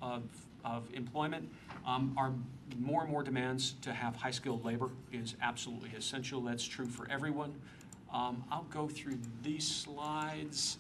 employment are more and more demands to have high-skilled labor is absolutely essential. That's true for everyone. I'll go through these slides.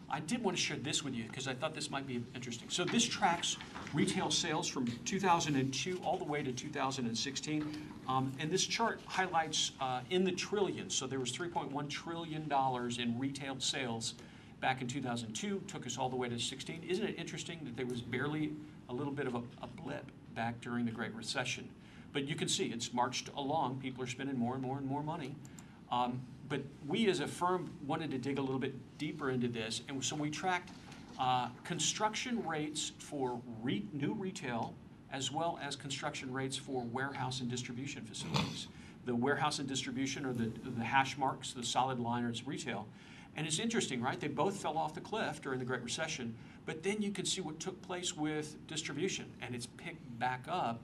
I did want to share this with you because I thought this might be interesting. So this tracks retail sales from 2002 all the way to 2016. And this chart highlights in the trillions. So there was $3.1 trillion in retail sales back in 2002, took us all the way to 16. Isn't it interesting that there was barely a little bit of a blip back during the Great Recession? But you can see it's marched along. People are spending more and more and more money. But we as a firm wanted to dig a little bit deeper into this, and so we tracked construction rates for new retail as well as construction rates for warehouse and distribution facilities. The warehouse and distribution are the hash marks, the solid liners retail. And it's interesting, right? They both fell off the cliff during the Great Recession, but then you can see what took place with distribution, and it's picked back up.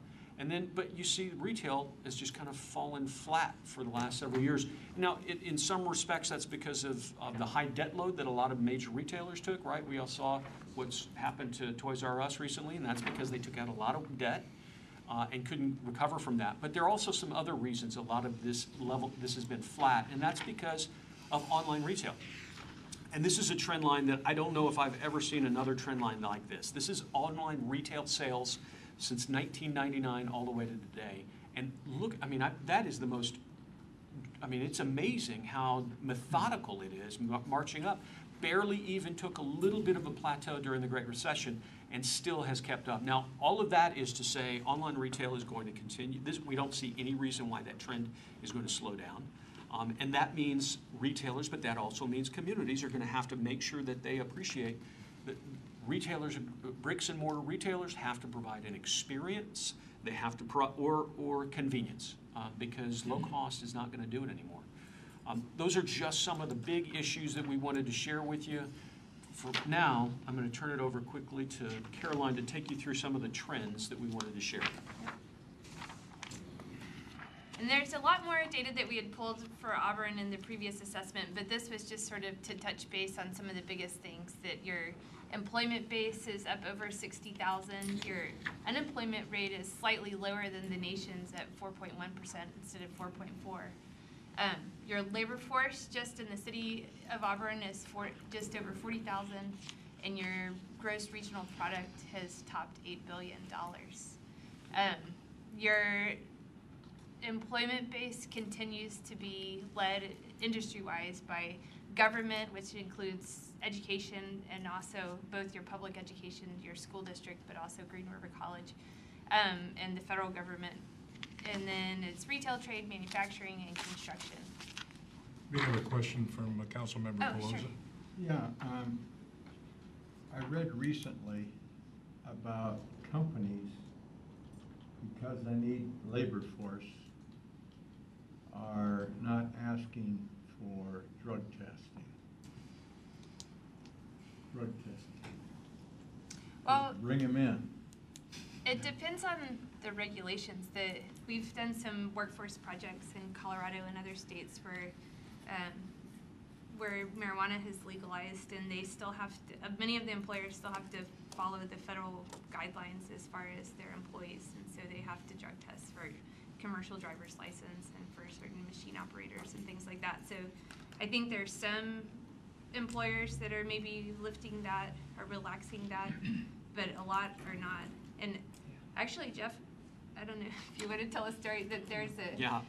But you see retail has just kind of fallen flat for the last several years. Now, in some respects, that's because of the high debt load that a lot of major retailers took, right? We all saw what's happened to Toys R Us recently, and that's because they took out a lot of debt. and couldn't recover from that. But there are also some other reasons a lot of this has been flat, and that's because of online retail. And this is a trend line that I don't know if I've ever seen another trend line like this. This is online retail sales since 1999 all the way to today. And look, I mean, that is the most, I mean, it's amazing how methodical it is, marching up. Barely even took a little bit of a plateau during the Great Recession and still has kept up. Now, all of that is to say online retail is going to continue. We don't see any reason why that trend is going to slow down. And that means retailers, but that also means communities are going to have to make sure that they appreciate that retailers, bricks and mortar retailers, have to provide an experience. They have to or convenience, because low cost is not going to do it anymore. Those are just some of the big issues that we wanted to share with you. For now, I'm going to turn it over quickly to Caroline to take you through some of the trends that we wanted to share. And there's a lot more data that we had pulled for Auburn in the previous assessment, but this was just sort of to touch base on some of the biggest things, that your employment base is up over 60,000. Your unemployment rate is slightly lower than the nation's at 4.1% instead of 4.4%. Your labor force just in the city of Auburn is just over 40,000, and your gross regional product has topped $8 billion. Your employment base continues to be led industry-wise by government, which includes education and also both your public education, your school district, but also Green River College, and the federal government. And then it's retail, trade, manufacturing, and construction. We have a question from Council Member Pelosi. Sure. Yeah, I read recently about companies, because they need labor force, are not asking for drug testing. Well, bring them in. it depends on the regulations. We've done some workforce projects in Colorado and other states where marijuana has legalized, and they still have to, many of the employers still have to follow the federal guidelines as far as their employees, and so they have to drug test for commercial driver's license and for certain machine operators and things like that. So I think there's some employers that are maybe lifting that or relaxing that, but a lot are not. And actually, Jeff, I don't know if you want to tell a story that there's a... Yeah.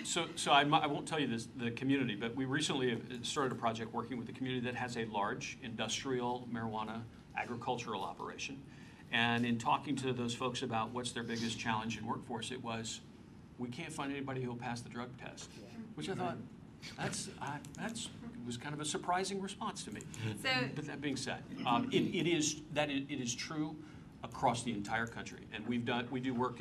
So I won't tell you the community, but we recently have started a project working with a community that has a large industrial marijuana agricultural operation. And in talking to those folks about what's their biggest challenge in workforce, it was, we can't find anybody who'll pass the drug test, which I thought, that's was kind of a surprising response to me. So, but that being said, it is true across the entire country, and we do work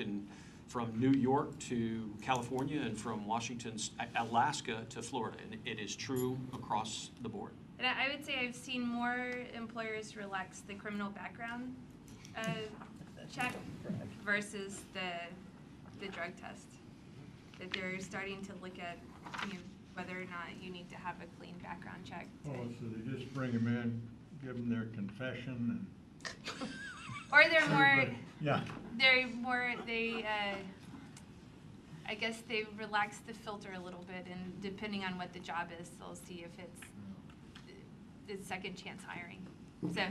from New York to California and from Washington, Alaska to Florida, and it is true across the board. And I would say I've seen more employers relax the criminal background check versus the drug test. That they're starting to look at, whether or not you need to have a clean background check. Oh, so they just bring them in, give them their confession, and... Or they're more... Yeah. I guess they relax the filter a little bit, and depending on what the job is, they'll see if it's second chance hiring. So,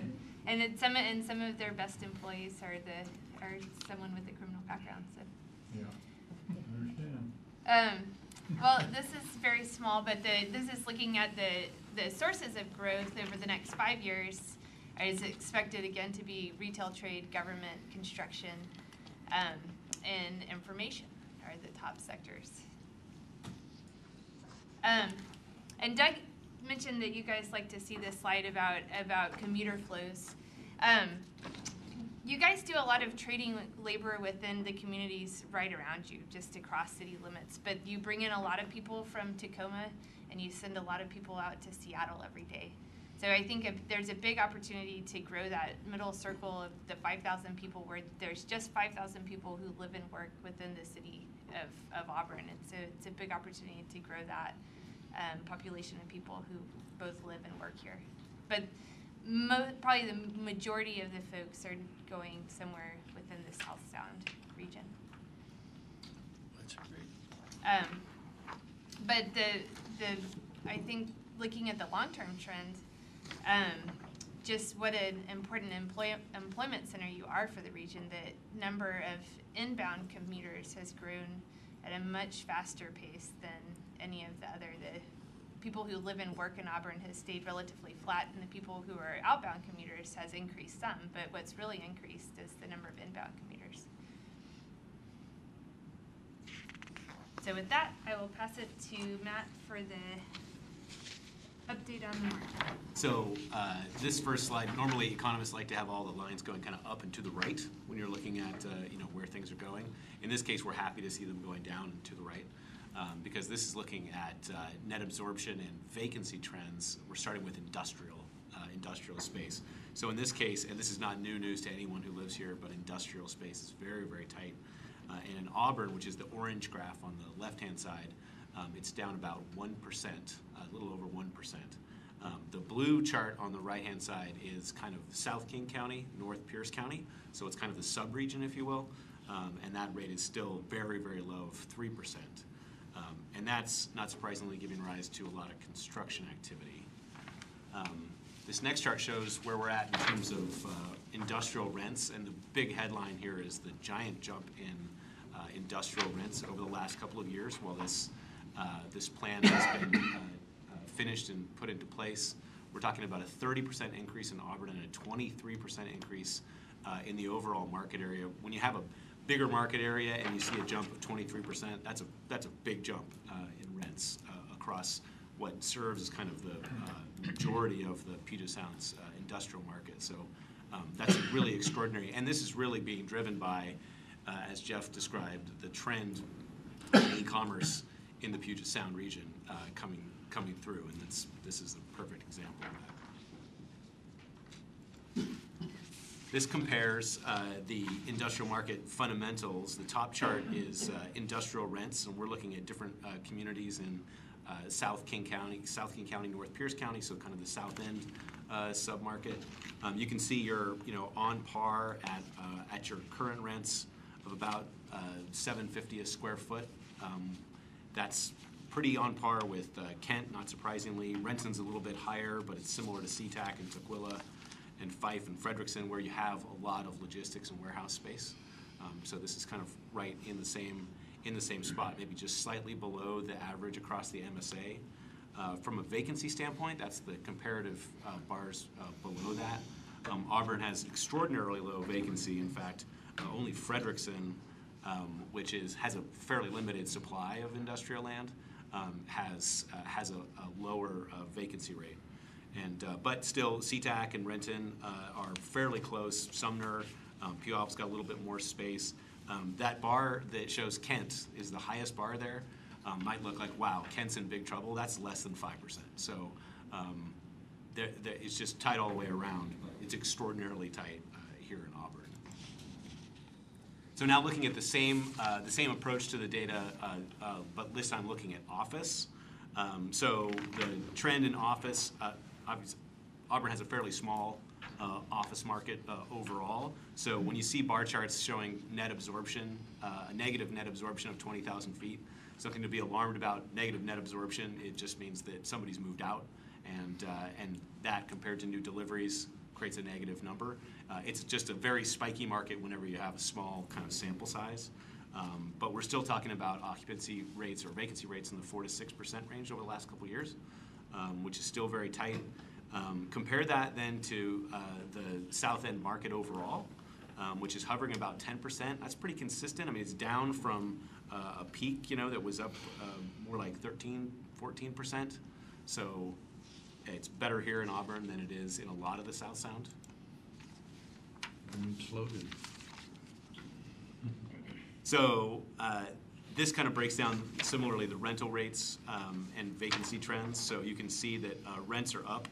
and some of their best employees are someone with a criminal background. So. Yeah, I understand. Well, this is very small, but this is looking at the sources of growth over the next 5 years. Is expected again to be retail, trade, government, construction, and information are the top sectors. And Doug mentioned that you guys like to see this slide about commuter flows. You guys do a lot of trading labor within the communities right around you, just across city limits, but you bring in a lot of people from Tacoma, and you send a lot of people out to Seattle every day. So I think there's a big opportunity to grow that middle circle of the 5,000 people, where there's just 5,000 people who live and work within the city of Auburn. And so it's a big opportunity to grow that population of people who both live and work here. But probably the majority of the folks are going somewhere within the South Sound region. But I think looking at the long-term trend, just what an important employment center you are for the region, the number of inbound commuters has grown at a much faster pace than any of the people who live and work in Auburn has stayed relatively flat, and the people who are outbound commuters has increased some, but what's really increased is the number of inbound commuters. So with that, I will pass it to Matt for the update on the market. So this first slide, normally economists like to have all the lines going kind of up and to the right when you're looking at where things are going. In this case, we're happy to see them going down and to the right. Because this is looking at net absorption and vacancy trends. We're starting with industrial space. So in this case, and this is not new news to anyone who lives here, but industrial space is very, very tight. And in Auburn, which is the orange graph on the left-hand side, it's down about 1%, a little over 1%. The blue chart on the right-hand side is kind of South King County, North Pierce County. So it's kind of the sub-region, if you will. And that rate is still very, very low of 3%. And that's, not surprisingly, giving rise to a lot of construction activity. This next chart shows where we're at in terms of industrial rents, and the big headline here is the giant jump in industrial rents over the last couple of years while this plan has been finished and put into place. We're talking about a 30% increase in Auburn and a 23% increase in the overall market area. When you have a bigger market area and you see a jump of 23%, that's a big jump in rents across what serves as kind of the majority of the Puget Sound's industrial market. So that's really extraordinary. And this is really being driven by, as Jeff described, the trend in e-commerce in the Puget Sound region coming through. And this is a perfect example of that. This compares the industrial market fundamentals. The top chart is industrial rents, and we're looking at different communities in South King County, North Pierce County, so kind of the south end submarket. You can see you're on par at your current rents of about $750 a square foot. That's pretty on par with Kent, not surprisingly. Renton's a little bit higher, but it's similar to SeaTac and Tukwila and Fife and Frederickson, where you have a lot of logistics and warehouse space. So this is kind of right in the same spot, maybe just slightly below the average across the MSA. From a vacancy standpoint, that's the comparative bars below that. Auburn has extraordinarily low vacancy. In fact, only Frederickson, which has a fairly limited supply of industrial land, has a lower vacancy rate. But still, SeaTac and Renton are fairly close. Sumner, Puyallup got a little bit more space. That bar that shows Kent is the highest bar there. Might look like, wow, Kent's in big trouble. That's less than 5%. So it's just tight all the way around. But it's extraordinarily tight here in Auburn. So now looking at the same approach to the data, but this time looking at office. So the trend in office, obviously, Auburn has a fairly small office market overall. So when you see bar charts showing net absorption, a negative net absorption of 20,000 feet, something to be alarmed about. Negative net absorption, it just means that somebody's moved out, and that compared to new deliveries creates a negative number. It's just a very spiky market whenever you have a small kind of sample size. But we're still talking about occupancy rates or vacancy rates in the 4 to 6% range over the last couple of years, which is still very tight. Compare that then to the South End market overall, which is hovering about 10%. That's pretty consistent. I mean, it's down from a peak, that was up more like 13, 14%. So it's better here in Auburn than it is in a lot of the South Sound. Slogan. So this kind of breaks down similarly the rental rates and vacancy trends. So you can see that rents are up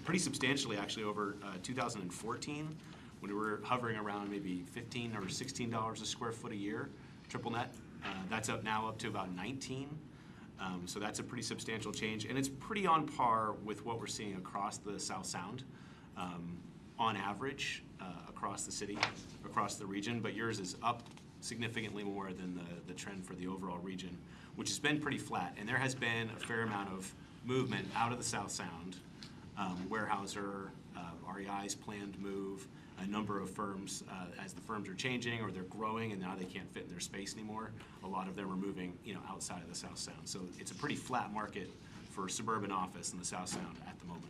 pretty substantially actually over 2014 when we were hovering around maybe $15 or $16 a square foot a year, triple net. That's now up to about 19. So that's a pretty substantial change. And it's pretty on par with what we're seeing across the South Sound on average across the city, across the region. But yours is up significantly more than the trend for the overall region, which has been pretty flat. And there has been a fair amount of movement out of the South Sound. Weyerhaeuser, REI's planned move, a number of firms, as the firms are changing or they're growing and now they can't fit in their space anymore, a lot of them are moving, outside of the South Sound. So it's a pretty flat market for suburban office in the South Sound at the moment.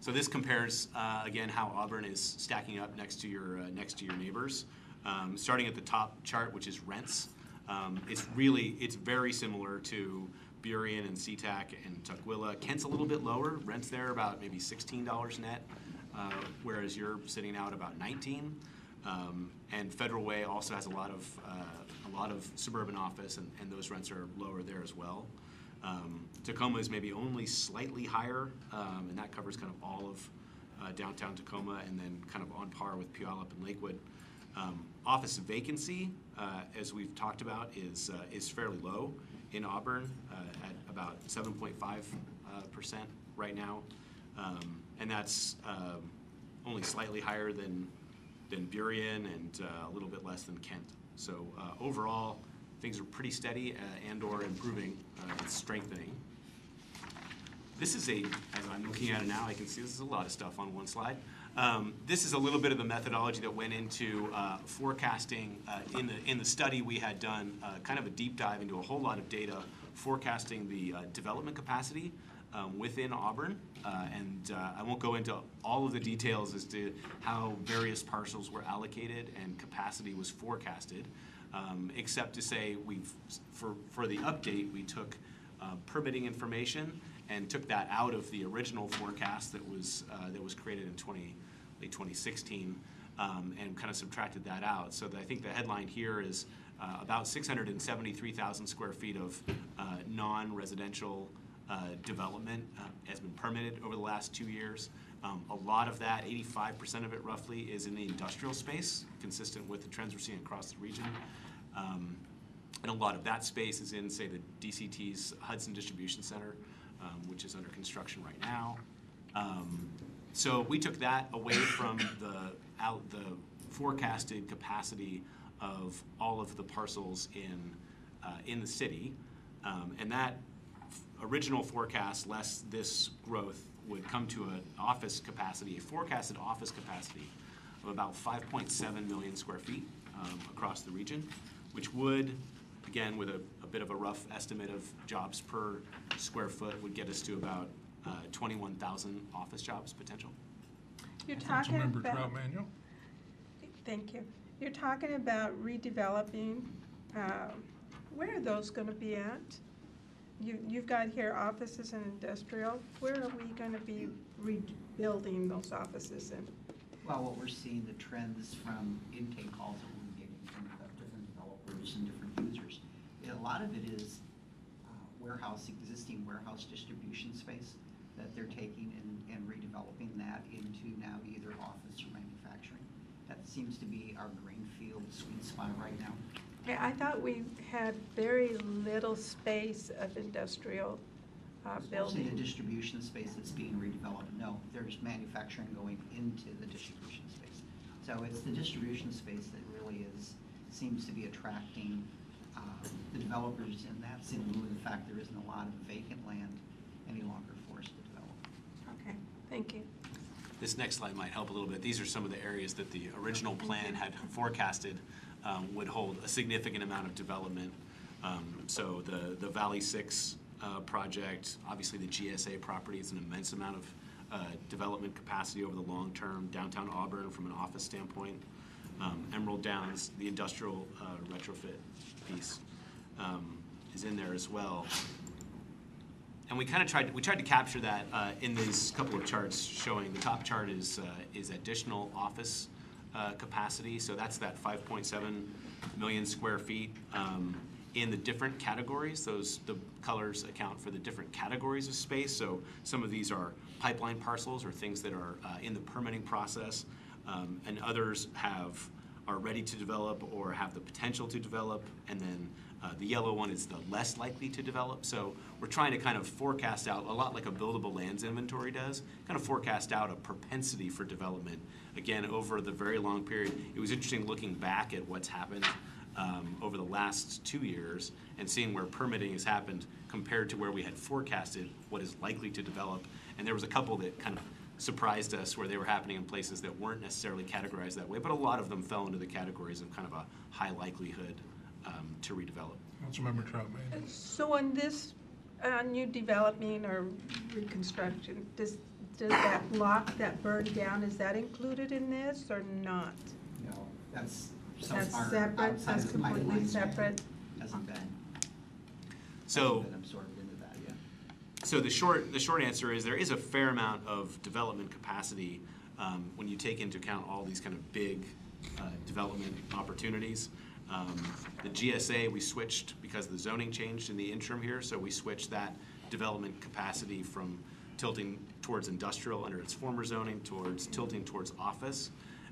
So this compares, again, how Auburn is stacking up next to your neighbors. Starting at the top chart, which is rents, it's very similar to Burien and SeaTac and Tukwila. Kent's a little bit lower. Rents there about maybe $16 net, whereas you're sitting out at about $19. And Federal Way also has a lot of suburban office, and those rents are lower there as well. Tacoma is maybe only slightly higher, and that covers kind of all of downtown Tacoma, and then kind of on par with Puyallup and Lakewood. Office vacancy, as we've talked about, is fairly low in Auburn at about 7.5% right now, and that's only slightly higher than Burien and a little bit less than Kent. So overall, things are pretty steady and/or improving. It's strengthening. This is as I'm looking at it now, I can see this is a lot of stuff on one slide. This is a little bit of the methodology that went into forecasting. In the study we had done kind of a deep dive into a whole lot of data forecasting the development capacity within Auburn. And I won't go into all of the details as to how various parcels were allocated and capacity was forecasted, except to say for the update, we took permitting information and took that out of the original forecast that was created in late 2016, and kind of subtracted that out. So I think the headline here is about 673,000 square feet of non-residential development has been permitted over the last 2 years. A lot of that, 85% of it roughly, is in the industrial space, consistent with the trends we're seeing across the region. And a lot of that space is in, say, the DCT's Hudson Distribution Center, which is under construction right now. So we took that away from the forecasted capacity of all of the parcels in the city, and that original forecast less this growth would come to an office capacity, a forecasted office capacity of about 5.7 million square feet across the region, which would, again, with a bit of a rough estimate of jobs per square foot, would get us to about 21,000 office jobs potential. You're talking Councilmember about. Trout-Manuel? Thank you. You're talking about redeveloping. Where are those going to be at? You've got here offices and industrial. Where are we going to be rebuilding those offices in? Well, what we're seeing, the trends from intake calls that we're getting from different developers and different users, a lot of it is existing warehouse distribution space that they're taking and redeveloping that into now either office or manufacturing. That seems to be our greenfield sweet spot right now. Yeah, I thought we had very little space of industrial Mostly building. the distribution space that's being redeveloped. No, there's manufacturing going into the distribution space. So it's the distribution space that really seems to be attracting the developers, and that's in lieu of the fact there isn't a lot of vacant land any longer for us to develop. Okay, thank you. This next slide might help a little bit. These are some of the areas that the original plan had forecasted would hold a significant amount of development. So the Valley 6 project, obviously the GSA property is an immense amount of development capacity over the long term. Downtown Auburn from an office standpoint. Emerald Downs, the industrial retrofit piece is in there as well. And we kind of tried to capture that in these couple of charts showing. The top chart is additional office capacity. So that's that 5.7 million square feet in the different categories. The colors account for the different categories of space. So some of these are pipeline parcels or things that are in the permitting process, and others are ready to develop or have the potential to develop, and then The yellow one is the less likely to develop. So we're trying to kind of forecast out, a lot like a buildable lands inventory does, kind of forecast out a propensity for development, again, over the very long period. It was interesting looking back at what's happened over the last 2 years and seeing where permitting has happened compared to where we had forecasted what is likely to develop. And there was a couple that kind of surprised us where they were happening in places that weren't necessarily categorized that way, but a lot of them fell into the categories of kind of a high likelihood to redevelop. Councilmember Troutman. So on this new development or reconstruction, does that block that burned down, is that included in this or not? No, that's so That's far separate, outside that's of the completely pipeline, so separate? hasn't been So, absorbed into that yet. so the short answer is there is a fair amount of development capacity when you take into account all these kind of big development opportunities. The GSA, we switched because the zoning changed in the interim here, so we switched that development capacity from tilting towards industrial under its former zoning towards tilting towards office.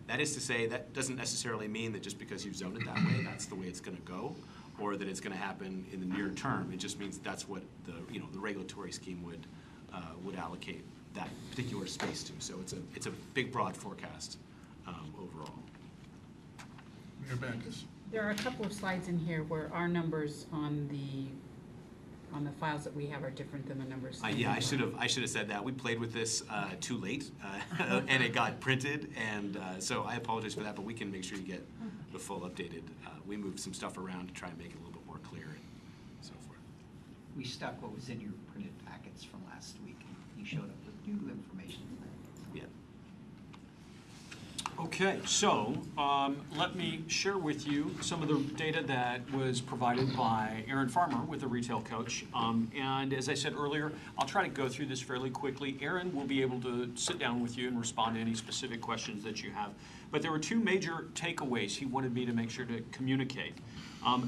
That is to say, that doesn't necessarily mean that just because you've zoned it that way, that's the way it's going to go, or that it's going to happen in the near term. It just means that's what the the regulatory scheme would allocate that particular space to. So it's a big, broad forecast overall. Mayor Backus. There are a couple of slides in here where our numbers on the files that we have are different than the numbers. Yeah, I should have said that. We played with this too late, and it got printed, and so I apologize for that. But we can make sure you get the full updated. We moved some stuff around to try and make it a little bit more clear and so forth. We stuck what was in your printed packets from last week, and you showed up with new information tonight. Yeah. Okay, so let me share with you some of the data that was provided by Aaron Farmer with the Retail Coach. And as I said earlier, I'll try to go through this fairly quickly. Aaron will be able to sit down with you and respond to any specific questions that you have. But there were two major takeaways he wanted me to make sure to communicate.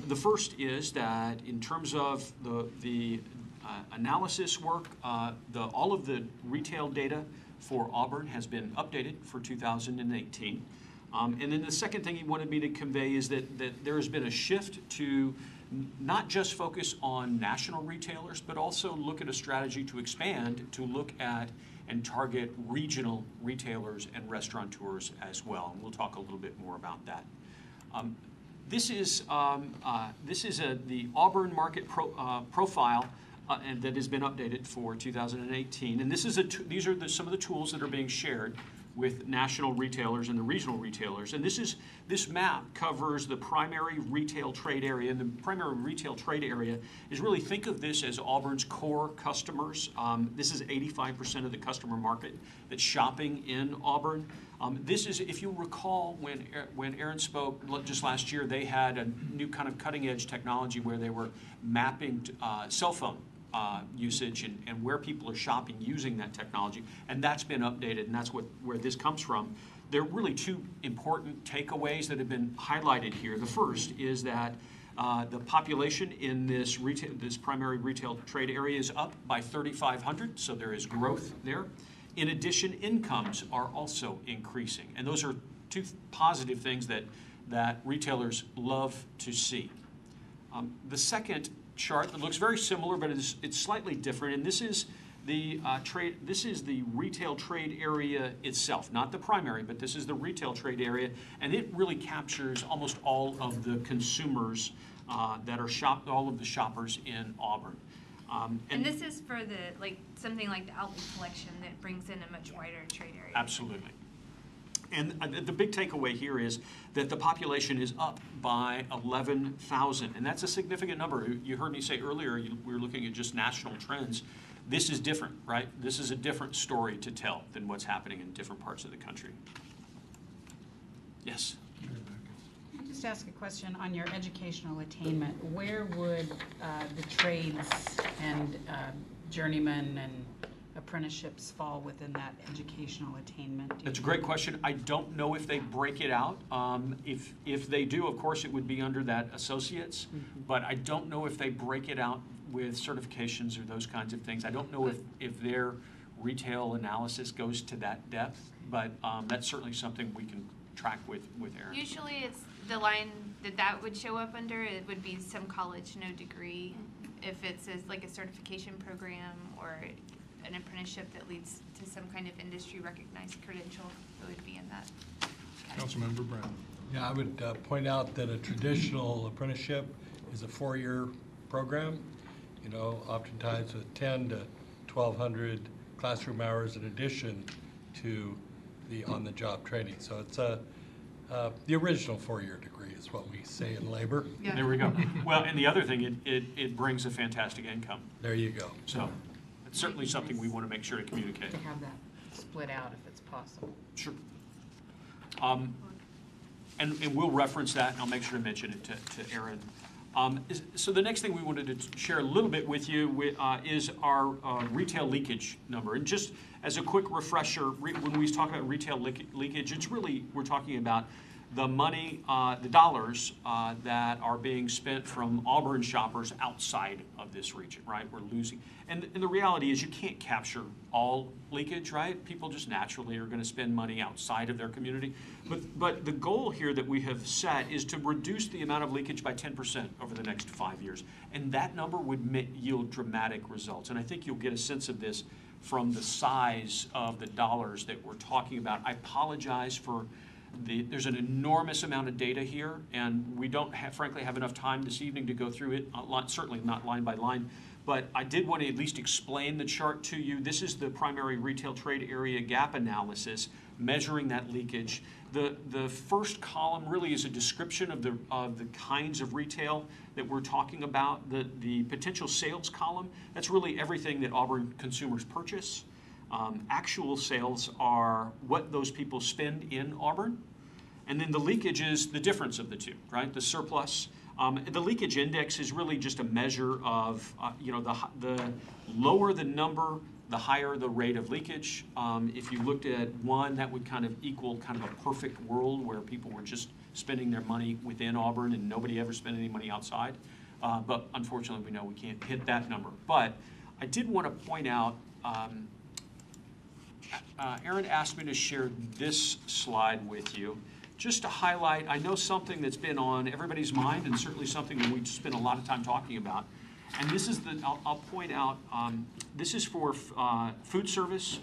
The first is that in terms of the analysis work, all of the retail data for Auburn has been updated for 2018. And then the second thing he wanted me to convey is that there has been a shift to not just focus on national retailers, but also look at a strategy to expand, to look at and target regional retailers and restaurateurs as well. And we'll talk a little bit more about that. This is the Auburn market profile and that has been updated for 2018. And these are some of the tools that are being shared with national retailers and the regional retailers. And this map covers the primary retail trade area. And the primary retail trade area is really, think of this as Auburn's core customers. This is 85% of the customer market that's shopping in Auburn. This is, if you recall, when Aaron spoke just last year, they had a new kind of cutting edge technology where they were mapping cell phone usage and where people are shopping using that technology, and that's been updated, and that's where this comes from. There are really two important takeaways that have been highlighted here. The first is that the population in this primary retail trade area is up by 3,500, so there is growth there. In addition, incomes are also increasing, and those are two positive things that retailers love to see. The second chart that looks very similar, but it's slightly different, and this is the retail trade area itself, not the primary, but this is the retail trade area, and it really captures almost all of the consumers that are all of the shoppers in Auburn. And this is for something like the outlet collection that brings in a much wider trade area. Absolutely. And the big takeaway here is that the population is up by 11,000, and that's a significant number. You heard me say earlier we were looking at just national trends. This is different, right? This is a different story to tell than what's happening in different parts of the country. Yes? Can I just ask a question on your educational attainment? Where would the trades and journeyman and apprenticeships fall within that educational attainment? That's a great question. I don't know if they break it out. If they do, of course, it would be under that associates, but I don't know if they break it out with certifications or those kinds of things. I don't know if their retail analysis goes to that depth, but that's certainly something we can track with Aaron. Usually it's the line that would show up under, it would be some college, no degree. If it's like a certification program or an apprenticeship that leads to some kind of industry recognized credential, it would be in that. Councilmember Brown. Yeah, I would point out that a traditional apprenticeship is a 4-year program, you know, oftentimes with 10 to 1,200 classroom hours in addition to the on-the-job training. So it's the original 4-year degree is what we say in labor. Yeah. There we go. Well, and the other thing, it brings a fantastic income. There you go. So it's certainly something we want to make sure to communicate. To have that split out if it's possible. Sure. And we'll reference that, and I'll make sure to mention it to Aaron. So the next thing we wanted to share a little bit with you is our retail leakage number. And just as a quick refresher, when we talk about retail leakage, it's really, we're talking about the money, the dollars that are being spent from Auburn shoppers outside of this region, right? We're losing. And the reality is you can't capture all leakage, right? People just naturally are going to spend money outside of their community. But the goal here that we have set is to reduce the amount of leakage by 10% over the next 5 years. And that number would yield dramatic results. And I think you'll get a sense of this from the size of the dollars that we're talking about. I apologize for there's an enormous amount of data here, and we don't frankly have enough time this evening to go through it, certainly not line by line. But I did want to at least explain the chart to you. This is the primary retail trade area gap analysis, measuring that leakage. The first column really is a description of the kinds of retail that we're talking about. The potential sales column, that's really everything that Auburn consumers purchase. Actual sales are what those people spend in Auburn. And then the leakage is the difference of the two, right? The surplus. The leakage index is really just a measure of, the lower the number, the higher the rate of leakage. If you looked at 1, that would kind of equal kind of a perfect world where people were just spending their money within Auburn and nobody ever spent any money outside. But unfortunately, we know we can't hit that number. But I did want to point out, Aaron asked me to share this slide with you, just to highlight, I know something that's been on everybody's mind and certainly something that we spend a lot of time talking about. And this is I'll point out, this is for food service,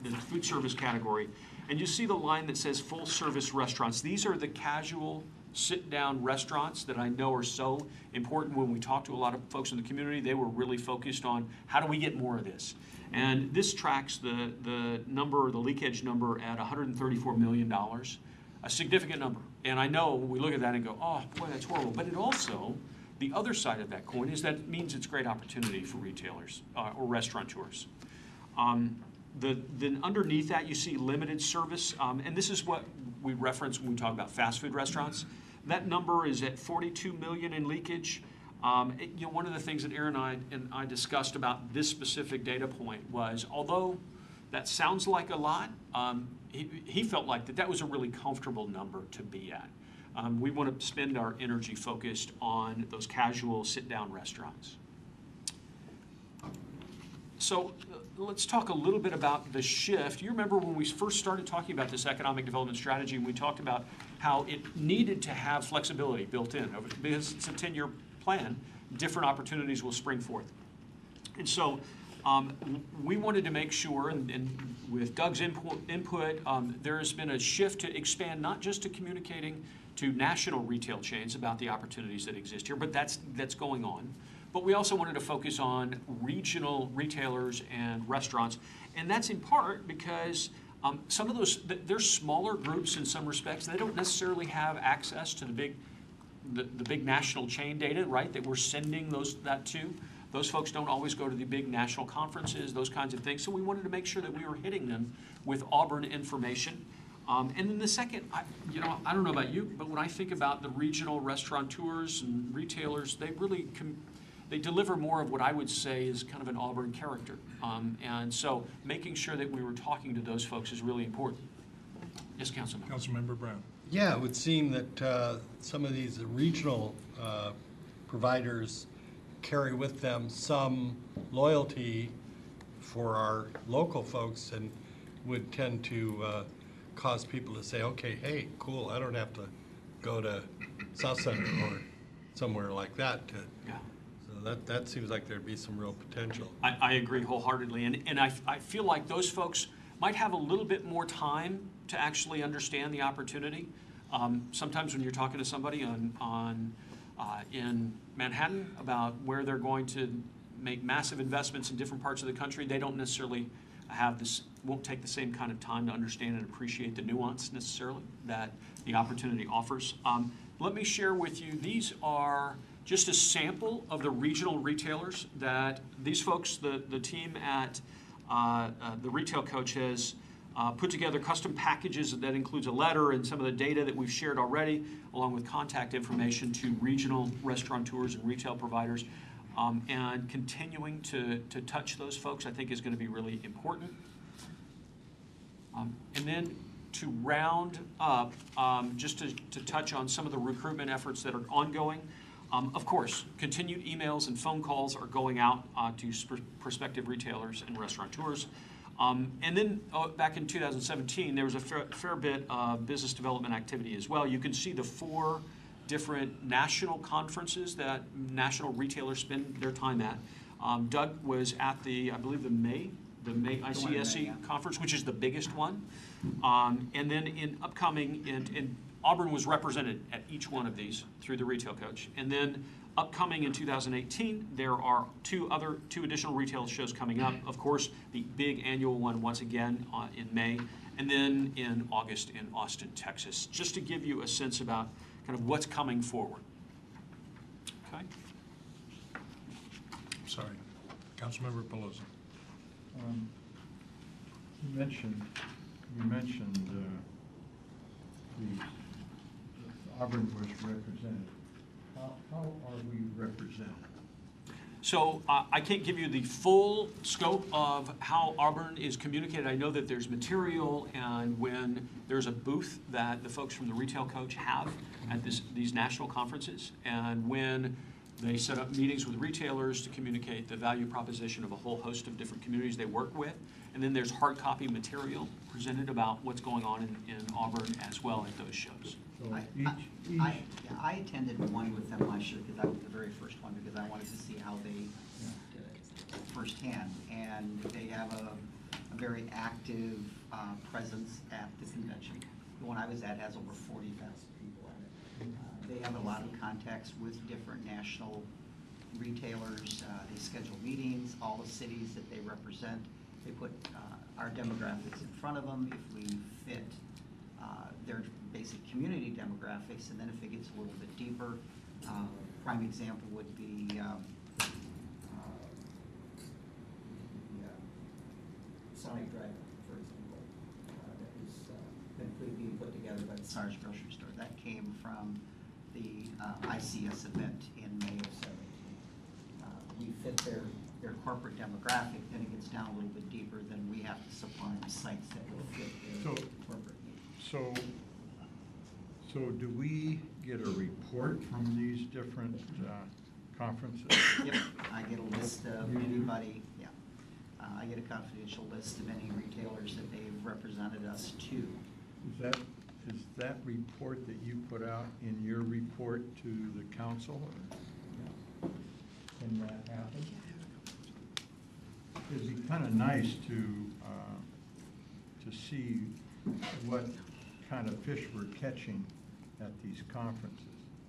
the food service category. And you see the line that says full service restaurants. These are the casual sit-down restaurants that I know are so important. When we talk to a lot of folks in the community, they were really focused on how do we get more of this? And this tracks the number, the leakage number at $134 million, a significant number. And I know we look at that and go, oh, boy, that's horrible. But it also, the other side of that coin is that it means it's great opportunity for retailers or restaurateurs. Then underneath that, you see limited service. And this is what we reference when we talk about fast food restaurants. That number is at $42 million in leakage. One of the things that Aaron and I discussed about this specific data point was, although that sounds like a lot, he felt like that was a really comfortable number to be at. We want to spend our energy focused on those casual sit-down restaurants. So let's talk a little bit about the shift. You remember when we first started talking about this economic development strategy, we talked about how it needed to have flexibility built in. Because it's a 10-year plan, different opportunities will spring forth. And so we wanted to make sure, and with Doug's input, there has been a shift to expand not just to communicating to national retail chains about the opportunities that exist here, but that's going on. But we also wanted to focus on regional retailers and restaurants. And that's in part because some of those, they're smaller groups in some respects. They don't necessarily have access to the big national chain data, right, that we're sending that to. Those folks don't always go to the big national conferences, those kinds of things. So we wanted to make sure that we were hitting them with Auburn information. And then the second, I don't know about you, but when I think about the regional restaurateurs and retailers, they really they deliver more of what I would say is kind of an Auburn character. And so making sure that we were talking to those folks is really important. Yes, Councilman. Councilmember Brown. Yeah, it would seem that some of these regional providers carry with them some loyalty for our local folks and would tend to cause people to say, okay, hey, cool, I don't have to go to South Center or somewhere like that to, so that seems like there'd be some real potential. I agree wholeheartedly, and I feel like those folks might have a little bit more time to actually understand the opportunity. Sometimes when you're talking to somebody in Manhattan about where they're going to make massive investments in different parts of the country, they don't necessarily won't take the same kind of time to understand and appreciate the nuance necessarily that the opportunity offers. Let me share with you, these are just a sample of the regional retailers that these folks, the team at the Retail Coach has put together custom packages that includes a letter and some of the data that we've shared already, along with contact information to regional restaurateurs and retail providers. And continuing to touch those folks, I think, is going to be really important. And then to round up, just to touch on some of the recruitment efforts that are ongoing. Of course, continued emails and phone calls are going out to prospective retailers and restaurateurs. And then back in 2017, there was a fair bit of business development activity as well. You can see the 4 different national conferences that national retailers spend their time at. Doug was at I believe the May ICSE conference, which is the biggest one. And then in upcoming, and Auburn was represented at each one of these through the Retail Coach. And then upcoming in 2018, there are two additional retail shows coming up. Of course, the big annual one once again in May, and then in August in Austin, Texas, just to give you a sense about kind of what's coming forward. Okay. I'm sorry. Councilmember Pelosi. You mentioned the Auburn was represented. How are we represented? So I can't give you the full scope of how Auburn is communicated. I know that there's material, and when there's a booth that the folks from the Retail Coach have at these national conferences, and when they set up meetings with retailers to communicate the value proposition of a whole host of different communities they work with. And then there's hard copy material presented about what's going on in Auburn as well at those shows. So I attended one with them last year because I was the very first one, because I wanted to see how they did it firsthand. And they have a very active presence at the convention. The one I was at has over 40,000 people at it. They have a lot of contacts with different national retailers. They schedule meetings, all the cities that they represent. They put our demographics in front of them if we fit their basic community demographics, and then if it gets a little bit deeper, prime example would be Sonic Dragon, for example, that was being put together by the SARS grocery store. That came from the ICS event in May of 17. We fit their corporate demographic, then it gets down a little bit deeper, then we have to supply them sites that will fit their corporate needs. So do we get a report from these different conferences? Yep, I get a list of anybody, yeah. I get a confidential list of any retailers that they've represented us to. Is that report that you put out in your report to the council? Can that happen? It'd be kind of nice to see what kind of fish we're catching at these conferences.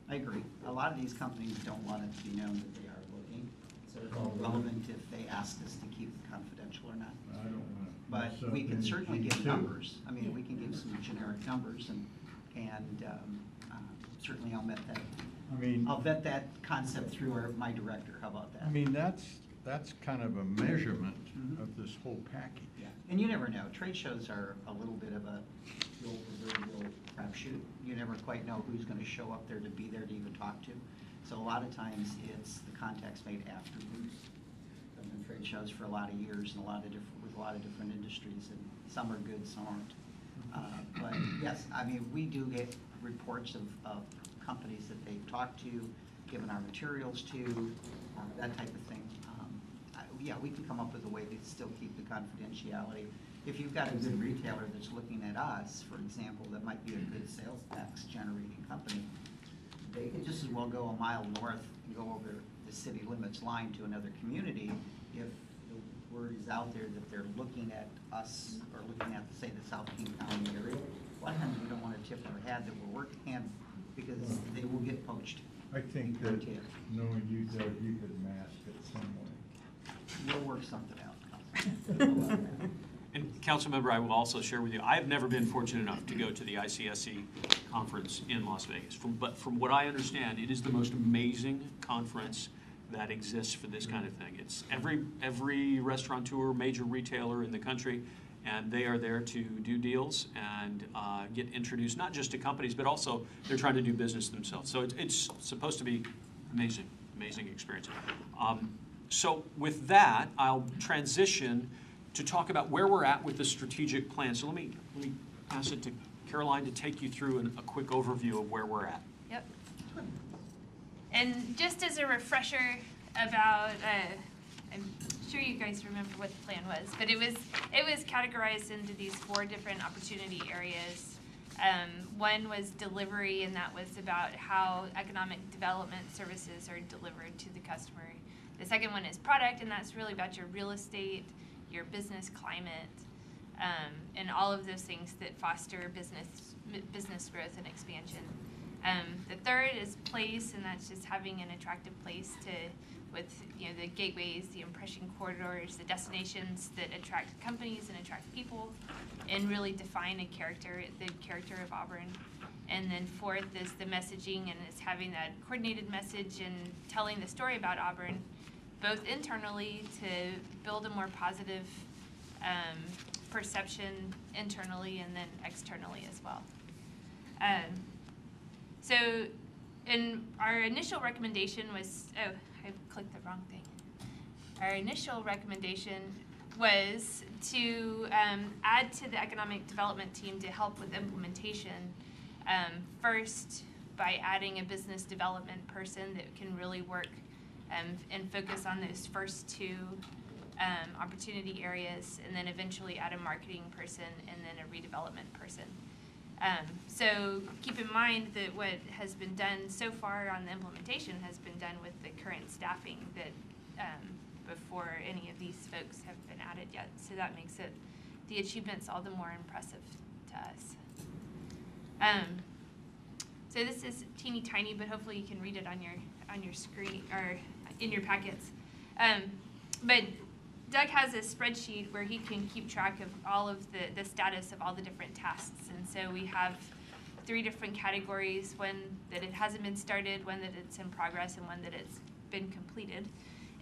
I agree. A lot of these companies don't want it to be known that they are looking, so it's all relevant if they ask us to keep it confidential or not. I don't want to. But we can certainly give numbers. I mean, we can give some generic numbers, and certainly I'll vet that. I mean, I'll vet that concept through my director. How about that? I mean, that's kind of a measurement of this whole package. Yeah, and you never know. Trade shows are a little bit of a the old proverbial crapshoot. You never quite know who's going to show up there to be there to even talk to. So a lot of times it's the contacts made after booths. I've been trade shows for a lot of years and with a lot of different industries, and some are good, some aren't. But yes, I mean, we do get reports of companies that they've talked to, given our materials to, that type of thing. yeah, we can come up with a way to still keep the confidentiality. If you've got a good retailer that's looking at us, for example, that might be a good sales tax generating company, they could just as well go a mile north and go over the city limits line to another community if the word is out there that they're looking at us or looking at, say, the South King County area. A lot of times we don't want to tip our hat that we're working hand because they will get poached. I think that knowing you, Doug, you could mask it some way. We'll work something out. And Councilmember, I will also share with you, I have never been fortunate enough to go to the ICSC conference in Las Vegas. But from what I understand, it is the most amazing conference that exists for this kind of thing. It's every restaurateur, major retailer in the country, and they are there to do deals and get introduced not just to companies, but also they're trying to do business themselves. So it's supposed to be amazing experience. So with that, I'll transition to talk about where we're at with the strategic plan. So let me pass it to Caroline to take you through a quick overview of where we're at. Yep. And just as a refresher about, I'm sure you guys remember what the plan was, but it was categorized into these 4 different opportunity areas. One was delivery, and that was about how economic development services are delivered to the customer. The second one is product, and that's really about your real estate, your business climate, and all of those things that foster business growth and expansion. The third is place, and that's just having an attractive place with the gateways, the impression corridors, the destinations that attract companies and attract people, and really define the character of Auburn. And then fourth is the messaging, and it's having that coordinated message and telling the story about Auburn, both internally to build a more positive perception internally and then externally as well. So our initial recommendation was, oh, I clicked the wrong thing. Our initial recommendation was to add to the economic development team to help with implementation. First, by adding a business development person that can really work and focus on those first 2 opportunity areas, and then eventually add a marketing person and then a redevelopment person. So keep in mind that what has been done so far on the implementation has been done with the current staffing that before any of these folks have been added yet. So that makes the achievements all the more impressive to us. So this is teeny tiny, but hopefully you can read it on your screen or in your packets. But Doug has a spreadsheet where he can keep track of all of the status of all the different tasks. And so we have 3 different categories, one that it hasn't been started, one that it's in progress, and one that it's been completed.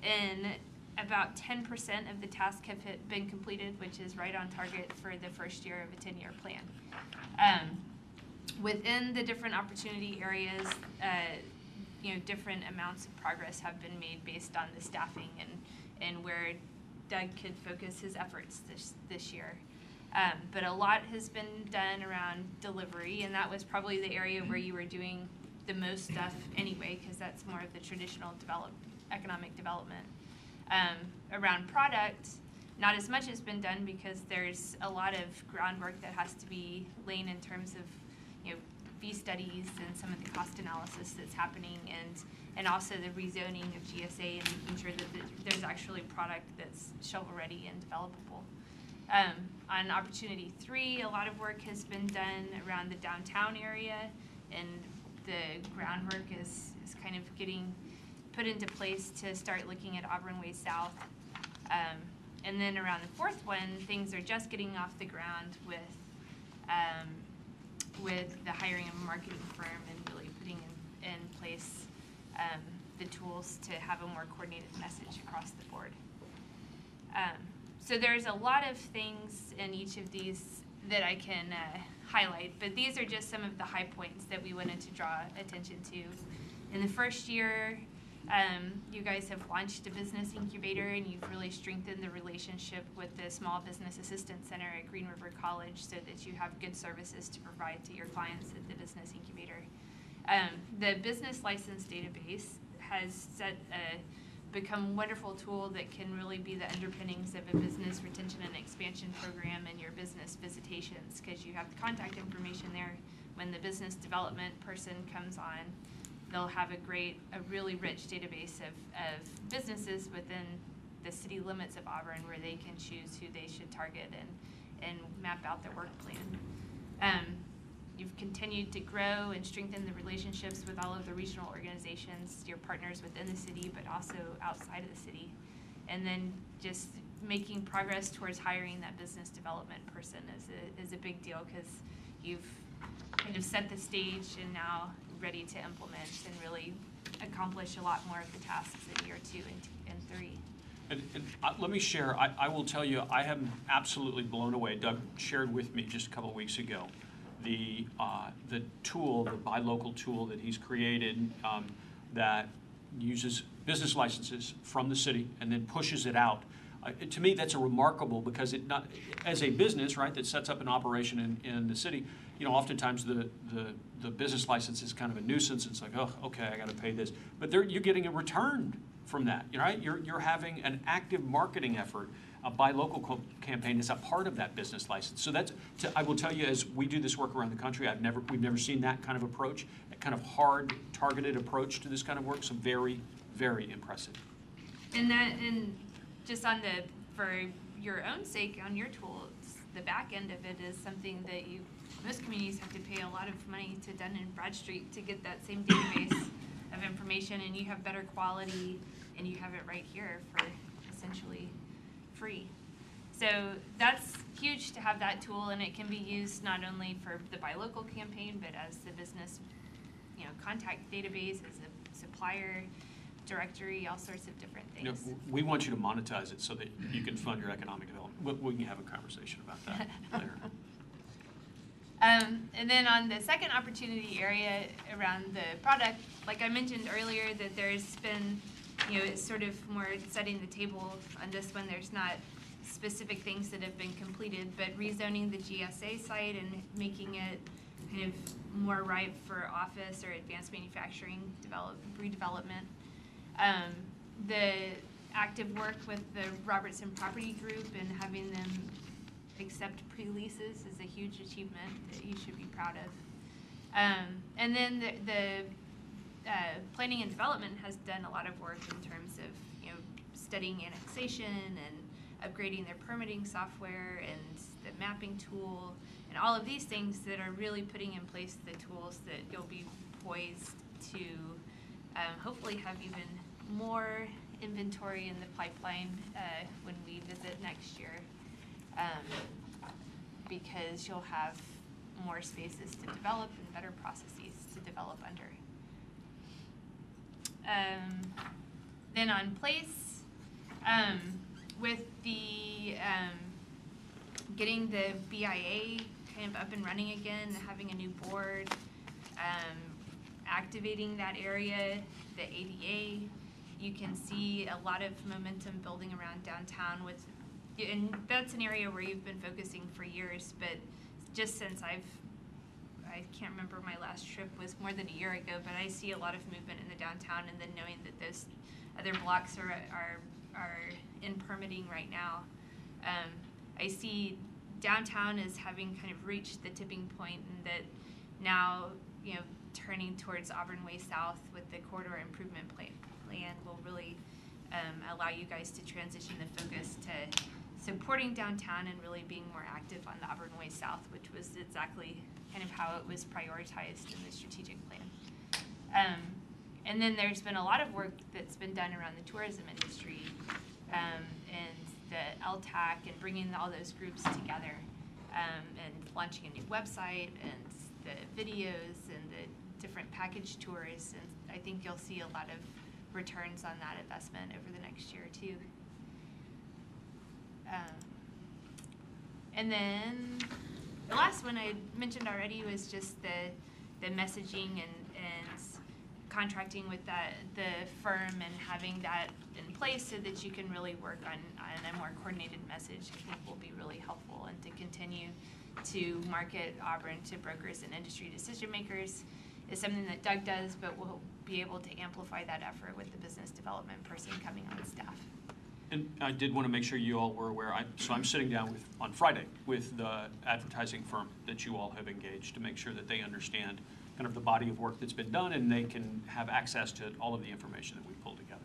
And about 10% of the tasks have been completed, which is right on target for the first year of a 10-year plan. Within the different opportunity areas, different amounts of progress have been made based on the staffing and where Doug could focus his efforts this year. But a lot has been done around delivery, and that was probably the area where you were doing the most stuff anyway, because that's more of the traditional economic development. Around product, not as much has been done because there's a lot of groundwork that has to be laid in terms of fee studies and some of the cost analysis that's happening, and also the rezoning of GSA and making sure that there's actually product that's shovel-ready and developable. On Opportunity 3, a lot of work has been done around the downtown area, and the groundwork is kind of getting put into place to start looking at Auburn Way South. And then around the 4th one, things are just getting off the ground with the hiring of a marketing firm and really putting in place the tools to have a more coordinated message across the board. So there's a lot of things in each of these that I can highlight, but these are just some of the high points that we wanted to draw attention to. In the first year, you guys have launched a business incubator, and you've really strengthened the relationship with the Small Business Assistance Center at Green River College so that you have good services to provide to your clients at the business incubator. The business license database has set a become a wonderful tool that can really be the underpinnings of a business retention and expansion program and your business visitations, because you have the contact information there. When the business development person comes on, they'll have a really rich database of businesses within the city limits of Auburn where they can choose who they should target and map out their work plan. You've continued to grow and strengthen the relationships with all of the regional organizations, your partners within the city, but also outside of the city. And then just making progress towards hiring that business development person is a big deal, because you've kind of set the stage and now ready to implement and really accomplish a lot more of the tasks in year 2 and 3. And let me share, I will tell you, I am absolutely blown away. Doug shared with me just a couple of weeks ago the tool, the buy local tool that he's created that uses business licenses from the city and then pushes it out. To me, that's a remarkable, because as a business, right, that sets up an operation in the city, you know, oftentimes the business license is kind of a nuisance. It's like, oh, okay, I got to pay this, but you're getting a return from that, right? You're having an active marketing effort. A buy local campaign is a part of that business license. So I will tell you, as we do this work around the country, we've never seen that kind of approach, that kind of hard, targeted approach to this kind of work. So very, very impressive. And just for your own sake, on your tools, the back end of it is something that most communities have to pay a lot of money to Dun & Bradstreet to get that same database of information, and you have better quality, and you have it right here for essentially free. So that's huge to have that tool, and it can be used not only for the buy local campaign, but as the business, contact database, as a supplier directory, all sorts of different things. We want you to monetize it so that you can fund your economic development. We can have a conversation about that later. And then on the second opportunity area around the product, like I mentioned earlier, that there's been, it's sort of more setting the table on this one. There's not specific things that have been completed, but rezoning the GSA site and making it kind of more ripe for office or advanced manufacturing redevelopment. The active work with the Robertson Property Group and having them accept pre-leases is a huge achievement that you should be proud of. And then the planning and development has done a lot of work in terms of studying annexation and upgrading their permitting software and the mapping tool and all of these things that are really putting in place the tools that you'll be poised to hopefully have even more inventory in the pipeline when we visit next year, because you'll have more spaces to develop and better processes to develop under. Then on place, with the getting the BIA kind of up and running again, having a new board, activating that area, the ADA, you can see a lot of momentum building around downtown and that's an area where you've been focusing for years, but just since I can't remember, my last trip was more than a year ago, but I see a lot of movement in the downtown, and then knowing that those other blocks are in permitting right now. I see downtown as having kind of reached the tipping point, and that now, turning towards Auburn Way South with the corridor improvement plan will really allow you guys to transition the focus to supporting downtown and really being more active on the Auburn Way South, which was exactly kind of how it was prioritized in the strategic plan. And then there's been a lot of work that's been done around the tourism industry and the LTAC and bringing all those groups together and launching a new website and the videos and the different package tours. And I think you'll see a lot of returns on that investment over the next year or two. And then the last one I mentioned already was just the messaging and contracting with the firm and having that in place so that you can really work on a more coordinated message. I think will be really helpful, and to continue to market Auburn to brokers and industry decision makers is something that Doug does, but be able to amplify that effort with the business development person coming on staff. And I did want to make sure you all were aware, so I'm sitting down on Friday with the advertising firm that you all have engaged to make sure that they understand kind of the body of work that's been done and they can have access to all of the information that we pulled together.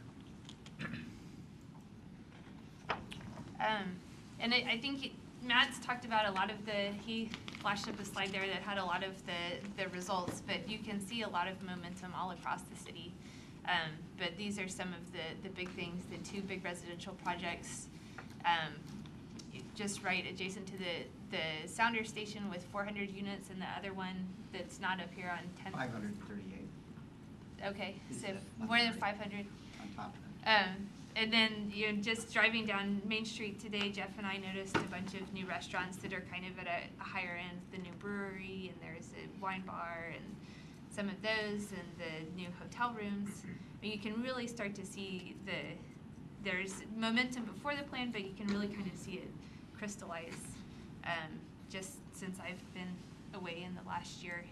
And I think Matt's talked about a lot of he flashed up a slide there that had a lot of the results, but you can see a lot of momentum all across the city. But these are some of the big things, the 2 big residential projects, just right adjacent to the sounder station with 400 units, and the other one that's not up here on 10th. 538. Okay, Is so it more than 500. On top of it. And then, just driving down Main Street today, Jeff and I noticed a bunch of new restaurants that are kind of at a higher end. The new brewery, and there's a wine bar, and some of those, and the new hotel rooms. But you can really start to see there's momentum before the plan, but you can really kind of see it crystallize. Just since I've been away in the last year,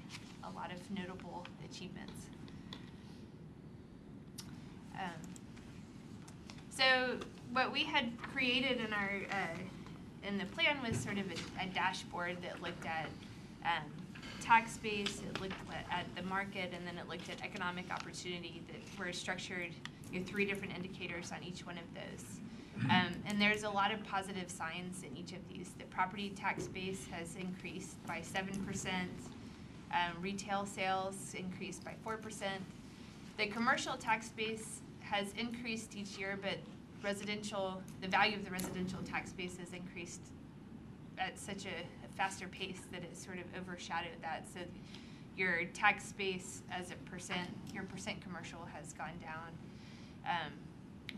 a lot of notable achievements. So what we had created in our in the plan was sort of a dashboard that looked at tax base, it looked at the market, and then it looked at economic opportunity that were structured 3 different indicators on each one of those. And there's a lot of positive signs in each of these. The property tax base has increased by 7%. Retail sales increased by 4%. The commercial tax base has increased each year, but the value of the residential tax base has increased at such a faster pace that it sort of overshadowed that. So your tax base as a percent, your percent commercial has gone down.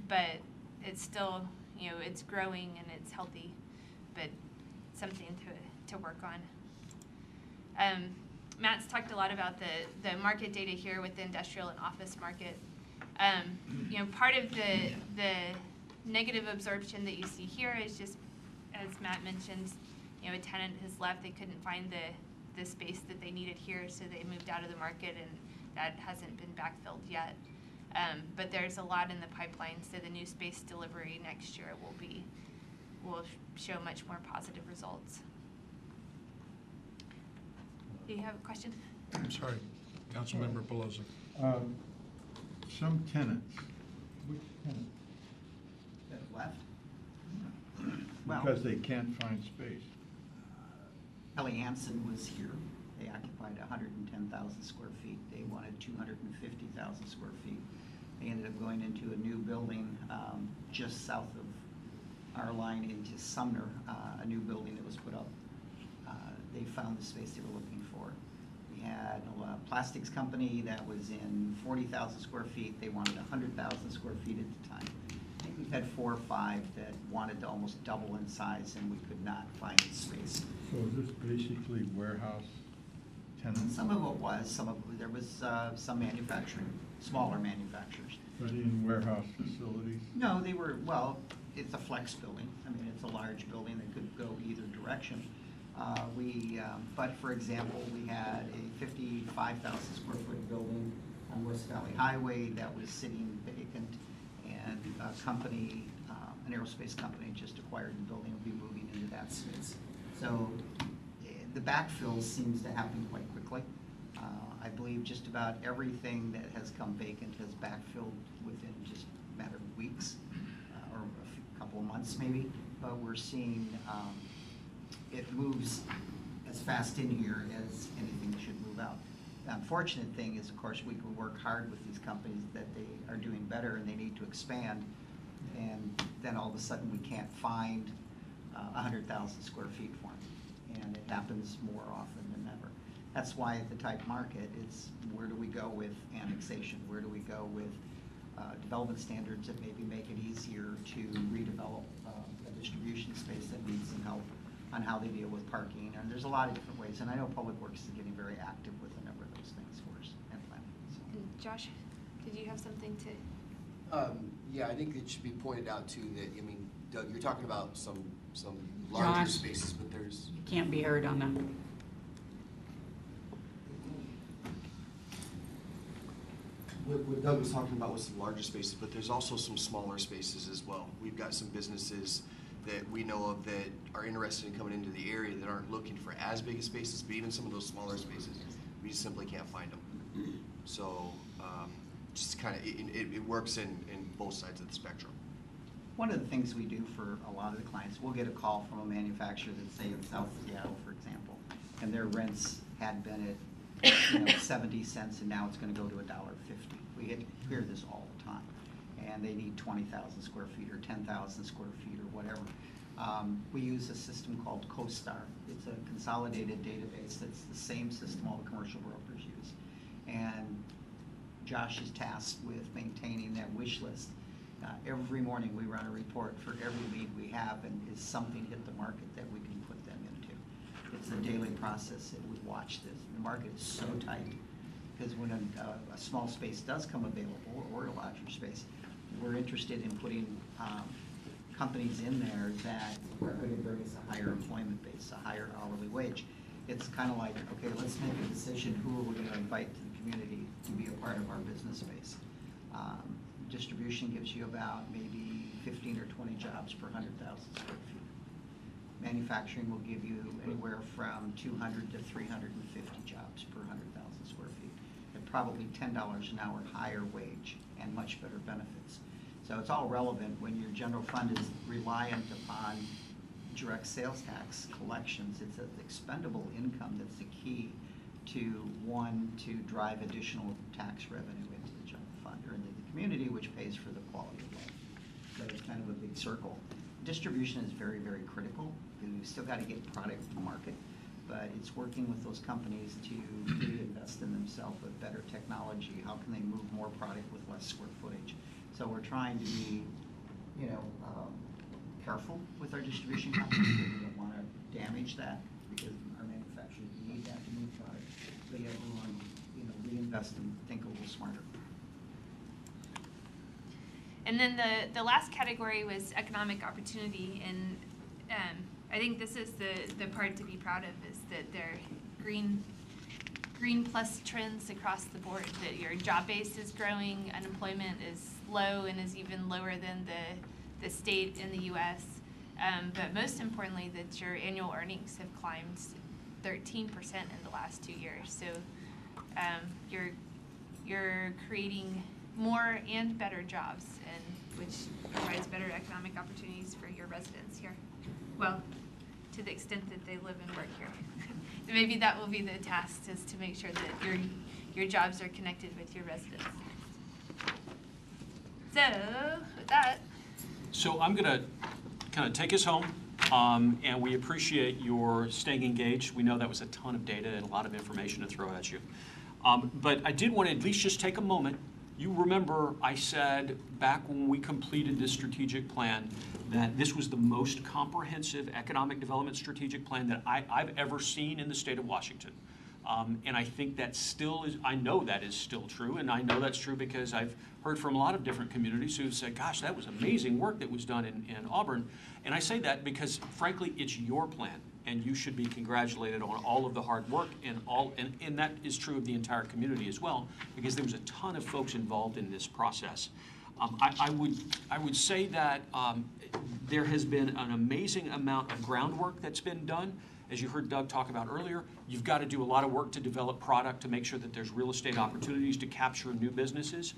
But it's still, it's growing and it's healthy, but something to work on. Matt's talked a lot about the market data here with the industrial and office market. Part of the negative absorption that you see here is just, as Matt mentioned, a tenant has left. They couldn't find the space that they needed here, so they moved out of the market, and that hasn't been backfilled yet. But there's a lot in the pipeline, so the new space delivery next year will show much more positive results. Do you have a question? I'm sorry, Councilmember Pelosi. Some tenants, which tenants? That left? Well, Because they can't find space. Ellie Hansen was here. They occupied 110,000 square feet. They wanted 250,000 square feet. They ended up going into a new building just south of our line into Sumner, a new building that was put up. They found the space they were looking for. We had a plastics company that was in 40,000 square feet. They wanted 100,000 square feet at the time. I think we've had 4 or 5 that wanted to almost double in size, and we could not find space. So is this basically warehouse tenants? Some of it was. There was some manufacturing, smaller manufacturers. But in warehouse facilities? No, they were, well, it's a flex building. I mean, it's a large building that could go either direction. But for example, we had a 55,000 square foot building on West Valley Highway that was sitting vacant, and a company, an aerospace company just acquired the building and will be moving into that space. So the backfill seems to happen quite quickly. I believe just about everything that has come vacant has backfilled within just a matter of weeks or a couple of months maybe, but we're seeing it moves as fast in here as anything should move out. The unfortunate thing is, of course, we can work hard with these companies that they are doing better and they need to expand, and then all of a sudden we can't find 100,000 square feet for them, and it happens more often than ever. That's why at the type market, it's where do we go with annexation? Where do we go with development standards that maybe make it easier to redevelop a distribution space that needs some help on how they deal with parking, and there's a lot of different ways. And I know Public Works is getting very active with a number of those things for us and planning. So. And Josh, did you have something to? Yeah, I think it should be pointed out too that, I mean, Doug, you're talking about some larger Josh, spaces, but there's. You can't be heard on them. What Doug was talking about was some larger spaces, but there's also some smaller spaces as well. We've got some businesses that we know of that are interested in coming into the area that aren't looking for as big of spaces, but even some of those smaller spaces, we just simply can't find them. So just kind of, it works in both sides of the spectrum. One of the things we do for a lot of the clients, we'll get a call from a manufacturer that's, say, in South Seattle, for example, and their rents had been at 70 cents, and now it's going to go to $1.50. We hear this all the time. And they need 20,000 square feet or 10,000 square feet or whatever. We use a system called CoStar. It's a consolidated database that's the same system all the commercial brokers use. And Josh is tasked with maintaining that wish list. Every morning we run a report for every lead we have, and is something hit the market that we can put them into. It's a daily process that we watch this. The market is so tight because when a small space does come available, or a larger space, we're interested in putting companies in there that are going to bring us a higher employment base, a higher hourly wage. It's kind of like, okay, let's make a decision, who are we going to invite to the community to be a part of our business base. Distribution gives you about maybe 15 or 20 jobs per 100,000 square feet. Manufacturing will give you anywhere from 200 to 350 jobs per 100,000 square feet, at probably $10 an hour higher wage and much better benefits. So it's all relevant when your general fund is reliant upon direct sales tax collections. It's an expendable income that's the key to, one, to drive additional tax revenue into the general fund or into the community, which pays for the quality of life. So it's kind of a big circle. Distribution is very, very critical because we've still got to get product to market, but it's working with those companies to really invest in themselves with better technology. How can they move more product with less square footage? So we're trying to be, careful with our distribution companies. We don't want to damage that because our manufacturers need that to move product. But yet we want to, reinvest and think a little smarter. And then the last category was economic opportunity, and I think this is the part to be proud of, is that they're green plus trends across the board, that your job base is growing, unemployment is low and is even lower than the state in the U.S. But most importantly, that your annual earnings have climbed 13% in the last 2 years. So you're creating more and better jobs, and which provides better economic opportunities for your residents here. Well, to the extent that they live and work here. Maybe that will be the task, is to make sure that your jobs are connected with your residents. So, with that. So I'm going to kind of take us home, and we appreciate your staying engaged. We know that was a ton of data and a lot of information to throw at you. But I did want to at least just take a moment. You remember I said back when we completed this strategic plan that this was the most comprehensive economic development strategic plan that I've ever seen in the state of Washington. And I think that still is, I know that is still true, and I know that's true because I've heard from a lot of different communities who said, gosh, that was amazing work that was done in Auburn. And I say that because, frankly, it's your plan, and you should be congratulated on all of the hard work, and that is true of the entire community as well, because there was a ton of folks involved in this process. I would say that there has been an amazing amount of groundwork that's been done. As you heard Doug talk about earlier, you've got to do a lot of work to develop product to make sure that there's real estate opportunities to capture new businesses.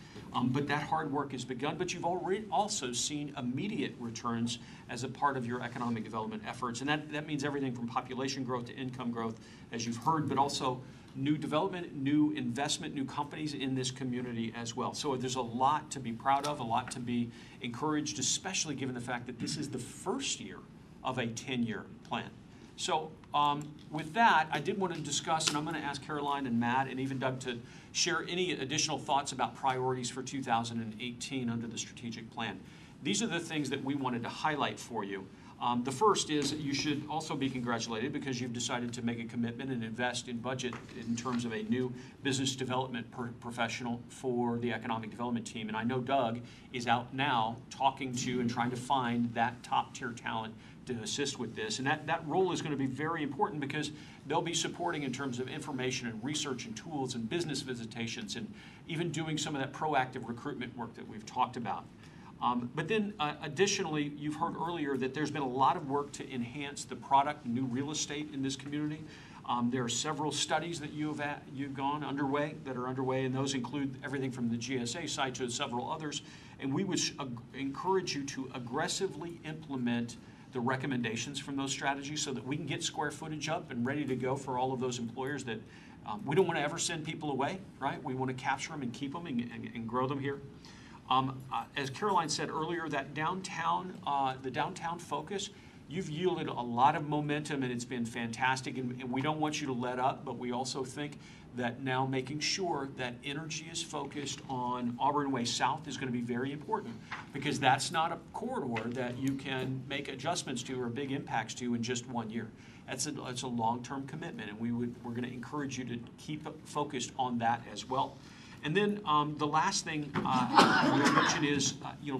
But that hard work has begun. But you've already also seen immediate returns as a part of your economic development efforts. And that means everything from population growth to income growth, as you've heard, but also new development, new investment, new companies in this community as well. So there's a lot to be proud of, a lot to be encouraged, especially given the fact that this is the first year of a 10-year plan. So with that, I did want to discuss, and I'm going to ask Caroline and Matt and even Doug to share any additional thoughts about priorities for 2018 under the strategic plan. These are the things that we wanted to highlight for you. The first is that you should also be congratulated because you've decided to make a commitment and invest in budget in terms of a new business development professional for the economic development team. And I know Doug is out now talking to and trying to find that top-tier talent to assist with this. And that role is going to be very important because they'll be supporting in terms of information and research and tools and business visitations and even doing some of that proactive recruitment work that we've talked about. But then additionally, you've heard earlier that there's been a lot of work to enhance the product and new real estate in this community. There are several studies that you've underway, and those include everything from the GSA side to several others. And we would encourage you to aggressively implement the recommendations from those strategies so that we can get square footage up and ready to go for all of those employers that we don't want to ever send people away, right? We want to capture them and keep them and grow them here. As Caroline said earlier, that downtown, the downtown focus, you've yielded a lot of momentum and it's been fantastic, and we don't want you to let up, but we also think that now making sure that energy is focused on Auburn Way South is going to be very important because that's not a corridor that you can make adjustments to or big impacts to in just 1 year. It's a long-term commitment, and we're going to encourage you to keep focused on that as well. And then the last thing I would mention is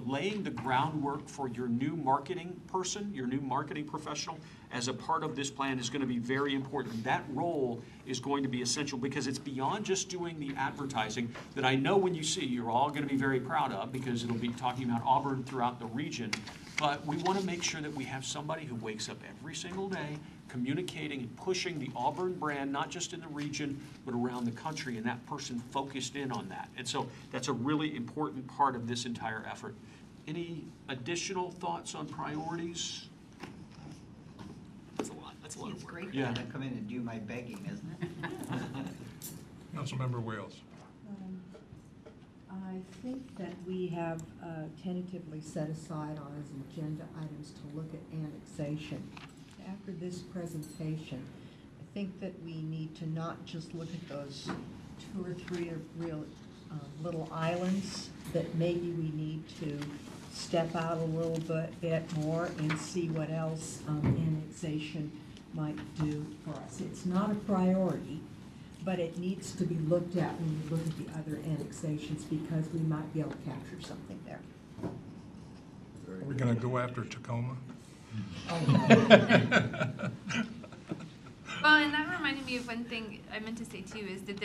laying the groundwork for your new marketing person, your new marketing professional, as a part of this plan is going to be very important. That role is going to be essential because it's beyond just doing the advertising that I know when you see you're all going to be very proud of because it'll be talking about Auburn throughout the region. But we want to make sure that we have somebody who wakes up every single day communicating and pushing the Auburn brand, not just in the region, but around the country, and that person focused in on that. And so that's a really important part of this entire effort. Any additional thoughts on priorities? That's a lot. That's a lot of work. It's great to come in and do my begging, isn't it? Councilmember Wales. I think that we have tentatively set aside on as agenda items to look at annexation. After this presentation, I think that we need to not just look at those 2 or 3 real little islands, that maybe we need to step out a little bit more and see what else annexation might do for us. It's not a priority, but it needs to be looked at when we look at the other annexations because we might be able to capture something there. Are we going to go after Tacoma? Well, and that reminded me of one thing I meant to say too, is that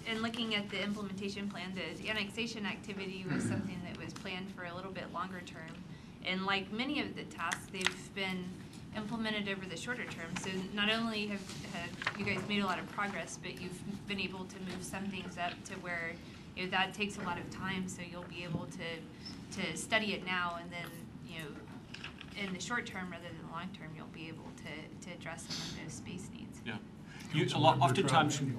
in looking at the implementation plan, the annexation activity was something that was planned for a little bit longer term. And like many of the tasks, they've been implemented over the shorter term. So not only have you guys made a lot of progress, but you've been able to move some things up to where that takes a lot of time. So you'll be able to study it now, and then in the short term rather than the long term, you'll be able to address some of those space needs. Yeah. Oftentimes. She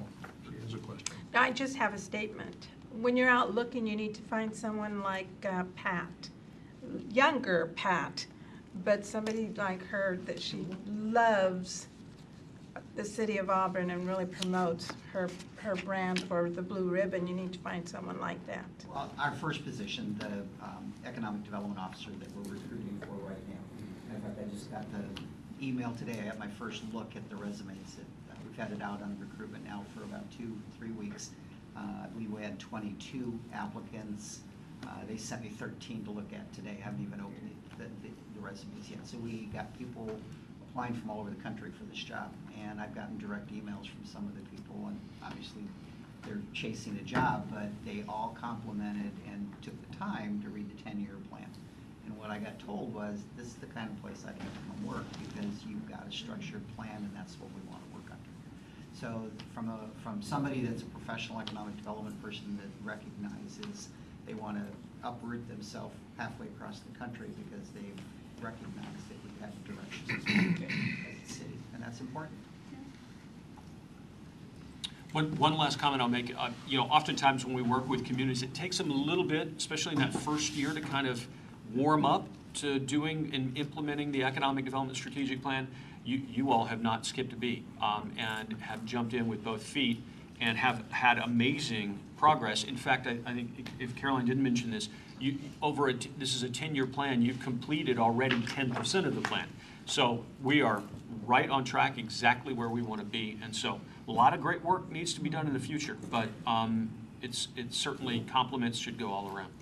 has a question. I just have a statement. When you're out looking, you need to find someone like Pat, younger Pat, but somebody like her that she loves the city of Auburn and really promotes her brand for the blue ribbon. You need to find someone like that. Well, our first position, the economic development officer that we're recruiting for right now. In fact, I just got the email today. I had my first look at the resumes. We've had it out on recruitment now for about 2-3 weeks. I believe we had 22 applicants. They sent me 13 to look at today. I haven't even opened the resumes yet. So we got people applying from all over the country for this job. And I've gotten direct emails from some of the people, and obviously they're chasing a job, but they all complimented and took the time to read the 10-year plan. And what I got told was, this is the kind of place I'd like to come work because you've got a structured plan, and that's what we want to work under. So from somebody that's a professional economic development person that recognizes they want to uproot themselves halfway across the country because they've recognized that we have directions as a city, and that's important. One last comment I'll make. Oftentimes when we work with communities, it takes them a little bit, especially in that first year, to kind of warm up to doing and implementing the economic development strategic plan. You all have not skipped a beat and have jumped in with both feet and have had amazing progress. In fact, I think if Caroline didn't mention this, this is a 10-year plan. You've completed already 10% of the plan. So we are right on track, exactly where we want to be. And so a lot of great work needs to be done in the future, but it's certainly compliments should go all around.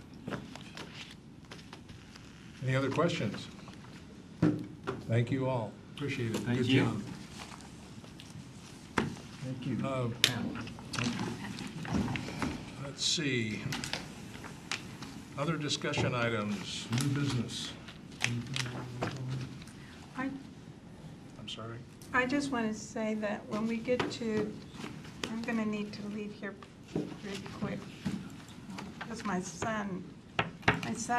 Any other questions? Thank you all. Appreciate it. Thank Good you. job. Thank you. Let's see. Other discussion items, new business. I'm sorry. I just want to say that when we get to, I'm going to need to leave here really quick, because my son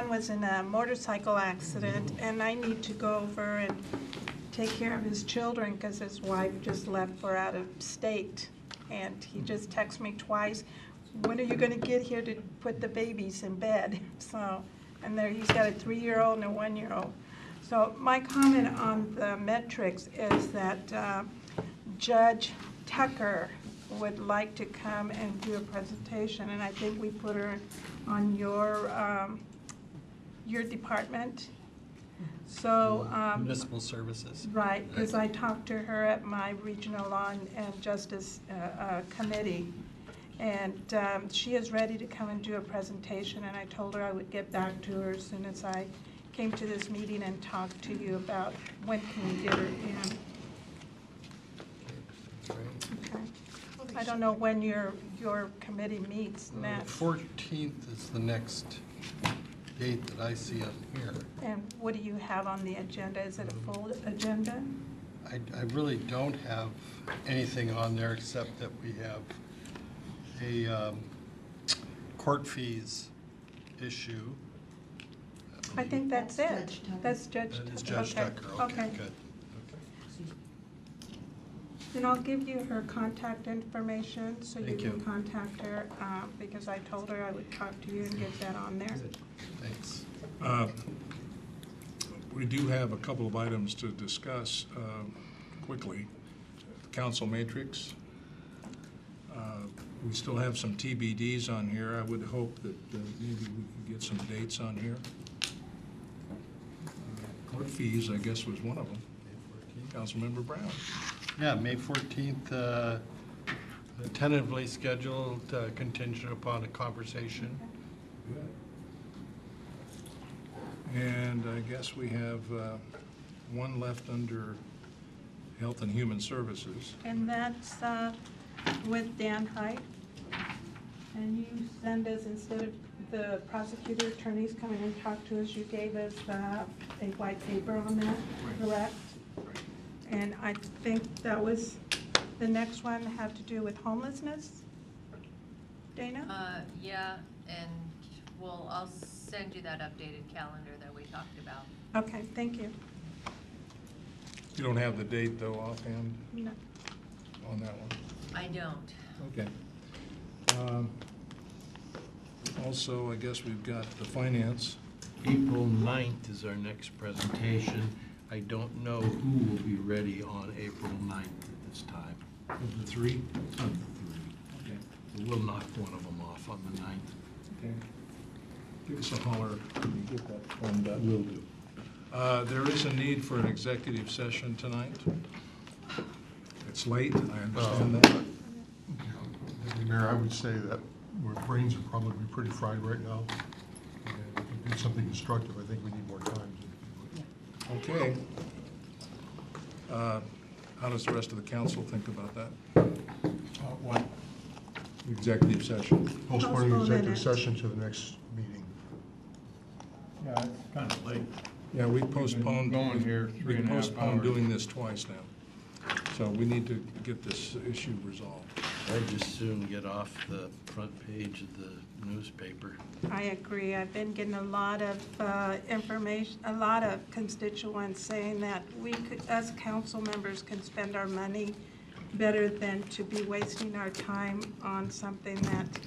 was in a motorcycle accident, and I need to go over and take care of his children, because his wife just left for out of state, and he just texted me twice, when are you going to get here to put the babies in bed? So, and there, he's got a 3-year-old and a 1-year-old. So my comment on the metrics is that Judge Tucker would like to come and do a presentation, and I think we put her on your department. So municipal services. right, because I talked to her at my regional law and justice committee, and she is ready to come and do a presentation, and I told her I would get back to her as soon as I came to this meeting and talked to you about when can we get her in. Okay. I don't know when your committee meets, Matt. 14th is the next date that I see on here. And what do you have on the agenda? Is it a full agenda? I really don't have anything on there except that we have a court fees issue. I think that's it. That's Judge Tucker. That is Judge Tucker, okay, good. Then I'll give you her contact information so you Thank can you. contact her, because I told her I would talk to you and get that on there. Thanks. We do have a couple of items to discuss quickly. Council matrix. We still have some TBDs on here. I would hope that maybe we could get some dates on here. Court fees, I guess, was one of them. Councilmember Brown. Yeah, May 14th, tentatively scheduled, contingent upon a conversation. And I guess we have one left under Health and Human Services. And that's with Dan Height. And you send us, instead of the prosecutor attorneys coming and talk to us, you gave us a white paper on that, correct? And I think that was, the next one had to do with homelessness? Dana? Yeah, and I'll send you that updated calendar that we talked about. Okay, thank you. You don't have the date, though, offhand? No. On that one? I don't. Okay. Also, I guess we've got the finance. April 9th is our next presentation. I don't know who will be ready on April 9th at this time. Of the three? Of the three. Okay. We'll knock one of them off on the 9th. Okay. Give us a holler when you get that formed up. Will do. There is a need for an executive session tonight. It's late, I understand that. Mayor, I would say that our brains would probably be pretty fried right now. And if we do something constructive, I think we need more time. Okay. How does the rest of the council think about that? What? Executive session. Postponing the executive session to the next meeting. Yeah, it's kind of late. Yeah, we postponed. Going here We 3.5 postponed hours. doing this twice now. So we need to get this issue resolved. I'd just soon get off the front page of the newspaper. I agree. I've been getting a lot of information, a lot of constituents saying that we could, as council members, can spend our money better than to be wasting our time on something that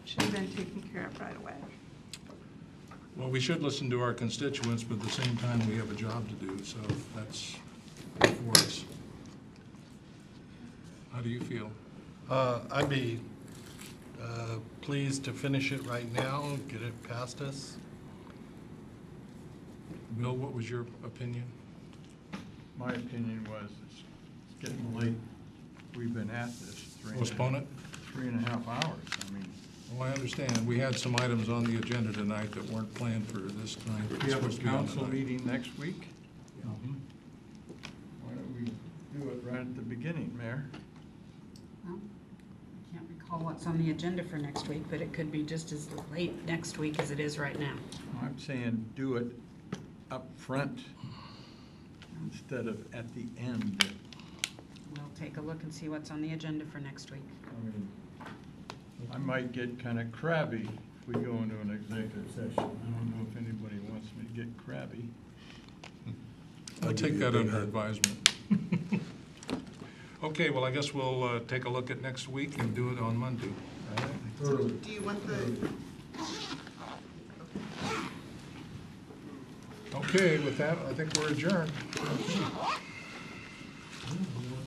should have been taken care of right away. Well, we should listen to our constituents, but at the same time, we have a job to do, so that's before us. How do you feel? I'd be pleased to finish it right now, get it past us. Bill, what was your opinion? My opinion was it's getting late. We've been at this Postpone it? 3.5 hours. I mean, Well, I understand. We had some items on the agenda tonight that weren't planned for this night. we It's have supposed a to be on council tonight. meeting next week. Mhm. Why don't we do it right at the beginning, Mayor? Well, I can't recall what's on the agenda for next week, but it could be just as late next week as it is right now. I'm saying do it up front instead of at the end. We'll take a look and see what's on the agenda for next week. I mean, I might get kind of crabby if we go into an executive session. I don't know if anybody wants me to get crabby. I'll take that under advisement. Okay, well, I guess we'll take a look at next week and do it on Monday. All right? Do you want the, Okay, with that, I think we're adjourned.